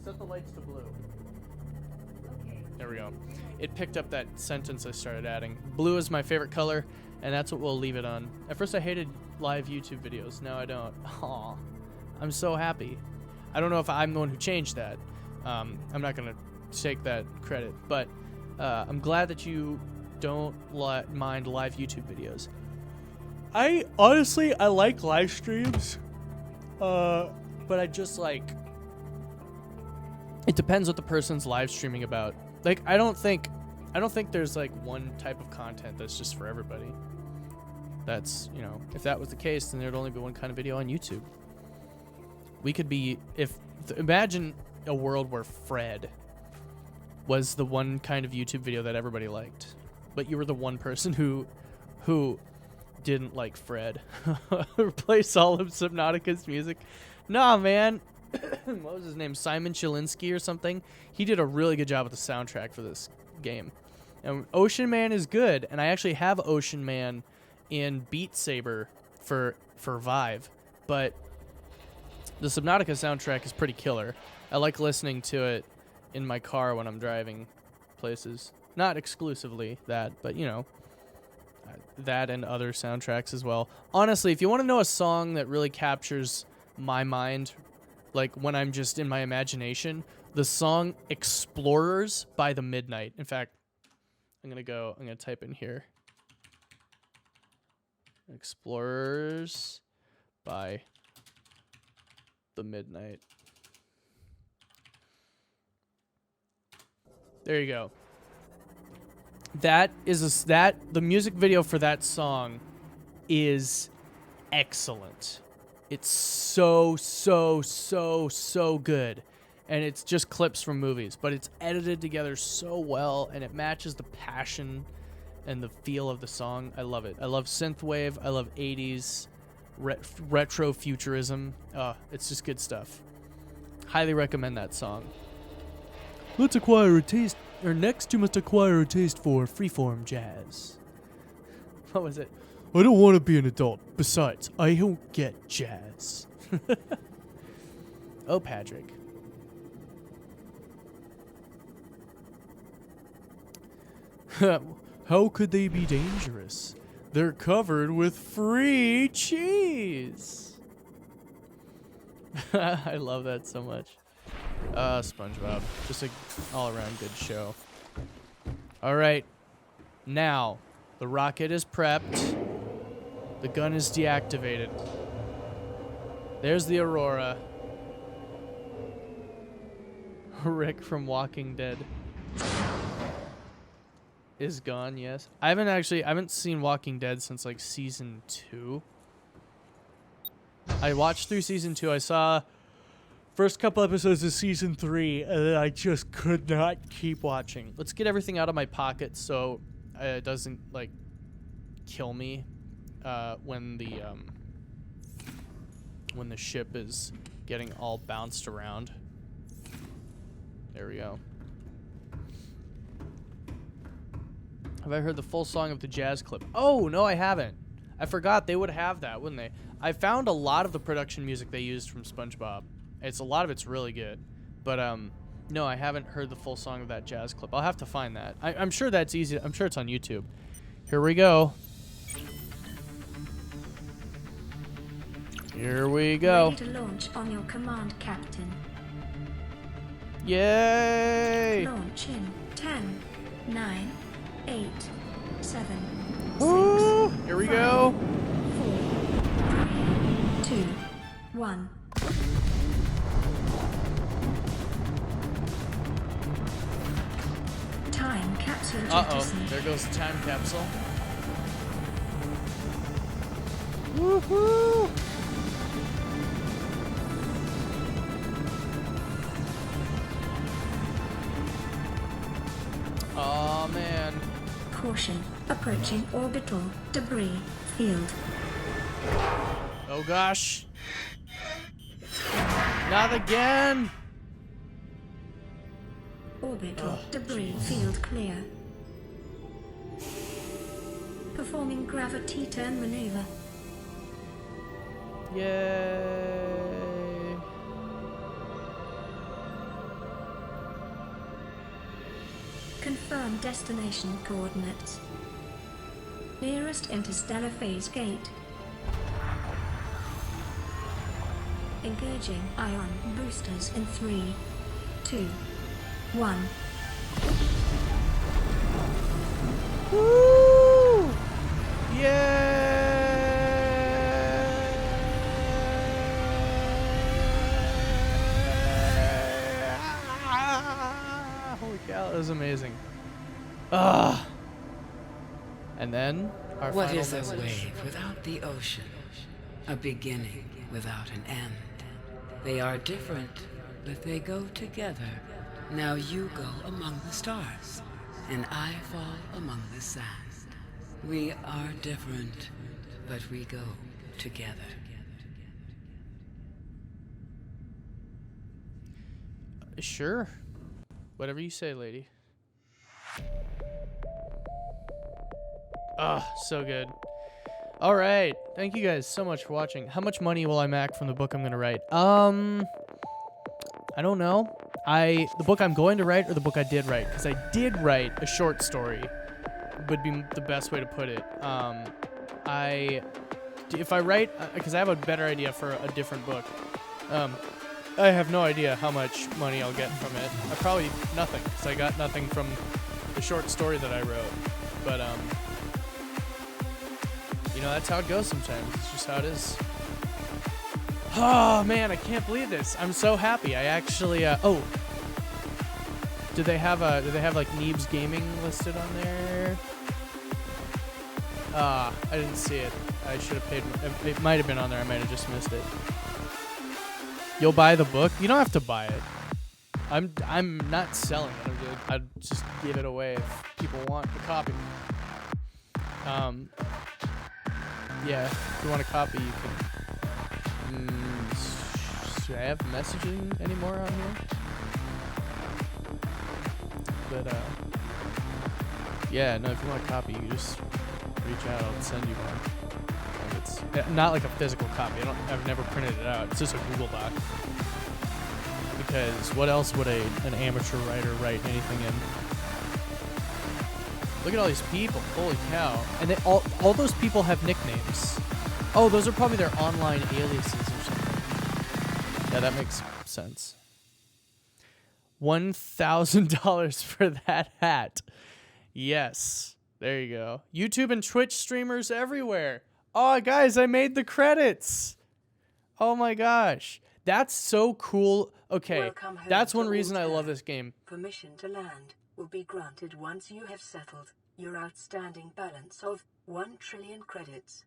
set the lights to blue. There we go. It picked up that sentence I started adding. Blue is my favorite color, and that's what we'll leave it on. At first I hated live YouTube videos. Now I don't. Aw, I'm so happy. I don't know if I'm the one who changed that. I'm not going to take that credit, but I'm glad that you don't mind live YouTube videos. I like live streams, but I just like, it depends what the person's live streaming about. Like, I don't think there's like one type of content that's just for everybody. That's, you know, if that was the case, then there'd only be one kind of video on YouTube. We could be, imagine a world where Fred was the one kind of YouTube video that everybody liked, but you were the one person who didn't like Fred. Replace all of Subnautica's music. Nah, man. What was his name? Simon Chilinsky or something? He did a really good job with the soundtrack for this game. And Ocean Man is good, and I actually have Ocean Man in Beat Saber for Vive, but the Subnautica soundtrack is pretty killer. I like listening to it in my car when I'm driving places. Not exclusively that, but you know, that and other soundtracks as well. Honestly, if you want to know a song that really captures my mind, like when I'm just in my imagination, the song Explorers by The Midnight. In fact, I'm going to type in here. Explorers by The Midnight. There you go. The music video for that song is excellent. It's so good. And it's just clips from movies, but it's edited together so well, and it matches the passion and the feel of the song. I love it. I love synthwave. I love 80s retro futurism. It's just good stuff. Highly recommend that song. Let's acquire a taste, or next you must acquire a taste for freeform jazz. What was it? I don't want to be an adult. Besides, I don't get jazz. Oh, Patrick. How could they be dangerous? They're covered with free cheese. I love that so much. SpongeBob. Just an all-around good show. All right. Now, the rocket is prepped. The gun is deactivated. There's the Aurora. Rick from Walking Dead is gone. Yes, I haven't seen Walking Dead since like season 2. I watched through season 2. I saw first couple episodes of season 3, and then I just could not keep watching. Let's get everything out of my pocket so it doesn't like kill me when the ship is getting all bounced around. There we go. Have I heard the full song of the jazz clip? Oh, no, I haven't. I forgot they would have that, wouldn't they? I found a lot of the production music they used from SpongeBob. A lot of it's really good. But, no, I haven't heard the full song of that jazz clip. I'll have to find that. I'm sure that's easy. I'm sure it's on YouTube. Here we go. Here we go. Ready to launch on your command, Captain. Yay! Launch in 10, 9, 8, 7, Woo! 6, Here we 5, go. 4, 3, 2, 1. Time capsule jettisoned. There goes the time capsule. Woohoo! Oh man. Caution, approaching orbital debris field. Oh gosh. Not again. Orbital debris field clear. Performing gravity turn maneuver. Yay. Confirm destination coordinates. Nearest interstellar phase gate. Engaging ion boosters in 3, 2, 1. Woo! Yay! Holy cow, that was amazing. Ah! And then our What final is a message. wave without the ocean? A beginning without an end. They are different, but they go together. Now you go among the stars, and I fall among the sand. We are different, but we go together. Sure. Whatever you say, lady. Ah, so good. All right. Thank you guys so much for watching. How much money will I make from the book I'm going to write? I don't know. The book I'm going to write or the book I did write? Because I did write a short story would be the best way to put it. If I write, because I have a better idea for a different book. I have no idea how much money I'll get from it. Probably nothing, because I got nothing from the short story that I wrote. But, you know, that's how it goes sometimes. It's just how it is. Oh, man, I can't believe this. I'm so happy. I actually, do they have like Neebs Gaming listed on there? I didn't see it. I should have paid. It might have been on there. I might have just missed it. You'll buy the book? You don't have to buy it. I'm not selling it. I'd just give it away if people want a copy. Yeah, if you want a copy, you can. Should I have messaging anymore on here? But yeah, no. If you want a copy, you just reach out. I'll send you one. And it's not like a physical copy. I've never printed it out. It's just a Google Doc. Because what else would an amateur writer write anything in? Look at all these people. Holy cow. And they all those people have nicknames. Oh, those are probably their online aliases or something. Yeah, that makes sense. $1,000 for that hat. Yes. There you go. YouTube and Twitch streamers everywhere. Oh, guys, I made the credits. Oh my gosh. That's so cool. Okay, Welcome home that's to one reason I Altair. love this game. Permission to land will be granted once you have settled your outstanding balance of 1 trillion credits.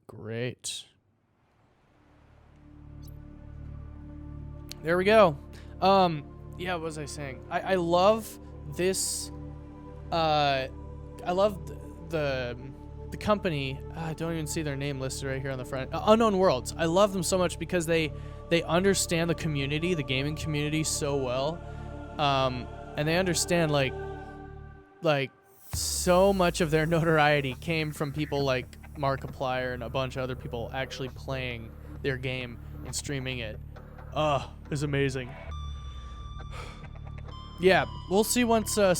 Great. There we go. Yeah, what was I saying? I love this. I love the company. I don't even see their name listed right here on the front. Unknown Worlds. I love them so much because they understand the community, the gaming community, so well, and they understand like so much of their notoriety came from people like Markiplier and a bunch of other people actually playing their game and streaming it. It's amazing. Yeah, we'll see once Below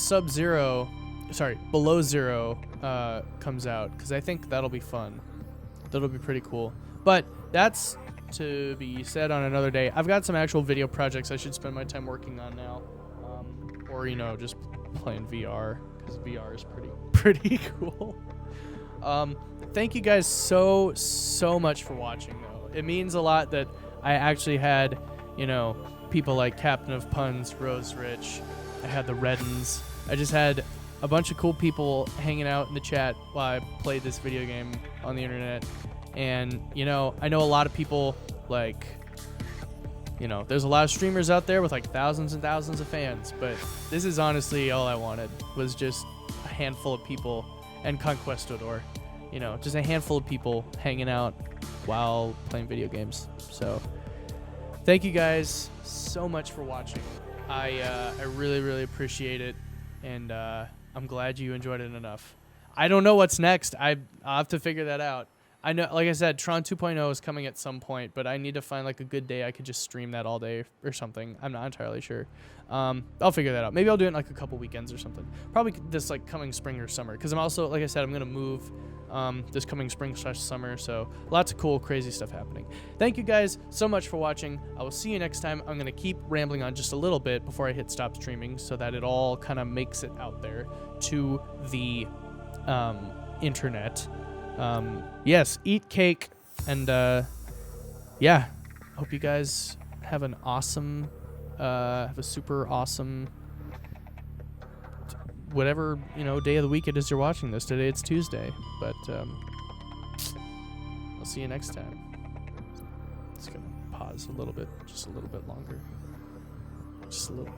Zero comes out, because I think that'll be fun. That'll be pretty cool. But that's to be said on another day. I've got some actual video projects I should spend my time working on now, or just playing VR, because VR is pretty cool. Thank you guys so much for watching, though. It means a lot that I actually had, people like Captain of Puns, Rose Rich. I had the Reddens. I just had a bunch of cool people hanging out in the chat while I played this video game on the internet. And, I know a lot of people, like, there's a lot of streamers out there with, like, thousands and thousands of fans. But this is honestly all I wanted, was just a handful of people, and Conquistador. Just a handful of people hanging out while playing video games. So thank you guys so much for watching. I really appreciate it, and I'm glad you enjoyed it enough. I don't know what's next. I'll have to figure that out. I know, like I said, Tron 2.0 is coming at some point, but I need to find like a good day I could just stream that all day or something. I'm not entirely sure. I'll figure that out. Maybe I'll do it in like a couple weekends or something. Probably this like coming spring or summer, because I'm also, like I said, I'm gonna move this coming spring/summer, so lots of cool, crazy stuff happening. Thank you guys so much for watching. I will see you next time. I'm gonna keep rambling on just a little bit before I hit stop streaming, so that it all kind of makes it out there to the internet. Yes, eat cake, and yeah, hope you guys have an awesome, have a super awesome, whatever, day of the week it is you're watching this. Today it's Tuesday, but I'll see you next time. Just gonna pause a little bit, just a little bit longer. Just a little.